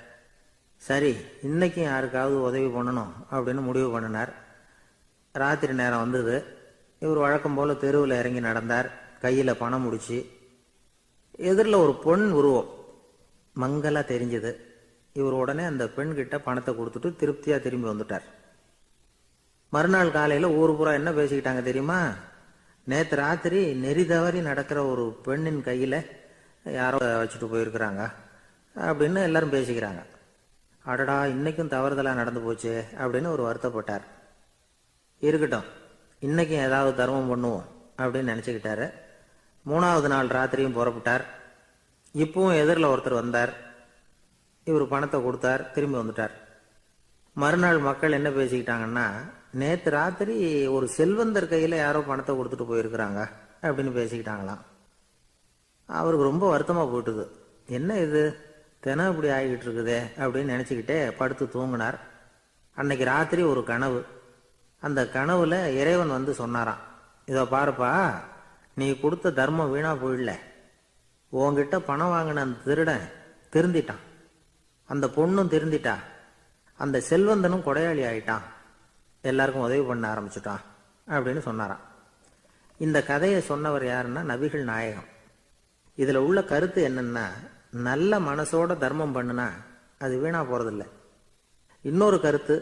சரி, இன்னைக்கும் யாருக்காவது உதவி பண்ணணும் அப்படின்னு முடிவு பண்ணினார். ராத்திரி நேரம் வந்தது. இவர் வழக்கம் போல தெருவில் இறங்கி நடந்தார். கையில பணம் முடிச்சு. எதிரில் ஒரு பொன் உருவம் மங்கலா தெரிஞ்சது. இவர் உடனே அந்த பெண் கிட்ட பணத்தை கொடுத்துட்டு திருப்தியா திரும்பி வந்துட்டார். மறுநாள் காலையில ஊர் பூரா என்ன பேசிக்கிட்டாங்க தெரியுமா? நேத்து ராத்திரி நெறி தவறி நடக்கிற ஒரு பெண்ணின் கையில யாரோ வச்சுட்டு போயிருக்கிறாங்க அப்படின்னு எல்லாரும் பேசிக்கிறாங்க. அடடா, இன்னைக்கும் தவறுதலா நடந்து போச்சு அப்படின்னு ஒரு வருத்தப்பட்டார். இருக்கட்டும், இன்னைக்கும் ஏதாவது தர்மம் பண்ணுவோம் அப்படின்னு நினைச்சுக்கிட்டாரு. 3வது நாள் ராத்திரியும் புறப்பட்டார். இப்பவும் எதிரில் ஒருத்தர் வந்தார். இவர் பணத்தை கொடுத்தார், திரும்பி வந்துட்டார். மறுநாள் மக்கள் என்ன பேசிக்கிட்டாங்கன்னா, நேத்து ராத்திரி ஒரு செல்வந்தர் கையில யாரோ பணத்தை கொடுத்துட்டு போயிருக்கிறாங்க அப்படின்னு பேசிக்கிட்டாங்களாம். அவருக்கு ரொம்ப வருத்தமா போயிட்டுது. என்ன இது, தினம் இப்படி ஆகிட்டு இருக்குதே அப்படின்னு நினைச்சுக்கிட்டே படுத்து தூங்கினார். அன்னைக்கு ராத்திரி ஒரு கனவு. அந்த கனவுல இறைவன் வந்து சொன்னாராம், இதோ பாருப்பா, நீ கொடுத்த தர்மம் வீணா போயிடல. உன்கிட்ட பணம் வாங்கின அந்த திருடன் திருந்திட்டான், அந்த பொண்ணும் திருந்திட்டா, அந்த செல்வந்தனும் கொடையாளி ஆயிட்டான், எல்லாருக்கும் உதவி பண்ண ஆரம்பிச்சுட்டான் அப்படின்னு சொன்னாராம். இந்த கதையை சொன்னவர் யாருன்னா நபிகள் நாயகம். இதுல உள்ள கருத்து என்னன்னா, நல்ல மனசோட தர்மம் பண்ணுனா அது வீணா போறதில்லை. இன்னொரு கருத்து,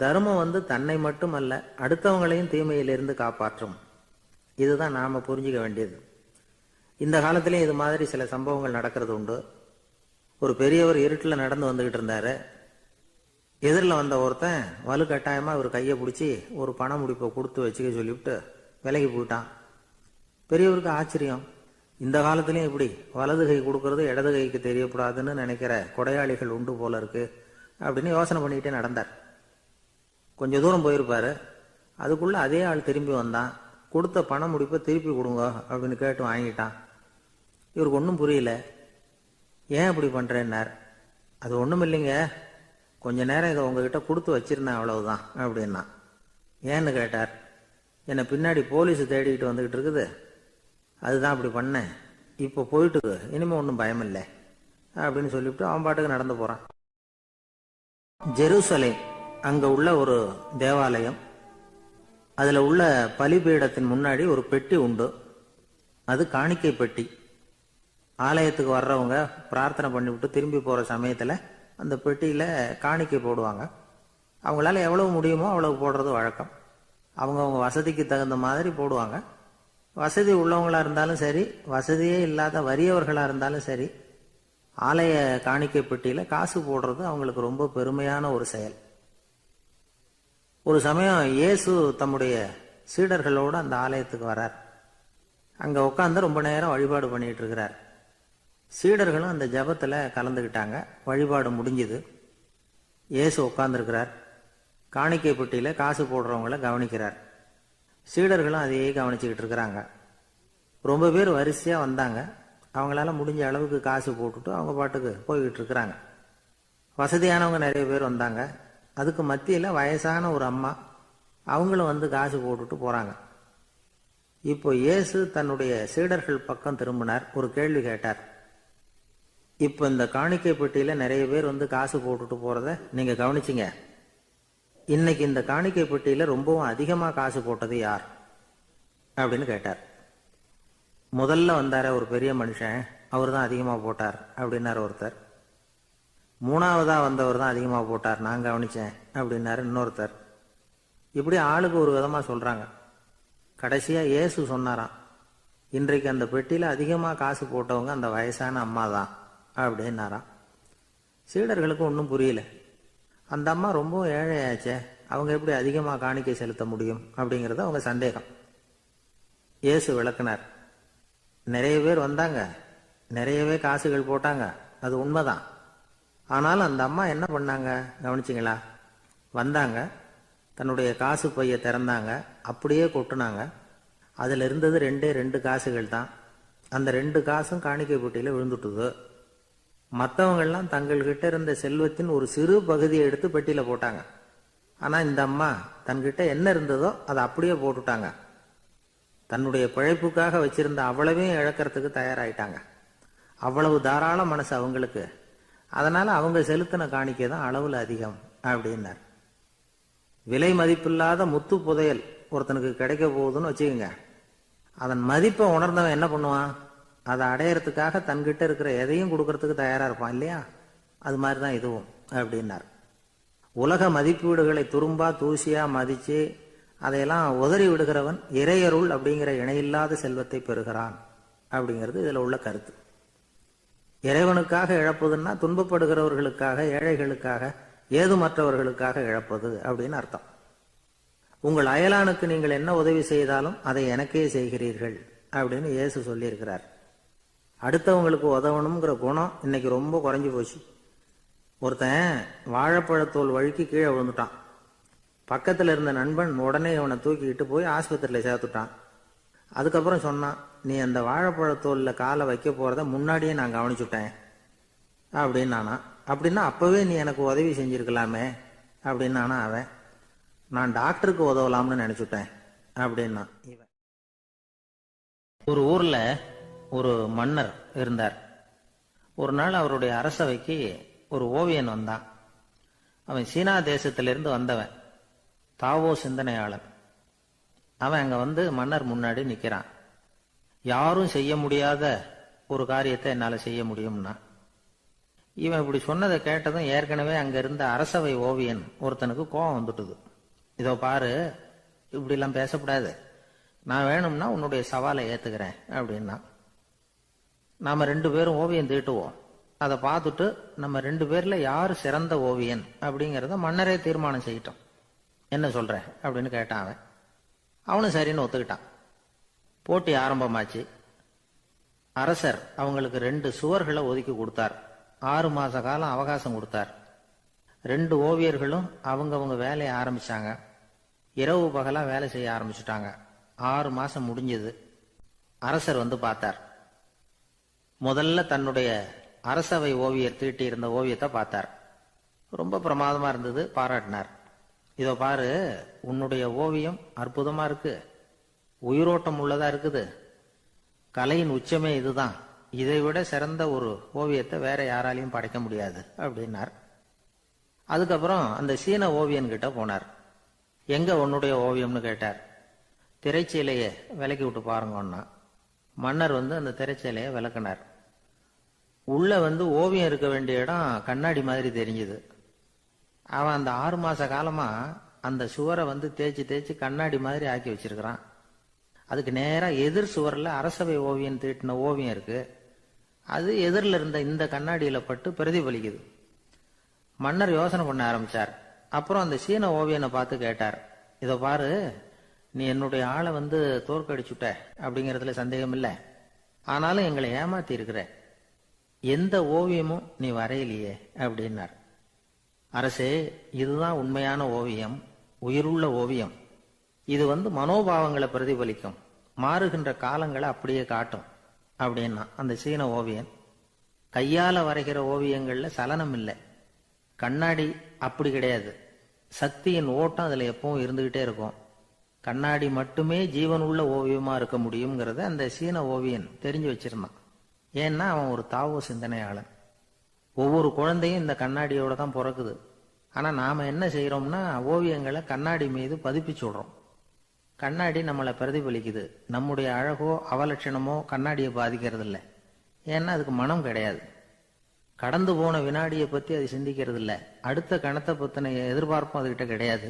தர்மம் வந்து தன்னை மட்டுமல்ல அடுத்தவங்களையும் தீமையிலிருந்து காப்பாற்றும். இதுதான் நாம புரிஞ்சுக்க வேண்டியது. இந்த காலத்திலயும் இது மாதிரி சில சம்பவங்கள் நடக்கிறது உண்டு. ஒரு பெரியவர் இருட்டில் நடந்து வந்துகிட்டு இருந்தாரு. எதிரில் வந்த ஒருத்தன் வலுக்கட்டாயமா இவர் கையை பிடிச்சி ஒரு பண முடிப்பை கொடுத்து வச்சுக்க சொல்லிவிட்டு விலகி போயிட்டான். பெரியவருக்கு ஆச்சரியம், இந்த காலத்திலயும் இப்படி வலது கை கொடுக்கறது இடது கைக்கு தெரியக்கூடாதுன்னு நினைக்கிற கொடையாளிகள் உண்டு போல இருக்கு அப்படின்னு யோசனை பண்ணிக்கிட்டே நடந்தார். கொஞ்ச தூரம் போயிருப்பாரு. அதுக்குள்ள அதே ஆள் திரும்பி வந்தான். கொடுத்த பண முடிப்பை திருப்பி கொடுங்க அப்படின்னு கேட்டு வாங்கிட்டான். இவருக்கு ஒன்றும் புரியல. ஏன் இப்படி பண்றேன்னார். அது ஒன்றும் இல்லைங்க, கொஞ்ச நேரம் இதை உங்ககிட்ட கொடுத்து வச்சிருந்தேன் அவ்வளவுதான் அப்படின்னா. ஏன்னு கேட்டார். என்னை பின்னாடி போலீஸ் தேடிக்கிட்டு வந்துகிட்டு இருக்குது, அதுதான் அப்படி பண்ணேன். இப்போ போயிட்டு இனிமே ஒன்றும் பயம் இல்லை அப்படின்னு சொல்லிவிட்டு அவன் பாட்டுக்கு நடந்து போறான். ஜெருசலேம் அங்க உள்ள ஒரு தேவாலயம். அதுல உள்ள பலிபீடத்தின் முன்னாடி ஒரு பெட்டி உண்டு. அது காணிக்கை பெட்டி. ஆலயத்துக்கு வர்றவங்க பிரார்த்தனை பண்ணிவிட்டு திரும்பி போற சமயத்துல அந்த பெட்டியில காணிக்கை போடுவாங்க. அவங்களால எவ்வளவு முடியுமோ அவ்வளவு போடுறது வழக்கம். அவங்கவுங்க வசதிக்கு தகுந்த மாதிரி போடுவாங்க. வசதி உள்ளவங்களா இருந்தாலும் சரி, வசதியே இல்லாத வறியவர்களா இருந்தாலும் சரி, ஆலய காணிக்கை பெட்டியில காசு போடுறது அவங்களுக்கு ரொம்ப பெருமையான ஒரு செயல். ஒரு சமயம் இயேசு தம்முடைய சீடர்களோடு அந்த ஆலயத்துக்கு வரார். அங்க உட்காந்து ரொம்ப நேரம் வழிபாடு பண்ணிட்டு இருக்கிறார். சீடர்களும் அந்த ஜபத்துல கலந்துக்கிட்டாங்க. வழிபாடு முடிஞ்சுது. இயேசு உட்கார்ந்துருக்கிறார். காணிக்கை பெட்டியில காசு போடுறவங்கள கவனிக்கிறார். சீடர்களும் அதையே கவனிச்சுக்கிட்டு இருக்கிறாங்க. ரொம்ப பேர் வரிசையா வந்தாங்க. அவங்களால முடிஞ்ச அளவுக்கு காசு போட்டுட்டு அவங்க பாட்டுக்கு போய்கிட்டு இருக்கிறாங்க. வசதியானவங்க நிறைய பேர் வந்தாங்க. அதுக்கு மத்தியில வயசான ஒரு அம்மா, அவங்களும் வந்து காசு போட்டுட்டு போறாங்க. இப்போ இயேசு தன்னுடைய சீடர்கள் பக்கம் திரும்பினார். ஒரு கேள்வி கேட்டார். இப்போ இந்த காணிக்கை பெட்டியில நிறைய பேர் வந்து காசு போட்டுட்டு போறத நீங்க கவனிச்சிங்க. இன்னைக்கு இந்த காணிக்கை பெட்டியில ரொம்பவும் அதிகமா காசு போட்டது யார் அப்படின்னு கேட்டார். முதல்ல வந்தார ஒரு பெரிய மனுஷன், அவர் தான் அதிகமா போட்டார் அப்படின்னாரு ஒருத்தர். மூணாவதா வந்தவர் தான் அதிகமா போட்டார், நான் கவனிச்சேன் அப்படின்னாரு இன்னொருத்தர். இப்படி ஆளுக்கு ஒரு விதமா சொல்றாங்க. கடைசியா இயேசு சொன்னாராம், இன்றைக்கு அந்த பெட்டியில அதிகமா காசு போட்டவங்க அந்த வயசான அம்மா தான் அப்படின்னாராம். சீடர்களுக்கு ஒன்றும் புரியல. அந்த அம்மா ரொம்ப ஏழையாச்சே, அவங்க எப்படி அதிகமா காணிக்கை செலுத்த முடியும் அப்படிங்கறது அவங்க சந்தேகம். இயேசு விளக்குனார். நிறைய பேர் வந்தாங்க, நிறையவே காசுகள் போட்டாங்க, அது உண்மைதான். ஆனாலும் அந்த அம்மா என்ன பண்ணாங்க கவனிச்சிங்களா? வந்தாங்க, தன்னுடைய காசு பைய திறந்தாங்க, அப்படியே கொட்டுனாங்க. அதுல இருந்தது ரெண்டு காசுகள் தான். அந்த 2 காசும் காணிக்கை பெட்டியில விழுந்துட்டுது. மற்றவங்கெல்லாம் தங்கள்கிட்ட இருந்த செல்வத்தின் ஒரு சிறு பகுதியை எடுத்து பெட்டியில போட்டாங்க. ஆனா இந்த அம்மா தன்கிட்ட என்ன இருந்ததோ அதை அப்படியே போட்டுட்டாங்க. தன்னுடைய பிழைப்புக்காக வச்சிருந்த அவ்வளவையும் இழக்கிறதுக்கு தயாராயிட்டாங்க. அவ்வளவு தாராள மனசு அவங்களுக்கு. அதனால அவங்க செலுத்தின காணிக்கை தான் அளவுல அதிகம் அப்படின்னார். விலை மதிப்பில்லாத முத்து புதையல் ஒருத்தனுக்கு கிடைக்க போகுதுன்னு வச்சுக்கோங்க. அதன் மதிப்பை உணர்ந்தவன் என்ன பண்ணுவான்? அதை அடையறதுக்காக தன்கிட்ட இருக்கிற எதையும் கொடுக்கறதுக்கு தயாரா இருப்பான் இல்லையா? அது மாதிரிதான் இதுவும் அப்படின்னார். உலக மதிப்பீடுகளை துரும்பா தூசியா மதிச்சு அதையெல்லாம் உதறி விடுகிறவன் இறையருள் அப்படிங்கிற இணையில்லாத செல்வத்தை பெறுகிறான் அப்படிங்கிறது இதுல உள்ள கருத்து. இறைவனுக்காக இழப்பதுன்னா துன்பப்படுகிறவர்களுக்காக, ஏழைகளுக்காக, ஏதுமற்றவர்களுக்காக இழப்பது அப்படின்னு அர்த்தம். உங்கள் அயலானுக்கு நீங்கள் என்ன உதவி செய்தாலும் அதை எனக்கே செய்கிறீர்கள் அப்படின்னு இயேசு சொல்லியிருக்கிறார். அடுத்தவங்களுக்கு உதவணுங்கிற குணம் இன்னைக்கு ரொம்ப குறைஞ்சு போச்சு. ஒருத்தன் வாழைப்பழத்தோல் வழுக்கி கீழே விழுந்துட்டான். பக்கத்துல இருந்த நண்பன் உடனே அவனை தூக்கிக்கிட்டு போய் ஆஸ்பத்திரியில சேர்த்துட்டான். அதுக்கப்புறம் சொன்னான், நீ அந்த வாழைப்பழத்தோல்ல காலை வைக்க போறத முன்னாடியே நான் கவனிச்சுட்டேன் அப்படின்னானா. அப்படின்னா அப்பவே நீ எனக்கு உதவி செஞ்சிருக்கலாமே அப்படின்னானா அவன். நான் டாக்டருக்கு உதவலாம்னு நினைச்சுட்டேன் அப்படின்னா இவன். ஒரு ஊர்ல ஒரு மன்னர் இருந்தார். ஒரு நாள் அவருடைய அரசவைக்கு ஒரு ஓவியன் வந்தான். அவன் சீனா தேசத்திலிருந்து வந்தவன், தாவோ சிந்தனையாளன். அவன் அங்க வந்து மன்னர் முன்னாடி நிக்கிறான். யாரும் செய்ய முடியாத ஒரு காரியத்தை என்னால செய்ய முடியும்னா. இவன் இப்படி சொன்னதை கேட்டதும் ஏற்கனவே அங்க இருந்த அரசவை ஓவியன் ஒருத்தனுக்கு கோபம் வந்துட்டுது. இதோ பாரு, இப்படி எல்லாம் பேசக்கூடாது, நான் வேணும்னா உன்னுடைய சவாலை ஏத்துக்கிறேன் அப்படின்னா. நாம 2 பேரும் ஓவியம் தீட்டுவோம், அதை பார்த்துட்டு நம்ம 2 பேர்ல யாரு சிறந்த ஓவியன் அப்படிங்கிறத மன்னரே தீர்மானம் செய்யட்டும், என்ன சொல்ற அப்படின்னு கேட்டான் அவன். அவனும் சரின்னு ஒத்துக்கிட்டான். போட்டி ஆரம்பமாச்சு. அரசர் அவங்களுக்கு 2 சுவர்களை ஒதுக்கி கொடுத்தார். 6 மாச காலம் அவகாசம் கொடுத்தார். 2 ஓவியர்களும் அவங்கவங்க வேலையை ஆரம்பிச்சாங்க. இரவு பகலா வேலை செய்ய ஆரம்பிச்சுட்டாங்க. 6 மாசம் முடிஞ்சது. அரசர் வந்து பார்த்தார். முதல்ல தன்னுடைய அரசவை ஓவியர் தீட்டி இருந்த ஓவியத்தை பார்த்தார். ரொம்ப பிரமாதமா இருந்தது, பாராட்டினார். இதோ பாரு, உன்னுடைய ஓவியம் அற்புதமா இருக்கு, உயிரோட்டம் உள்ளதா இருக்குது, கலையின் உச்சமே இதுதான், இதை விட சிறந்த ஒரு ஓவியத்தை வேற யாராலையும் படைக்க முடியாது அப்படின்னார். அதுக்கப்புறம் அந்த சீன ஓவியன் கிட்ட போனார். எங்க உன்னுடைய ஓவியம்னு கேட்டார். திரைச்சீலையை விலக்கி விட்டு பாருங்கன்னா மன்னர் வந்து அந்த திரைச்சீலையை விளக்குனார். உள்ள வந்து ஓவியம் இருக்க வேண்டிய இடம் கண்ணாடி மாதிரி தெரிஞ்சுது. அவன் அந்த 6 மாச காலமா அந்த சுவரை வந்து தேய்ச்சி தேய்ச்சி கண்ணாடி மாதிரி ஆக்கி வச்சிருக்கிறான். அதுக்கு நேரா எதிர் சுவரில் அரசவை ஓவியம் தீட்டின ஓவியம் இருக்கு. அது எதிரில் இருந்த இந்த கண்ணாடியில பட்டு பிரதிபலிக்குது. மன்னர் யோசனை பண்ண ஆரம்பிச்சார். அப்புறம் அந்த சீன ஓவியனை பார்த்து கேட்டார், இதோ பாரு, நீ என்னுடைய ஆளை வந்து தோற்கடிச்சுட்ட அப்படிங்கறதுல சந்தேகம் இல்லை, ஆனாலும் எங்களை ஏமாத்தி இருக்கிற, எந்த ஓவியமும் நீ வரையிலையே அப்படின்னார். அரசே, இதுதான் உண்மையான ஓவியம், உயிருள்ள ஓவியம். இது வந்து மனோபாவங்களை பிரதிபலிக்கும், மாறுகின்ற காலங்களை அப்படியே காட்டும் அப்படின்னா அந்த சீன ஓவியன். கையால வரைகிற ஓவியங்கள்ல சலனம் இல்லை, கண்ணாடி அப்படி கிடையாது, சக்தியின் ஓட்டம் அதுல எப்பவும் இருந்துகிட்டே இருக்கும், கண்ணாடி மட்டுமே ஜீவனுள்ள ஓவியமா இருக்க முடியுங்கிறத அந்த சீன ஓவியன் தெரிஞ்சு வச்சிருந்தான். ஏன்னா அவன் ஒரு தாவோ சிந்தனையாளன். ஒவ்வொரு குழந்தையும் இந்த கண்ணாடியோட தான் பிறக்குது. ஆனா நாம என்ன செய்யறோம்னா ஓவியங்களை கண்ணாடி மீது பதிப்பிச்சு விடுறோம். கண்ணாடி நம்மளை பிரதிபலிக்குது. நம்முடைய அழகோ அவலட்சணமோ கண்ணாடியை பாதிக்கிறது இல்லை. ஏன்னா அதுக்கு மனம் கிடையாது. கடந்து போன வினாடியை பத்தி அது சிந்திக்கிறது இல்லை. அடுத்த கணத்தை பத்தின எதிர்பார்ப்பும் அதுகிட்ட கிடையாது.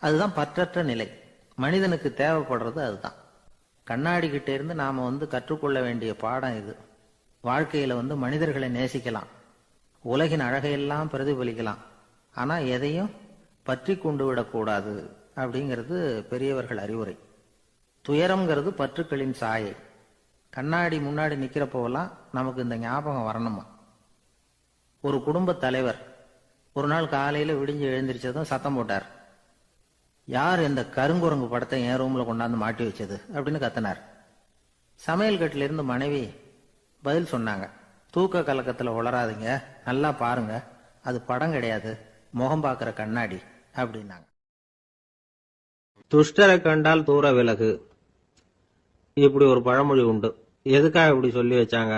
அதுதான் பற்றற்ற நிலை. மனிதனுக்கு தேவைப்படுறது அதுதான். கண்ணாடி கிட்ட இருந்து நாம வந்து கற்றுக்கொள்ள வேண்டிய பாடம் இது. வாழ்க்கையில வந்து மனிதர்களை நேசிக்கலாம், உலகின் அழகையெல்லாம் பிரதிபலிக்கலாம், ஆனா எதையும் பற்றி கொண்டு விடக்கூடாது அப்படிங்கிறது பெரியவர்கள் அறிவுரை. துயரம்ங்கிறது பற்றுக்களின் சாயை. கண்ணாடி முன்னாடி நிக்கிறப்போவெல்லாம் நமக்கு இந்த ஞாபகம் வரணுமா. ஒரு குடும்ப தலைவர் ஒரு நாள் காலையில விடிஞ்சு எழுந்திரிச்சதும் சத்தம் போட்டார். யார் இந்த கருங்குரங்கு படத்தை என் ரூம்ல கொண்டாந்து மாட்டி வச்சது அப்படின்னு கத்தினார். சமையல் கட்டில இருந்து மனைவி பதில் சொன்னாங்க, தூக்க கலக்கத்துல உளராதீங்க, நல்லா பாருங்க, அது படம் கிடையாது, முகம் பார்க்கிற கண்ணாடி அப்படின்னாங்க. துஷ்டரை கண்டால் தூர விலகு, இப்படி ஒரு பழமொழி உண்டு. எதுக்காக இப்படி சொல்லி வச்சாங்க?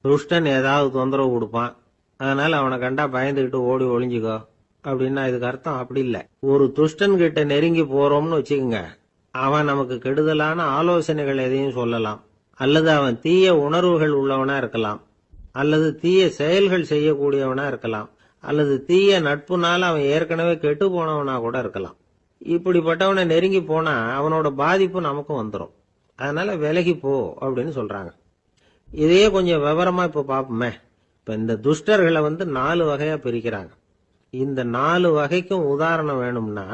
துஷ்டன் ஏதாவது தொந்தரவு கொடுப்பான், அதனால அவனை கண்டா பயந்துகிட்டு ஓடி ஒளிஞ்சுக்கோ அப்படின்னா இதுக்கு அர்த்தம் அப்படி இல்லை. ஒரு துஷ்டன் கிட்ட நெருங்கி போறோம்னு வச்சுக்கோங்க, அவன் நமக்கு கெடுதலான ஆலோசனைகள் எதையும் சொல்லலாம், அல்லது அவன் தீய உணர்வுகள் உள்ளவனா இருக்கலாம், அல்லது தீய செயல்கள் செய்யக்கூடியவனா இருக்கலாம், அல்லது தீய நட்புனால அவன் ஏற்கனவே கெட்டு போனவனா கூட இருக்கலாம். இப்படிப்பட்டவனை நெருங்கி போனா அவனோட பாதிப்பு நமக்கும் வந்துடும். அதனால விலகி போ அப்படின்னு சொல்றாங்க. இதையே கொஞ்சம் விவரமா இப்ப பாப்போமே. இப்ப இந்த துஷ்டர்களை வந்து 4 வகையா பிரிக்கிறாங்க. இந்த 4 வகைக்கும் உதாரணம் வேணும்னா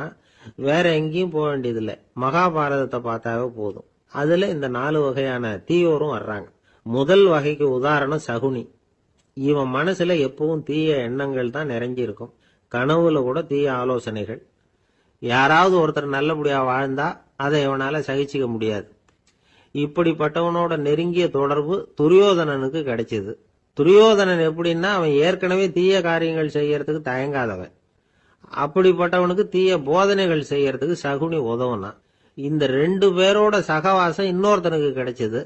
வேற எங்கேயும் போக வேண்டியதில்லை, மகாபாரதத்தை பார்த்தாவே போதும். அதுல இந்த 4 வகையான தீயோரும் வர்றாங்க. முதல் வகைக்கு உதாரணம் சகுனி. இவன் மனசுல எப்பவும் தீய எண்ணங்கள் தான் நிறைஞ்சி இருக்கும். கனவுல கூட தீய ஆலோசனைகள். யாராவது ஒருத்தர் நல்லபடியா வாழ்ந்தா அதை இவனால சகிச்சுக்க முடியாது. இப்படிப்பட்டவனோட நெருங்கிய தொடர்பு துரியோதனனுக்கு கிடைச்சது. துரியோதனன் எப்படின்னா அவன் ஏற்கனவே தீய காரியங்கள் செய்யறதுக்கு தயங்காதவன். அப்படிப்பட்டவனுக்கு தீய போதனைகள் செய்யறதுக்கு சகுனி உதவுனான். இந்த 2 பேரோட சகவாசம் இன்னொருத்தனுக்கு கிடைச்சது.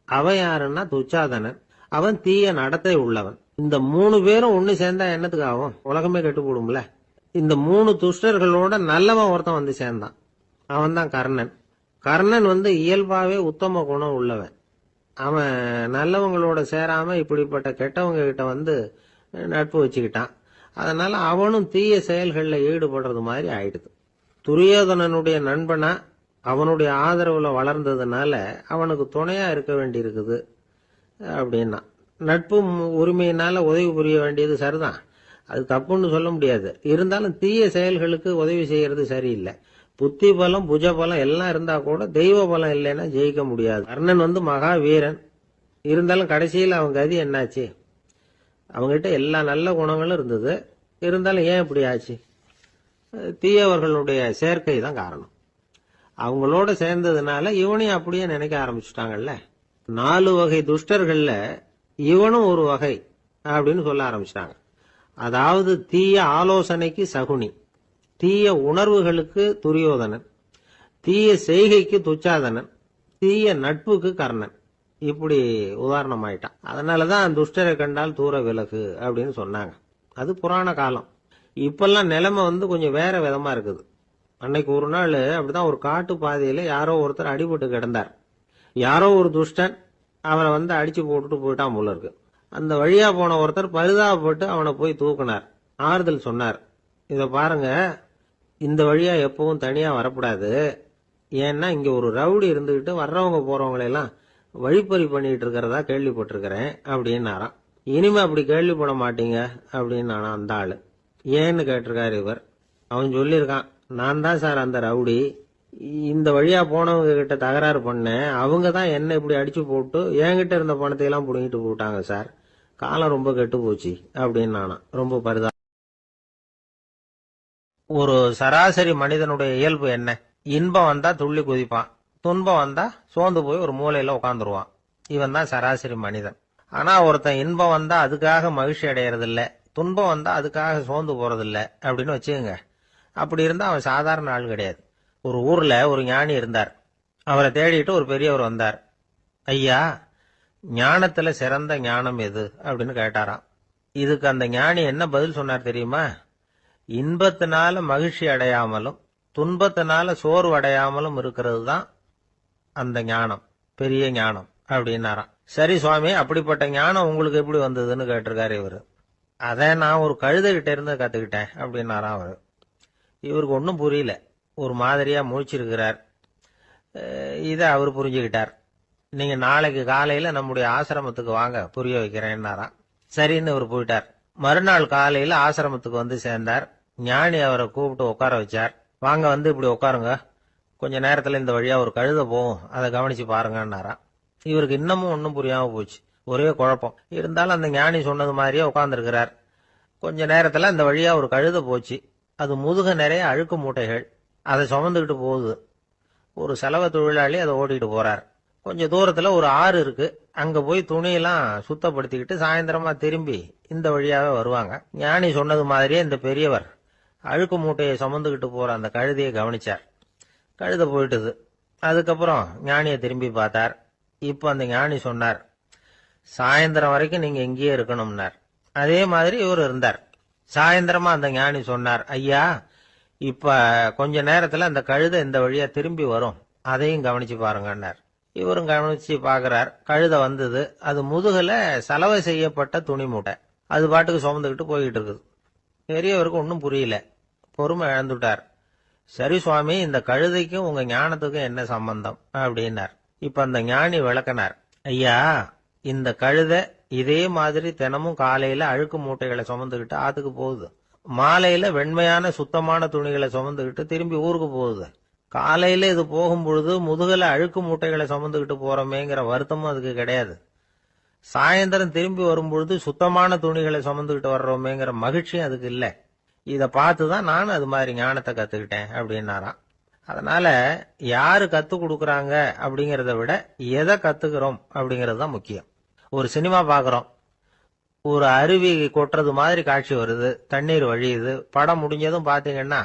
அவன் யாருன்னா துச்சாதனன். அவன் தீய நடத்தை உள்ளவன். இந்த 3 பேரும் ஒண்ணு சேர்ந்தா என்னத்துக்கு ஆகும்? உலகமே கெட்டு போடும்ல. இந்த 3 துஷ்டர்களோட நல்லவன் ஒருத்தன் வந்து சேர்ந்தான். அவன் தான் கர்ணன். கர்ணன் வந்து இயல்பாவே உத்தம குணம் உள்ளவன். அவன் நல்லவங்களோட சேராம இப்படிப்பட்ட கெட்டவங்க கிட்ட வந்து நட்பு வச்சுக்கிட்டான். அதனால அவனும் தீய செயல்களில் ஈடுபடுறது மாதிரி ஆயிடுது. துரியோதனனுடைய நண்பனா அவனுடைய ஆதரவுல வளர்ந்ததுனால அவனுக்கு துணையா இருக்க வேண்டி இருக்குது அப்படின்னா. நட்பு உரிமையினால உதவி புரிய வேண்டியது சரிதான், அது தப்புன்னு சொல்ல முடியாது. இருந்தாலும் தீய செயல்களுக்கு உதவி செய்யறது சரியில்லை. புத்தி பலம் புஜ பலம் எல்லாம் இருந்தா கூட தெய்வ பலம் இல்லைன்னா ஜெயிக்க முடியாது. கர்ணன் மகா வீரன், இருந்தாலும் கடைசியில் அவன் கதி என்னாச்சு? அவங்ககிட்ட எல்லா நல்ல குணங்களும் இருந்தது, இருந்தாலும் ஏன் இப்படி ஆச்சு? தீயவர்களுடைய சேர்க்கை தான் காரணம். அவங்களோட சேர்ந்ததுனால இவனையும் அப்படியே நினைக்க ஆரம்பிச்சுட்டாங்கல்ல. 4 வகை துஷ்டர்கள்ல இவனும் ஒரு வகை அப்படின்னு சொல்ல ஆரம்பிச்சிட்டாங்க. அதாவது தீய ஆலோசனைக்கு சகுனி, தீய உணர்வுகளுக்கு துரியோதனன், தீய செய்கைக்கு துச்சாதனன், தீய நட்புக்கு கர்ணன். இப்படி உதாரணமாயிட்டான். அதனாலதான் துஷ்டரை கண்டால் தூர விலகு அப்படின்னு சொன்னாங்க. அது புராண காலம். இப்பெல்லாம் நிலைமை கொஞ்சம் வேற விதமா இருக்குது. அன்னைக்கு ஒரு நாள் அப்படிதான் ஒரு காட்டு பாதையில யாரோ ஒருத்தர் அடிபட்டு கிடந்தார். யாரோ ஒரு துஷ்டன் அவரை அடிச்சு போட்டுட்டு போயிட்டான் போல இருக்கு. அந்த வழியா போன ஒருத்தர் பரிதாபப்பட்டு அவனை போய் தூக்குனார், ஆறுதல் சொன்னார். இத பாருங்க, இந்த வழியா எப்பவும் தனியா வரக்கூடாது. ஏன்னா இங்க ஒரு ரவுடி இருந்துகிட்டு வர்றவங்க போறவங்களெல்லாம் வழிப்பறி பண்ணிட்டு இருக்கிறதா கேள்விப்பட்டிருக்கிறேன் அப்படின்னாராம். இனிமே அப்படி கேள்விப்பட மாட்டீங்க அப்படின்னு அந்த ஆளு. ஏன்னு கேட்டிருக்காரு இவர். அவன் சொல்லியிருக்கான், நான் தான் சார் அந்த ரவுடி, இந்த வழியா போனவங்க கிட்ட தகராறு பண்ணேன், அவங்க தான் என்ன இப்படி அடிச்சு போட்டு என்கிட்ட இருந்த பணத்தை எல்லாம் புடுங்கிட்டு போட்டாங்க சார், காலம் ரொம்ப கெட்டு போச்சு அப்படின்னு நானாம். ரொம்ப பரிதா. ஒரு சராசரி மனிதனுடைய இயல்பு என்ன? இன்பம் வந்தா துள்ளி குதிப்பான், துன்பம் வந்தா சோர்ந்து போய் ஒரு மூலையில உட்காந்துருவான். இவன் தான் சராசரி மனிதன். ஆனா ஒருத்தன் இன்பம் வந்தா அதுக்காக மகிழ்ச்சி அடையறது இல்ல, துன்பம் வந்தா அதுக்காக சோர்ந்து போறது இல்ல அப்படின்னு வச்சுக்கோங்க. அப்படி இருந்தா அவன் சாதாரண ஆள் கிடையாது. ஒரு ஊர்ல ஒரு ஞானி இருந்தார். அவரை தேடிட்டு ஒரு பெரியவர் வந்தார். ஐயா, ஞானத்துல சிறந்த ஞானம் எது அப்படின்னு கேட்டாராம். இதுக்கு அந்த ஞானி என்ன பதில் சொன்னார் தெரியுமா? இன்பத்தினால மகிழ்ச்சி அடையாமலும் துன்பத்தினால சோர்வு அடையாமலும் இருக்கிறது தான் அந்த ஞானம், பெரிய ஞானம் அப்படின்னாராம். சரி சுவாமி, அப்படிப்பட்ட ஞானம் உங்களுக்கு எப்படி வந்ததுன்னு கேட்டிருக்காரு இவரு. அதை நான் ஒரு கழுதைகிட்ட இருந்து கத்துக்கிட்டேன் அப்படின்னாராம் அவரு. இவருக்கு ஒன்றும் புரியல, ஒரு மாதிரியா முழிச்சிருக்கிறார். இதை அவர் புரிஞ்சுக்கிட்டார். நீங்க நாளைக்கு காலையில நம்முடைய ஆசிரமத்துக்கு வாங்க, புரிய வைக்கிறேன்னாராம். சரின்னு அவர் போயிட்டார். மறுநாள் காலையில ஆசிரமத்துக்கு சேர்ந்தார். ஞானி அவரை கூப்பிட்டு உட்கார வச்சார். வாங்க இப்படி உட்காருங்க, கொஞ்ச நேரத்துல இந்த வழியா ஒரு கழுதை போகும், அதை கவனிச்சு பாருங்கன்னாராம். இவருக்கு இன்னமும் ஒன்றும் புரியாம போச்சு, ஒரே குழப்பம். இருந்தாலும் அந்த ஞானி சொன்னது மாதிரியே உட்கார்ந்துருக்கிறார். கொஞ்ச நேரத்துல அந்த வழியா ஒரு கழுதை போச்சு. அது முதுக நிறைய அழுக்கு மூட்டைகள், அதை சுமந்துக்கிட்டு போகுது. ஒரு செலவு தொழிலாளி அதை ஓட்டிட்டு போறார். கொஞ்சம் தூரத்துல ஒரு ஆறு இருக்கு, அங்க போய் துணியெல்லாம் சுத்தப்படுத்திக்கிட்டு சாயந்தரமா திரும்பி இந்த வழியாவே வருவாங்க. ஞானி சொன்னது மாதிரியே இந்த பெரியவர் அழுக்கு மூட்டையை சுமந்துக்கிட்டு போற அந்த கழுதையை கவனிச்சார். கழுதை போயிட்டுது. அதுக்கப்புறம் ஞானியை திரும்பி பார்த்தார். இப்ப அந்த ஞானி சொன்னார், சாயந்தரம் வரைக்கும் நீங்க இங்கேயே இருக்கணும்னார். அதே மாதிரி இவர் இருந்தார். சாயந்தரமா அந்த ஞானி சொன்னார், ஐயா, இப்ப கொஞ்ச நேரத்துல அந்த கழுதை இந்த வழியா திரும்பி வரும், அதையும் கவனிச்சு பாருங்கன்னார். இவரும் கவனிச்சு பாக்குறார். கழுதை வந்தது. அது முதுகுல சலவை செய்யப்பட்ட துணி மூட்டை, அது பாட்டுக்கு சுமந்துக்கிட்டு போய்கிட்டு இருக்குது. பெரியவருக்கு ஒன்றும் புரியல, பொறுமை இழந்துட்டார். சரி சுவாமி, இந்த கழுதைக்கும் உங்க ஞானத்துக்கும் என்ன சம்பந்தம் அப்படின்னார். இப்ப அந்த ஞானி விளக்கினார். ஐயா, இந்த கழுதை இதே மாதிரி தினமும் காலையில அழுக்கு மூட்டைகளை சுமந்துக்கிட்டு ஆத்துக்கு போகுது, மாலையில வெண்மையான சுத்தமான துணிகளை சுமந்துக்கிட்டு திரும்பி ஊருக்கு போகுது. காலையில இது போகும் பொழுது முதுகல அழுக்கு மூட்டைகளை சுமந்துக்கிட்டு போறோமேங்கிற வருத்தமும் அதுக்கு கிடையாது. சாயந்தரம் திரும்பி வரும்பொழுது சுத்தமான துணிகளை சுமந்துக்கிட்டு வர்றோமேங்கிற மகிழ்ச்சியும் அதுக்கு இல்லை. இத பார்த்துதான் நானும் அது மாதிரி ஞானத்தை கத்துக்கிட்டேன் அப்படின்னாராம். அதனால யாரு கத்து கொடுக்கறாங்க அப்படிங்கறத விட எதை கத்துக்கிறோம் அப்படிங்கறது தான் முக்கியம். ஒரு சினிமா பாக்குறோம், ஒரு அருவி கொட்டுறது மாதிரி காட்சி வருது, தண்ணீர் வழியுது. படம் முடிஞ்சதும் பாத்தீங்கன்னா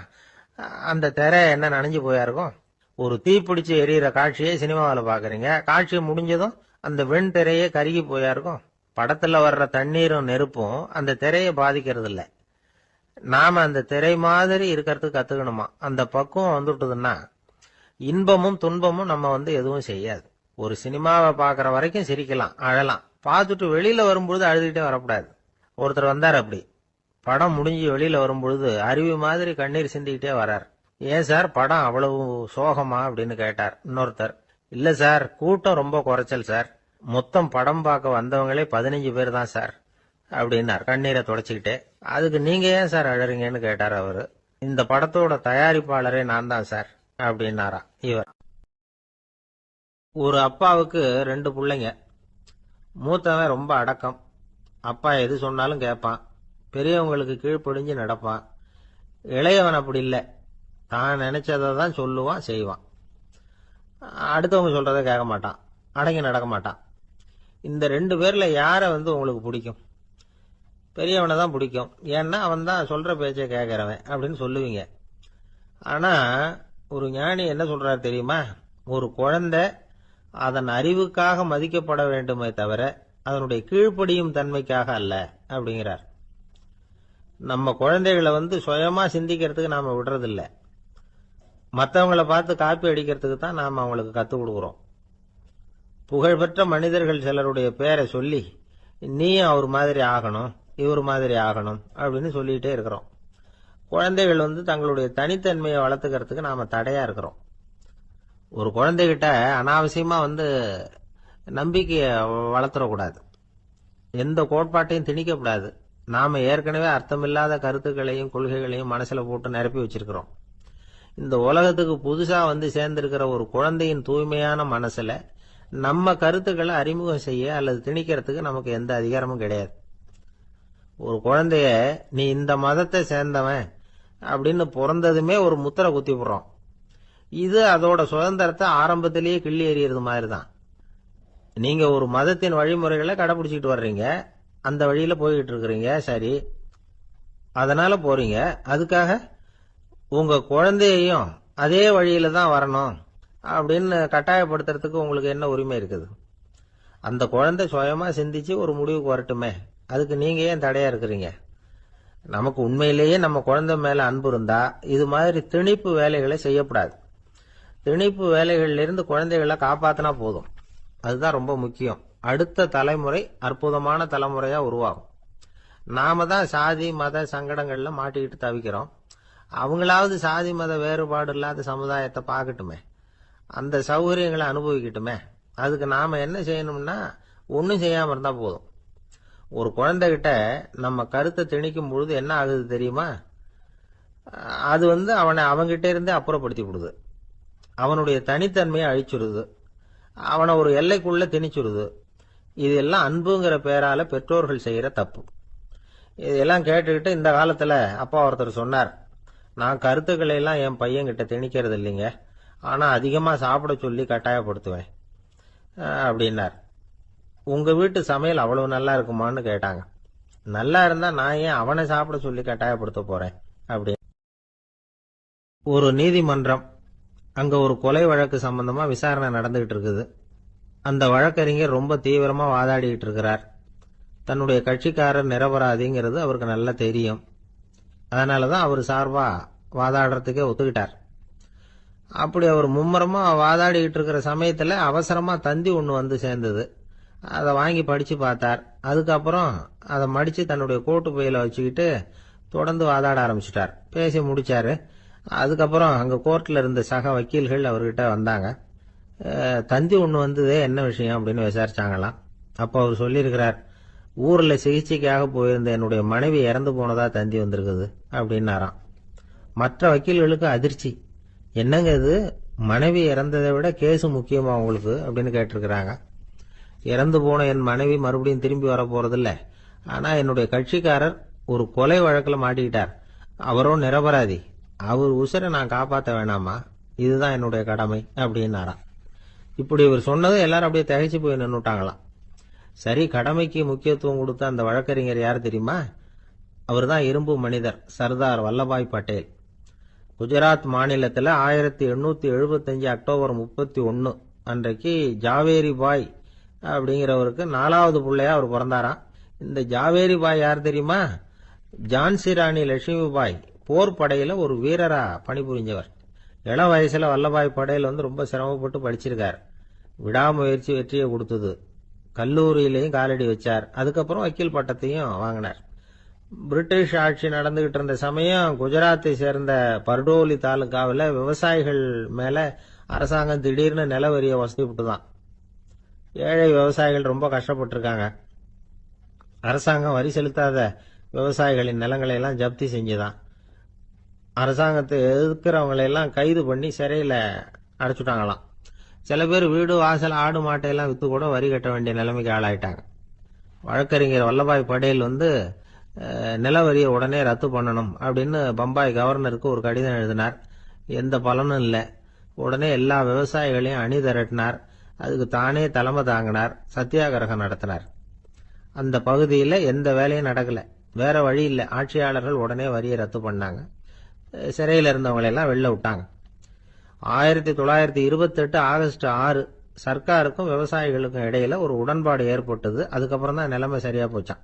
அந்த திரை என்ன நனைஞ்சு போயா இருக்கும். ஒரு தீப்பிடிச்சு எரியிற காட்சியை சினிமாவில் பாக்குறீங்க, காட்சி முடிஞ்சதும் அந்த வெண் திரையே கருகி போயா இருக்கும். படத்துல வர்ற தண்ணீரும் நெருப்பும் அந்த திரையை பாதிக்கிறது இல்ல. நாம அந்த திரை மாதிரி இருக்கிறதுக்கு கத்துக்கணுமா. அந்த பக்குவம் வந்துட்டுதுன்னா இன்பமும் துன்பமும் நம்ம எதுவும் செய்யாது. ஒரு சினிமாவை பாக்குற வரைக்கும் சிரிக்கலாம், அழலாம். பார்த்துட்டு வெளியில வரும்பொழுது அழுதுகிட்டே வரக்கூடாது. ஒருத்தர் வந்தார், அப்படி படம் முடிஞ்சு வெளியில வரும்பொழுது அருவி மாதிரி கண்ணீர் சிந்திக்கிட்டே வரார். ஏன் சார் படம் அவ்வளவு சோகமா அப்படின்னு கேட்டார். இன்னொருத்தர், இல்ல சார், கூட்டம் ரொம்ப குறைச்சல் சார், மொத்தம் படம் பார்க்க வந்தவங்களே 15 பேர் தான் சார் அப்படின்னார் கண்ணீரை தொடச்சிக்கிட்டே. அதுக்கு நீங்க ஏன் சார் அழறீங்கன்னு கேட்டார் அவரு. இந்த படத்தோட தயாரிப்பாளரே நான் தான் சார் அப்படின்னாரா இவர். ஒரு அப்பாவுக்கு 2 பிள்ளைங்க. மூத்தவன் ரொம்ப அடக்கம். அப்பா எது சொன்னாலும் கேட்பான். பெரியவங்களுக்கு கீழ்ப்படிஞ்சு நடப்பான். இளையவன் அப்படி இல்லை. தான் நினைச்சதை தான் சொல்லுவான், செய்வான். அடுத்தவங்க சொல்றதை கேட்க மாட்டான், அடங்கி நடக்க மாட்டான். இந்த 2 பேர்ல யாரை உங்களுக்கு பிடிக்கும்? பெரியவனை தான் பிடிக்கும். ஏன்னா அவன் தான் சொல்ற பேச்சை கேட்கறவன் அப்படின்னு சொல்லுவீங்க. ஆனா ஒரு ஞானி என்ன சொல்றாரு தெரியுமா? ஒரு குழந்தை அதன் அறிவுக்காக மதிக்கப்பட வேண்டுமே தவிர அதனுடைய கீழ்ப்படியும் தன்மைக்காக அல்ல அப்படிங்கிறார். நம்ம குழந்தைகளை சுயமா சிந்திக்கிறதுக்கு நாம விடுறதில்ல. மற்றவங்களை பார்த்து காப்பி அடிக்கிறதுக்கு தான் நாம அவங்களுக்கு கற்றுக் கொடுக்குறோம். புகழ்பெற்ற மனிதர்கள் சிலருடைய பேரை சொல்லி நீயும் அவர் மாதிரி ஆகணும், இவர் மாதிரி ஆகணும் அப்படின்னு சொல்லிட்டே இருக்கிறோம். குழந்தைகள் தங்களுடைய தனித்தன்மையை வளர்த்துக்கிறதுக்கு நாம தடையா இருக்கிறோம். ஒரு குழந்தைகிட்ட அனாவசியமா நம்பிக்கையை வளர்த்துடக்கூடாது. எந்த கோட்பாட்டையும் திணிக்கக்கூடாது. நாம ஏற்கனவே அர்த்தமில்லாத கருத்துக்களையும் கொள்கைகளையும் மனசுல போட்டு நிரப்பி வச்சிருக்கிறோம். இந்த உலகத்துக்கு புதுசா சேர்ந்திருக்கிற ஒரு குழந்தையின் தூய்மையான மனசுல நம்ம கருத்துக்களை அறிமுகம் செய்ய அல்லது திணிக்கிறதுக்கு நமக்கு எந்த அதிகாரமும் கிடையாது. ஒரு குழந்தைய நீ இந்த மதத்தை சேர்ந்தவன் அப்படின்னு பிறந்ததுமே ஒரு முத்திரை குத்தி போடுறோம். இது அதோட சுதந்திரத்தை ஆரம்பத்திலேயே கிள்ளி எறியறது மாதிரி தான். நீங்க ஒரு மதத்தின் வழிமுறைகளை கடைபிடிச்சிட்டு வர்றீங்க, அந்த வழியில போய்கிட்டு இருக்கிறீங்க, சரி, அதனால போறீங்க. அதுக்காக உங்க குழந்தையையும் அதே வழியில தான் வரணும் அப்படின்னு கட்டாயப்படுத்துறதுக்கு உங்களுக்கு என்ன உரிமை இருக்குது? அந்த குழந்தை சுயமா சிந்திச்சு ஒரு முடிவுக்கு வரட்டுமே, அதுக்கு நீங்க ஏன் தடையா இருக்கிறீங்க? நமக்கு உண்மையிலேயே நம்ம குழந்தை மேல அன்பு இருந்தா இது மாதிரி திணிப்பு வேலைகளை செய்யக்கூடாது. திணிப்பு வேலைகள்ல இருந்து குழந்தைகளை காப்பாத்தினா போதும். அதுதான் ரொம்ப முக்கியம். அடுத்த தலைமுறை அற்புதமான தலைமுறையா உருவாகும். நாம தான் சாதி மத சங்கடங்கள்ல மாட்டிக்கிட்டு தவிக்கிறோம். அவங்களாவது சாதி மத வேறுபாடு இல்லாத சமுதாயத்தை பார்க்கட்டுமே, அந்த சௌகரியங்களை அனுபவிக்கட்டுமே. அதுக்கு நாம என்ன செய்யணும்னா ஒன்னும் செய்யாம இருந்தா போதும். ஒரு குழந்தைகிட்ட நம்ம கருத்தை திணிக்கும் பொழுது என்ன ஆகுது தெரியுமா? அது அவனை அவங்கிட்ட இருந்தே அப்புறப்படுத்தி விடுது. அவனுடைய தனித்தன்மையை அழிச்சுடுது. அவனை ஒரு எல்லைக்குள்ள திணிச்சுடுது. இதெல்லாம் அன்புங்கிற பேரால பெற்றோர்கள் செய்யற தப்பு. இதெல்லாம் கேட்டுக்கிட்டு இந்த காலத்துல அப்பா ஒருத்தர் சொன்னார், நான் கருத்துக்களை எல்லாம் என் பையன்கிட்ட திணிக்கிறது இல்லைங்க, ஆனா அதிகமா சாப்பிட சொல்லி கட்டாயப்படுத்துவேன் அப்படின்னார். உங்க வீட்டு சமையல் அவ்வளவு நல்லா இருக்குமான்னு கேட்டாங்க. நல்லா இருந்தா நான் ஏன் அவனை சாப்பிட சொல்லி கட்டாயப்படுத்த போறேன் அப்படி. ஒரு நீதிமன்றம், அங்க ஒரு கொலை வழக்கு சம்பந்தமா விசாரணை நடந்துகிட்டு இருக்குது. அந்த வழக்கறிஞர் ரொம்ப தீவிரமா வாதாடிட்டு இருக்கிறார். தன்னுடைய கட்சிக்காரர் நிரபராதிங்கிறது அவருக்கு நல்லா தெரியும். அதனாலதான் அவர் சார்பா வாதாடுறதுக்கே ஒத்துக்கிட்டார். அப்படி அவர் மும்முரமா வாதாடிக்கிட்டு இருக்கிற சமயத்துல அவசரமா தந்தி ஒண்ணு சேர்ந்தது. அதை வாங்கி படிச்சு பார்த்தார். அதுக்கப்புறம் அதை மடிச்சு தன்னுடைய கோட்டு பையில வச்சுக்கிட்டு தொடர்ந்து வாதாட ஆரம்பிச்சிட்டார். பேசி முடிச்சாரு. அதுக்கப்புறம் அங்க கோர்ட்ல இருந்த சக வக்கீல்கள் அவர்கிட்ட வந்தாங்க. தந்தி ஒண்ணு வந்ததே, என்ன விஷயம் அப்படின்னு விசாரிச்சாங்களாம். அப்போ அவர் சொல்லியிருக்கிறார், ஊர்ல சிகிச்சைக்காக போயிருந்த என்னுடைய மனைவி இறந்து போனதா தந்தி வந்திருக்குது அப்படின்னாராம். மற்ற வக்கீல்களுக்கு அதிர்ச்சி. என்னங்க இது, மனைவி இறந்ததை விட கேஸ் முக்கியமா உங்களுக்கு அப்படின்னு கேட்டிருக்கிறாங்க. இறந்து போன என் மனைவி மறுபடியும் திரும்பி வர போறதில்ல, ஆனா என்னுடைய கட்சிக்காரர் ஒரு கொலை வழக்குல மாட்டிக்கிட்டார், அவரோ நிரபராதி, அவர் உசுரை நான் காப்பாற்ற வேணாமா, இதுதான் என்னுடைய கடமை அப்படின்னாராம். இப்படி இவர் சொன்னதும் எல்லாரும் அப்படியே திகைச்சு போய் நின்னுட்டாங்களாம். சரி, கடமைக்கு முக்கியத்துவம் கொடுத்த அந்த வழக்கறிஞர் யார் தெரியுமா? அவர் தான் இரும்பு மனிதர் சர்தார் வல்லபாய் பட்டேல். குஜராத் மாநிலத்தில் 1875 அக்டோபர் 31 அன்றைக்கு ஜாவேரி பாய் அப்படிங்கிறவருக்கு 4வது பிள்ளையா அவர் பிறந்தாராம். இந்த ஜாவேரி பாய் யார் தெரியுமா? ஜான்சி ராணி லட்சுமி பாய் போர் படையில ஒரு வீரரா பணிபுரிஞ்சவர். இளம் வயசுல வல்லபாய் படேல் ரொம்ப சிரமப்பட்டு படிச்சிருக்கார். விடாமுயற்சி வெற்றியை கொடுத்தது. கல்லூரியிலையும் காலடி வச்சார். அதுக்கப்புறம் வக்கீல் பட்டத்தையும் வாங்கினார். பிரிட்டிஷ் ஆட்சி நடந்துகிட்டு இருந்த சமயம் குஜராத்தை சேர்ந்த பர்டோலி தாலுகாவில் விவசாயிகள் மேல அரசாங்கம் திடீர்னு நிலவரிய வசதி விட்டுதான். ஏழை விவசாயிகள் ரொம்ப கஷ்டப்பட்டிருக்காங்க. அரசாங்கம் வரி செலுத்தாத விவசாயிகளின் நிலங்களை எல்லாம் ஜப்தி செஞ்சுதான். அரசாங்கத்தை எதிர்க்கிறவங்களை எல்லாம் கைது பண்ணி சிறையில அடைச்சுட்டாங்களாம். சில பேர் வீடு வாசல் ஆடு மாட்டையெல்லாம் வித்து கூட வரி கட்ட வேண்டிய நிலைமைக்கு ஆளாயிட்டாங்க. வழக்கறிஞர் வல்லபாய் படேல் நில வரியை உடனே ரத்து பண்ணணும் அப்படின்னு பம்பாய் கவர்னருக்கு ஒரு கடிதம் எழுதினார். எந்த பலனும் இல்லை. உடனே எல்லா விவசாயிகளையும் அணி திரட்டினார். அதுக்கு தானே தலைமை தாங்கினார். சத்தியாகிரகம் நடத்தினார். அந்த பகுதியில் எந்த வேலையும் நடக்கல. வேற வழி இல்லை. ஆட்சியாளர்கள் உடனே வரியை ரத்து பண்ணாங்க. சிறையில் இருந்தவங்களெல்லாம் வெளில விட்டாங்க. 1928 ஆகஸ்ட் 6 சர்க்காருக்கும் விவசாயிகளுக்கும் இடையில ஒரு உடன்பாடு ஏற்பட்டது. அதுக்கப்புறம் தான் நிலைமை சரியா போச்சான்.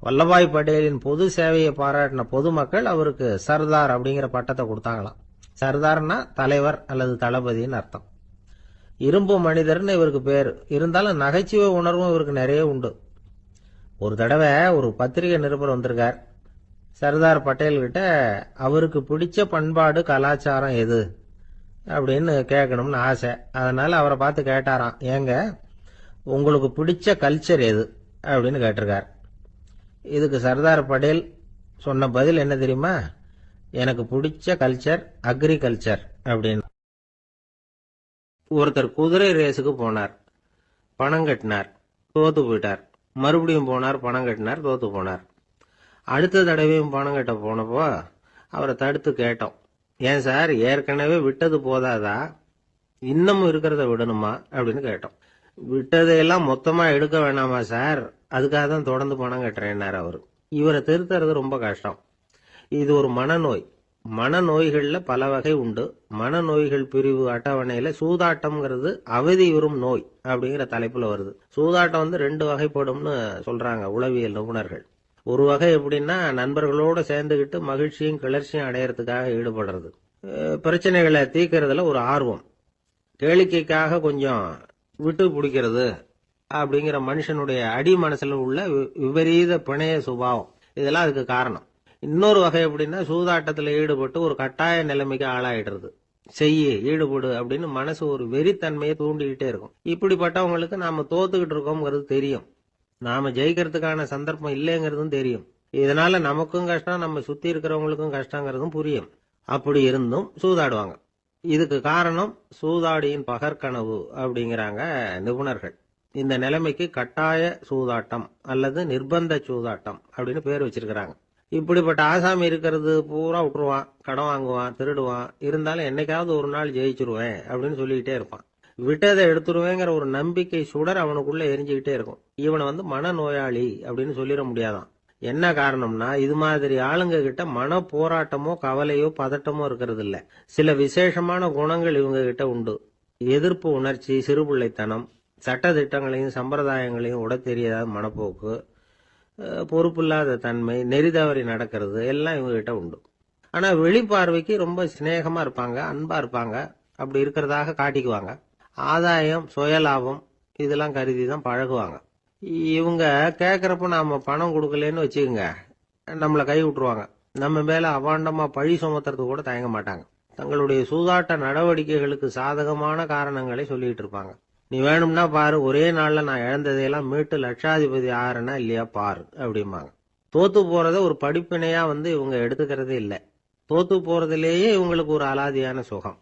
வல்லபாய் படேலின் பொது சேவையை பாராட்டின பொதுமக்கள் அவருக்கு சர்தார் அப்படிங்கிற பட்டத்தை கொடுத்தாங்களாம். சர்தார்னா தலைவர் அல்லது தளபதினு அர்த்தம். இரும்பு மனிதர்னு இவருக்கு பேர். இருந்தாலும் நகைச்சுவை உணர்வும் இவருக்கு நிறைய உண்டு. ஒரு தடவை ஒரு பத்திரிகை நிருபர் வந்திருக்கார். சர்தார் பட்டேல் கிட்ட அவருக்கு பிடிச்ச பண்பாடு கலாச்சாரம் எது அப்படின்னு கேட்கணும்னு ஆசை. அதனால அவரை பார்த்து கேட்டாராம், ஏங்க உங்களுக்கு பிடிச்ச கல்ச்சர் எது அப்படின்னு கேட்டிருக்கார். இதுக்கு சர்தார் பட்டேல் சொன்ன பதில் என்ன தெரியுமா? எனக்கு பிடிச்ச கல்ச்சர் அக்ரிகல்ச்சர் அப்படின்னு. ஒருத்தர் குதிரை ரேஸுக்கு போனார். பணம் கட்டினார், தோத்து போயிட்டார். மறுபடியும் போனார், பணம் கட்டினார், தோத்து போனார். அடுத்த தடவையும் பணம் கட்ட போனப்போ அவரை தடுத்து கேட்டோம், ஏன் சார் ஏற்கனவே விட்டது போதாதா, இன்னமும் இருக்கிறத விடணுமா அப்படின்னு கேட்டோம். விட்டதையெல்லாம் மொத்தமா எடுக்க வேணாமா சார், அதுக்காக தான் தொடர்ந்து பணம் கட்டுறேன்னாரு அவரு. இவரை திருத்துறது ரொம்ப கஷ்டம். இது ஒரு மனநோய். மனநோய்கள்ல பல வகை உண்டு. மனநோய்கள் பிரிவு அட்டவணையில சூதாட்டம்ங்கிறது அவதியுறும் நோய் அப்படிங்கிற தலைப்புல வருது. சூதாட்டம் 2 வகைப்படும்னு சொல்றாங்க உளவியல் நிபுணர்கள். ஒரு வகை எப்படின்னா, நண்பர்களோட சேர்ந்துகிட்டு மகிழ்ச்சியும் கிளர்ச்சியும் அடையறதுக்காக ஈடுபடுறது. பிரச்சனைகளை தீர்க்கறதுல ஒரு ஆர்வம். கேளிக்கைக்காக கொஞ்சம் விட்டு பிடிக்கிறது அப்படிங்கிற மனுஷனுடைய அடி மனசுல உள்ள விபரீத பிணைய சுபாவம், இதெல்லாம் அதுக்கு காரணம். இன்னொரு வகை எப்படின்னா, சூதாட்டத்தில் ஈடுபட்டு ஒரு கட்டாய நிலைமைக்கு ஆளாயிடுறது. ஈடுபடு அப்படின்னு மனசு ஒரு வெறித்தன்மையை தூண்டிக்கிட்டே இருக்கும். இப்படிப்பட்டவங்களுக்கு நாம தோத்துக்கிட்டு இருக்கோம்ங்கிறது தெரியும். நாம ஜெயிக்கிறதுக்கான சந்தர்ப்பம் இல்லைங்கிறதும் தெரியும். இதனால நமக்கும் கஷ்டம், நம்ம சுத்தி இருக்கிறவங்களுக்கும் கஷ்டங்கிறதும் புரியும். அப்படி இருந்தும் சூதாடுவாங்க. இதுக்கு காரணம் சூதாடியின் பகற்கனவு அப்படிங்கிறாங்க நிபுணர்கள். இந்த நிலைமைக்கு கட்டாய சூதாட்டம் அல்லது நிர்பந்த சூதாட்டம் அப்படின்னு பேர் வச்சிருக்கிறாங்க. இப்படிப்பட்ட ஆசாமி இருக்கிறது பூரா விட்டுருவான், கடன் வாங்குவான், திருடுவான். இருந்தாலும் என்னைக்காவது ஒரு நாள் ஜெயிச்சிருவேன் அப்படின்னு சொல்லிக்கிட்டே இருப்பான். விட்டதை எடுத்துருவேங்கிற ஒரு நம்பிக்கை சுடர் அவனுக்குள்ள எரிஞ்சுக்கிட்டே இருக்கும். இவனை மனநோயாளி அப்படின்னு சொல்லிட முடியாதான். என்ன காரணம்னா, இது மாதிரி ஆளுங்க கிட்ட மன போராட்டமோ கவலையோ பதட்டமோ இருக்கிறது இல்ல. சில விசேஷமான குணங்கள் இவங்க கிட்ட உண்டு. எதிர்ப்பு உணர்ச்சி, சிறுபிள்ளைத்தனம், சட்ட திட்டங்களையும் சம்பிரதாயங்களையும் உட தெரியாத மனப்போக்கு, பொறுப்பில்லாத தன்மை, நெறிதவறி நடக்கிறது எல்லாம் இவங்க கிட்ட உண்டு. ஆனா வெளிப்பார்வைக்கு ரொம்ப சிநேகமா இருப்பாங்க, அன்பா இருப்பாங்க. அப்படி இருக்கிறதாக காட்டிக்குவாங்க. ஆதாயம், சுயலாபம் இதெல்லாம் கருதி தான் பழகுவாங்க. இவங்க கேட்கறப்ப நாம பணம் கொடுக்கலன்னு வச்சுக்கோங்க, நம்மளை கை விட்டுருவாங்க. நம்ம மேல அபாண்டமா பழி சுமத்துறது கூட தயங்க மாட்டாங்க. தங்களுடைய சூதாட்ட நடவடிக்கைகளுக்கு சாதகமான காரணங்களை சொல்லிட்டு இருப்பாங்க. நீ வேணும்னா பாரு, ஒரே நாள்ல நான் இழந்ததையெல்லாம் மீட்டு லட்சாதிபதி ஆறனா இல்லையா பாரு அப்படிம்பாங்க. தோத்து போறத ஒரு படிப்பினையா இவங்க எடுத்துக்கிறதே இல்லை. தோத்து போறதுலேயே இவங்களுக்கு ஒரு அலாதியான சுகம்.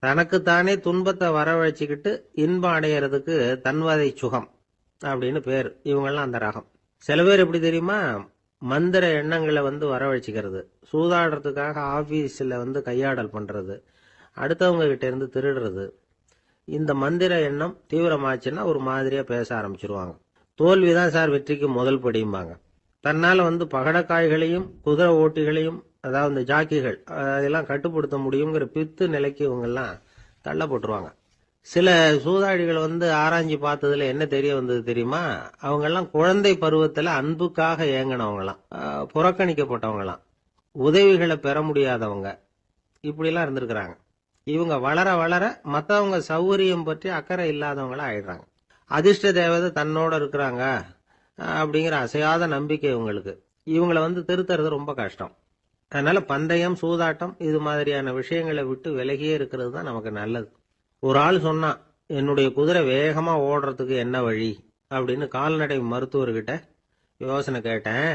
தனக்குத்தானே துன்பத்தை வரவழைச்சுக்கிட்டு இன்பம் அடையறதுக்கு தன்வதை சுகம் அப்படின்னு பேர். இவங்கெல்லாம் அந்த ரகம். சில பேர் எப்படி தெரியுமா, மந்திர எண்ணங்களை வரவழைச்சிக்கிறது, சூதாடுறதுக்காக ஆபீஸ்ல கையாடல் பண்றது, அடுத்தவங்க கிட்ட இருந்து திருடுறது. இந்த மந்திர எண்ணம் தீவிரமாச்சுன்னா ஒரு மாதிரியா பேச ஆரம்பிச்சிருவாங்க. தோல்விதான் சார் வெற்றிக்கு முதல் படியும்பாங்க. தன்னால பகடக்காய்களையும் குதிரை ஓட்டிகளையும், அதாவது இந்த ஜாக்கிகள், அதெல்லாம் கட்டுப்படுத்த முடியுங்கிற பித்து நிலைக்கு இவங்கெல்லாம் தள்ளப்பட்டுருவாங்க. சில சூதாடிகள் ஆராய்ச்சி பார்த்ததுல என்ன தெரிய வந்தது தெரியுமா, அவங்கெல்லாம் குழந்தை பருவத்துல அன்புக்காக ஏங்கினவங்களாம், புறக்கணிக்கப்பட்டவங்களாம், உதவிகளை பெற முடியாதவங்க, இப்படிலாம் இருந்திருக்கிறாங்க. இவங்க வளர வளர மற்றவங்க சௌகரியம் பற்றி அக்கறை இல்லாதவங்களா ஆயிடுறாங்க. அதிர்ஷ்ட தேவதை தன்னோட இருக்கிறாங்க அப்படிங்கிற அசையாத நம்பிக்கை இவங்களுக்கு. இவங்களை திருத்துறது ரொம்ப கஷ்டம். அதனால பந்தயம், சூதாட்டம் இது மாதிரியான விஷயங்களை விட்டு விலகியே இருக்கிறது தான் நமக்கு நல்லது. ஒரு ஆள் சொன்னான், என்னுடைய குதிரை வேகமா ஓடுறதுக்கு என்ன வழி அப்படின்னு கால்நடை மருத்துவர்கிட்ட யோசனை கேட்டேன்.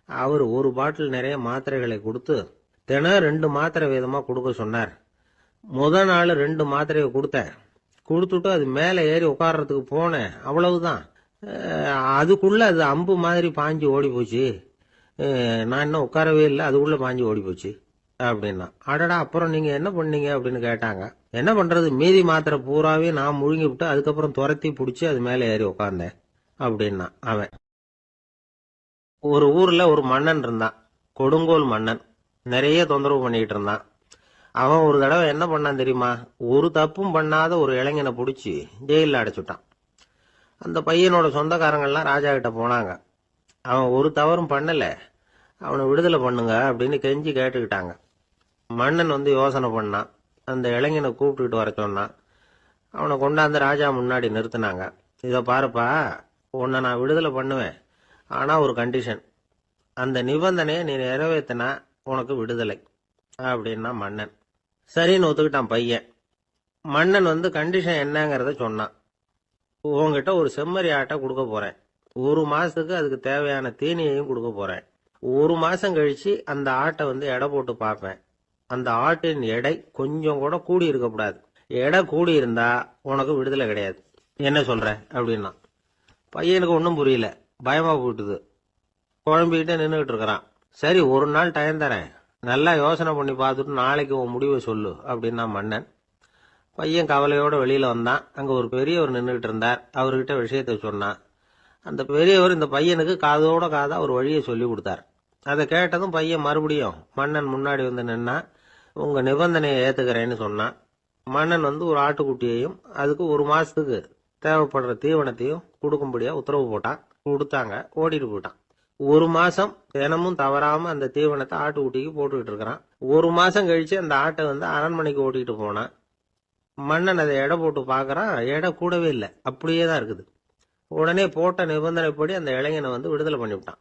அவர் ஒரு பாட்டில் நிறைய மாத்திரைகளை கொடுத்து தினம் 2 மாத்திரை வீதமா கொடுக்க சொன்னார். முதல் நாள் 2 மாத்திரையை கொடுத்துட்டு அது மேலே ஏறி உட்கார்றதுக்கு போனேன். அவ்வளவுதான். அதுக்குள்ள அது அம்பு மாதிரி பாஞ்சு ஓடி போச்சு. நான் இன்னும் உட்காரவே இல்லை, அதுக்குள்ள பாஞ்சு ஓடி போச்சு அப்படின்னா. அடடா, அப்புறம் நீங்க என்ன பண்ணீங்க அப்படின்னு கேட்டாங்க. என்ன பண்றது, மீதி மாத்திரை பூராவே நான் முழுங்கி விட்டு அதுக்கப்புறம் துரத்தி பிடிச்சி அது மேலே ஏறி உட்கார்ந்தேன் அப்படின்னா அவன். ஒரு ஊர்ல ஒரு மன்னன் இருந்தான், கொடுங்கோல் மன்னன். நிறைய தொந்தரவு பண்ணிட்டு இருந்தான். அவன் ஒரு தடவை என்ன பண்ணான் தெரியுமா? ஒரு தப்பும் பண்ணாத ஒரு இளைஞனை பிடிச்சி ஜெயிலில் அடைச்சுட்டான். அந்த பையனோட சொந்தக்காரங்கள்லாம் ராஜா கிட்ட போனாங்க. அவன் ஒரு தவறும் பண்ணல, அவனை விடுதலை பண்ணுங்க அப்படின்னு கெஞ்சி கேட்டுக்கிட்டாங்க. மன்னன் யோசனை பண்ணான். அந்த இளைஞனை கூப்பிட்டுக்கிட்டு வர சொன்னான். அவனை கொண்டாந்து ராஜா முன்னாடி நிறுத்தினாங்க. இதை பாருப்பா, உன்னை நான் விடுதலை பண்ணுவேன், ஆனா ஒரு கண்டிஷன். அந்த நிபந்தனையை நீ நிறைவேற்றினா உனக்கு விடுதலை அப்படின்னா மன்னன். சரின்னு ஒத்துக்கிட்டான் பையன். மன்னன் கண்டிஷன் என்னங்கிறத சொன்னான். உங்ககிட்ட ஒரு செம்மறி ஆட்டை கொடுக்க போறேன். 1 மாசத்துக்கு அதுக்கு தேவையான தீனியையும் கொடுக்க போறேன். 1 மாசம் கழிச்சு அந்த ஆட்டை எடை போட்டு பார்ப்பேன். அந்த ஆட்டின் எடை கொஞ்சம் கூட கூடி இருக்கக்கூடாது. எடை கூடி இருந்தா உனக்கு விடுதலை கிடையாது. என்ன சொல்ற அப்படின்னா. பையனுக்கு ஒன்றும் புரியல, பயமா போயிட்டுது. குழம்பிக்கிட்டே நின்றுகிட்டு இருக்கிறான். சரி, ஒரு நாள் டைம் தரேன், நல்லா யோசனை பண்ணி பார்த்துட்டு நாளைக்கு உன் முடிவை சொல்லு அப்படின்னா மன்னன். பையன் கவலையோட வெளியில வந்தான். அங்க ஒரு பெரியவர் நின்றுகிட்டு இருந்தார். அவர்கிட்ட விஷயத்த சொன்னான். அந்த பெரியவர் இந்த பையனுக்கு காதோட காதா ஒரு வழியை சொல்லி கொடுத்தார். அதை கேட்டதும் பையன் மறுபடியும் மன்னன் முன்னாடி நின்னா. உங்க நிபந்தனையை ஏத்துக்கிறேன்னு சொன்னான். மன்னன் ஒரு ஆட்டுக்குட்டியையும் அதுக்கு 1 மாசத்துக்கு தேவைப்படுற தீவனத்தையும் கொடுக்கும்படியா உத்தரவு போட்டான். கொடுத்தாங்க, ஓடிட்டு போயிட்டான். 1 மாசம் தினமும் தவறாம அந்த தீவனத்தை ஆட்டுக்குட்டிக்கு போட்டுக்கிட்டு இருக்கிறான். 1 மாசம் கழிச்சு அந்த ஆட்டை அரண்மனைக்கு ஓட்டிக்கிட்டு போனான். மன்னன் அதை எடை போட்டு பார்க்கறான். எடை கூடவே இல்லை, அப்படியே தான் இருக்குது. உடனே போட்ட நிபந்தனைப்படி அந்த இளைஞனை விடுதலை பண்ணிவிட்டான்.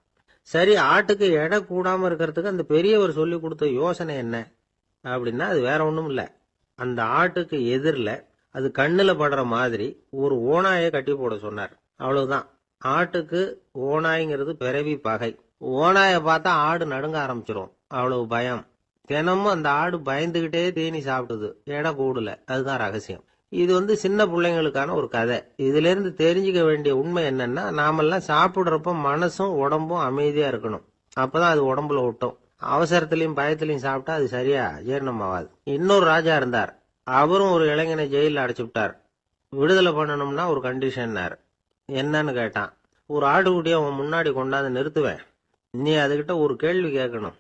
சரி, ஆட்டுக்கு எடை கூடாம இருக்கிறதுக்கு அந்த பெரியவர் சொல்லி கொடுத்த யோசனை என்ன அப்படின்னா, அது வேற ஒண்ணும் இல்லை. அந்த ஆட்டுக்கு எதிரில் அது கண்ணுல படுற மாதிரி ஒரு ஓநாயை கட்டி போட சொன்னார். அவ்வளவுதான். ஆட்டுக்கு ஓநாய்ங்கிறது பிறவி பகை. ஓநாயை பார்த்தா ஆடு நடுங்க ஆரம்பிச்சிரும், அவ்வளவு பயம். தினமும் அந்த ஆடு பயந்துகிட்டே தீனி சாப்பிடுது, எடை கூடல. அதுதான் ரகசியம். இது சின்ன பிள்ளைங்களுக்கான ஒரு கதை. இதுல இருந்து தெரிஞ்சுக்க வேண்டிய உண்மை என்னன்னா, நாமெல்லாம் சாப்பிடுறப்ப மனசும் உடம்பும் அமைதியா இருக்கணும். அப்பதான் அது உடம்புல ஒட்டும். அவசரத்திலையும் பயத்திலையும் சாப்பிட்டா அது சரியா ஜீரணம் ஆகாது. இன்னொரு ராஜா இருந்தார். அவரும் ஒரு இளைஞனை ஜெயிலில் அடைச்சு விட்டார். விடுதலை பண்ணணும்னா ஒரு கண்டிஷன்னார். என்னன்னு கேட்டான். ஒரு ஆட்டுக்குட்டியை அவன் முன்னாடி கொண்டாந்து நிறுத்துவேன், நீ அதுகிட்ட ஒரு கேள்வி கேட்கணும்,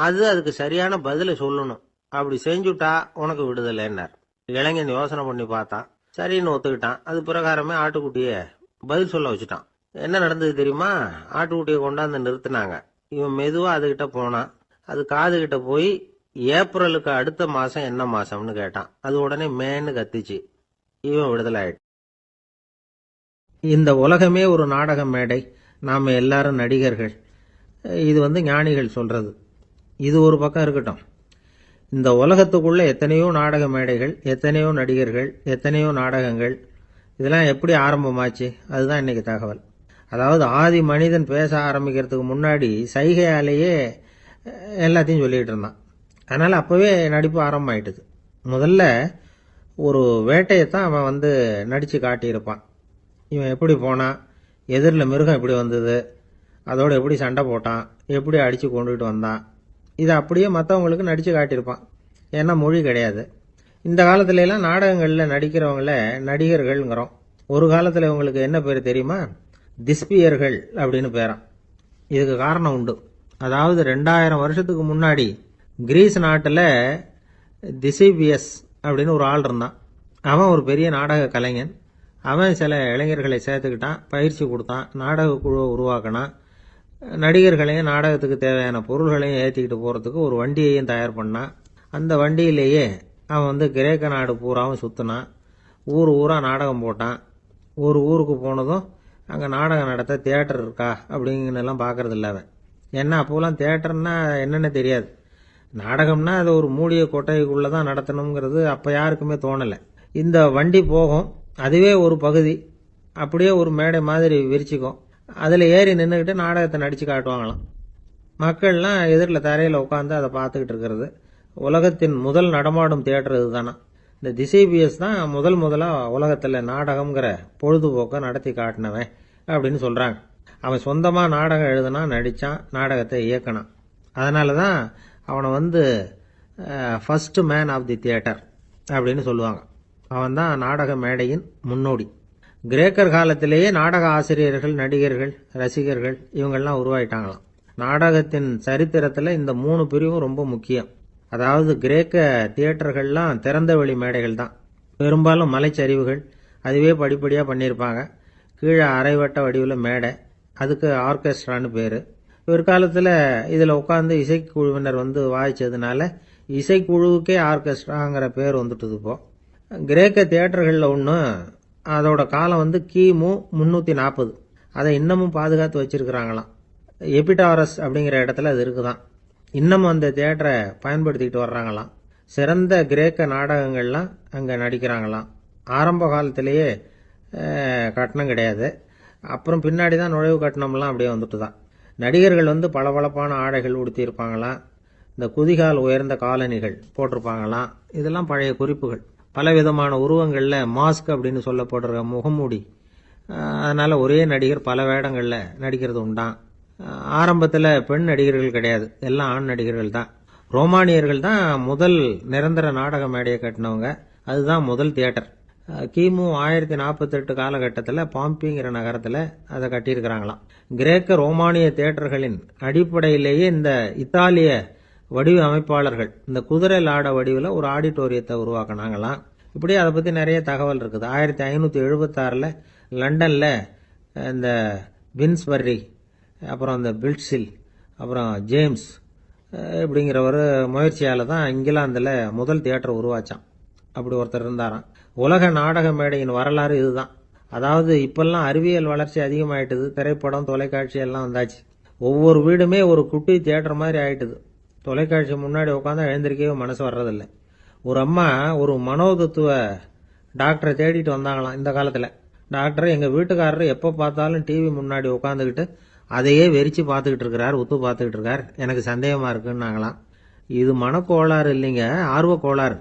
அதுக்கு சரியான பதிலை சொல்லணும். அப்படி செஞ்சுட்டா உனக்கு விடுதலைன்னார். இளைஞன் யோசனை பண்ணி பார்த்தான். சரின்னு ஒத்துக்கிட்டான். அது பிரகாரமே ஆட்டுக்குட்டிய பதில் சொல்ல வச்சுட்டான். என்ன நடந்தது தெரியுமா? ஆட்டுக்குட்டியை கொண்டாந்து நிறுத்தினாங்க. இவன் மெதுவா அதுகிட்ட போனான். அது காதுகிட்ட போய் ஏப்ரலுக்கு அடுத்த மாசம் என்ன மாசம்னு கேட்டான். அது உடனே மேன்னு கத்திச்சு. இவன் விடுதலை ஆயிட்டு. இந்த உலகமே ஒரு நாடக மேடை, நாம எல்லாரும் நடிகர்கள். இது ஞானிகள் சொல்றது. இது ஒரு பக்கம் இருக்கட்டும். இந்த உலகத்துக்குள்ள எத்தனையோ நாடக மேடைகள், எத்தனையோ நடிகர்கள், எத்தனையோ நாடகங்கள். இதெல்லாம் எப்படி ஆரம்பமாச்சு? அதுதான் இன்னைக்கு தகவல். அதாவது ஆதி மனிதன் பேச ஆரம்பிக்கிறதுக்கு முன்னாடி சைகையாலேயே எல்லாத்தையும் சொல்லிட்டு இருந்தான். அதனால அப்பவே நடிப்பு ஆரம்பமாயிட்டுது. முதல்ல ஒரு வேட்டையத்தான் அவன் நடிச்சு காட்டியிருப்பான். இவன் எப்படி போனான், எதிரில் மிருகம் எப்படி வந்தது, அதோட எப்படி சண்டை போட்டான், எப்படி அடிச்சு கொண்டுகிட்டு வந்தான், இதை அப்படியே மற்றவங்களுக்கு நடிச்சு காட்டியிருப்பான். ஏன்னா மொழி கிடையாது. இந்த காலத்துல எல்லாம் நாடகங்களில் நடிக்கிறவங்கள நடிகர்கள்ங்கிறோம். ஒரு காலத்தில் இவங்களுக்கு என்ன பேர் தெரியுமா? திஸ்பியர்கள் அப்படின்னு பேராம். இதுக்கு காரணம் உண்டு. அதாவது 2000 வருஷத்துக்கு முன்னாடி கிரீஸ் நாட்டில் திசிபியஸ் அப்படின்னு ஒரு ஆள் இருந்தான். அவன் ஒரு பெரிய நாடக கலைஞன். அவன் சில இளைஞர்களை சேர்த்துக்கிட்டான், பயிற்சி கொடுத்தான், நாடக குழுவை உருவாக்கினான். நடிகர்களையும் நாடகத்துக்கு தேவையான பொருள்களையும் ஏற்றிக்கிட்டு போகிறதுக்கு ஒரு வண்டியையும் தயார் பண்ணான். அந்த வண்டியிலேயே அவன் கிரேக்க நாடு பூராவும் சுற்றினான். ஊர் ஊராக நாடகம் போட்டான். ஒரு ஊருக்கு போனதும் அங்கே நாடகம் நடத்த தியேட்டர் இருக்கா அப்படிங்கலாம் பார்க்கறது இல்லை அவன். ஏன்னா அப்போலாம் தியேட்டர்னா என்னென்ன தெரியாது. நாடகம்னா அது ஒரு மூடிய கொட்டைக்குள்ளே தான் நடத்தணுங்கிறது அப்போ யாருக்குமே தோணலை. இந்த வண்டி போகும், அதுவே ஒரு பகுதி அப்படியே ஒரு மேடை மாதிரி விரிச்சுக்கும். அதில் ஏறி நின்றுக்கிட்டு நாடகத்தை நடித்து காட்டுவாங்களாம். மக்கள்லாம் எதிரில் தரையில் உட்காந்து அதை பார்த்துக்கிட்டு இருக்கிறது. உலகத்தின் முதல் நடமாடும் தியேட்டர் இதுதானா. இந்த திசைபிஎஸ் தான் முதலாக உலகத்தில் நாடகம்ங்கிற பொழுதுபோக்கை நடத்தி காட்டினவன் அப்படின்னு சொல்கிறாங்க. அவன் சொந்தமாக நாடகம் எழுதுனா, நடித்தான், நாடகத்தை இயக்கினான். அதனால தான் அவனை first man of the theatre அப்படின்னு சொல்லுவாங்க. அவன் தான் நாடக மேடையின் முன்னோடி. கிரேக்கர் காலத்திலேயே நாடக ஆசிரியர்கள், நடிகர்கள், ரசிகர்கள் இவங்கெல்லாம் உருவாயிட்டாங்களாம். நாடகத்தின் சரித்திரத்தில் இந்த 3 பிரிவும் ரொம்ப முக்கியம். அதாவது கிரேக்க தியேட்டர்கள்லாம் திறந்த வெளி மேடைகள் தான். பெரும்பாலும் மலைச்சரிவுகள், அதுவே படிப்படியாக பண்ணியிருப்பாங்க. கீழே அரைவட்ட வடிவில் மேடை, அதுக்கு ஆர்கெஸ்ட்ரான்னு பேர். பிற்காலத்தில் இதில் உட்காந்து இசைக்குழுவினர் வாய்ச்சதுனால இசைக்குழுவுக்கே ஆர்கெஸ்ட்ராங்கிற பேர் வந்துட்டுது. இப்போ கிரேக்க தியேட்டர்களில் ஒன்று, அதோட காலம் கிமு 340. அதை இன்னமும் பாதுகாத்து வச்சிருக்கிறாங்களாம். எபிடாரஸ் அப்படிங்கிற இடத்துல அது இருக்குதான். இன்னமும் அந்த தியேட்டரை பயன்படுத்திக்கிட்டு வர்றாங்களாம். சிறந்த கிரேக்க நாடகங்கள்லாம் அங்கே நடிக்கிறாங்களாம். ஆரம்ப காலத்திலேயே கட்டணம் கிடையாது. அப்புறம் பின்னாடி தான் நுழைவு கட்டணம்லாம் அப்படியே வந்துட்டு தான். நடிகர்கள் பளபளப்பான ஆடைகள் உடுத்தியிருப்பாங்களாம். இந்த குதிகால் உயர்ந்த காலணிகள் போட்டிருப்பாங்களாம். இதெல்லாம் பழைய குறிப்புகள். பலவிதமான உருவங்களில் மாஸ்க் அப்படின்னு சொல்லப்படுற முகமூடி. அதனால் ஒரே நடிகர் பல வேடங்களில் நடிக்கிறது உண்டான். ஆரம்பத்தில் பெண் நடிகர்கள் கிடையாது, எல்லாம் ஆண் நடிகர்கள் தான். ரோமானியர்கள் தான் முதல் நிரந்தர நாடக மேடையை கட்டினவங்க. அதுதான் முதல் தியேட்டர். கிமு 1048 காலகட்டத்தில் பாம்பிங்கிற நகரத்தில் அதை கட்டியிருக்கிறாங்களாம். கிரேக்க ரோமானிய தியேட்டர்களின் அடிப்படையிலேயே இந்த இத்தாலிய வடிவ அமைப்பாளர்கள் இந்த குதிரை லாட வடிவில் ஒரு ஆடிட்டோரியத்தை உருவாக்கினாங்களாம். இப்படி அதை பற்றி நிறைய தகவல் இருக்குது. 1576 லண்டனில் இந்த வின்ஸ்பர்ரி, அப்புறம் இந்த பில்ட்ஸில், அப்புறம் ஜேம்ஸ் இப்படிங்கிற ஒரு முயற்சியால் தான் இங்கிலாந்தில் முதல் தியேட்டர் உருவாச்சான். அப்படி ஒருத்தர் இருந்தாராம். உலக நாடக மேடையின் வரலாறு இதுதான். அதாவது இப்பெல்லாம் அறிவியல் வளர்ச்சி அதிகமாயிட்டுது. திரைப்படம், தொலைக்காட்சி எல்லாம் வந்தாச்சு. ஒவ்வொரு வீடுமே ஒரு குட்டி தியேட்டர் மாதிரி ஆயிட்டுது. தொலைக்காட்சி முன்னாடி உட்காந்து எழுந்திருக்கவே மனசு வர்றதில்லை. ஒரு அம்மா ஒரு மனோதத்துவ டாக்டரை தேடிட்டு வந்தாங்களாம் இந்த காலத்தில். டாக்டர், எங்கள் வீட்டுக்காரர் எப்போ பார்த்தாலும் டிவி முன்னாடி உட்காந்துக்கிட்டு அதையே வெறிச்சு பார்த்துக்கிட்டு இருக்கிறார், உத்து பார்த்துக்கிட்டு இருக்கார், எனக்கு சந்தேகமாக இருக்குன்னாங்களாம். இது மனக்கோளாறு இல்லைங்க, ஆர்வ கோளாறு.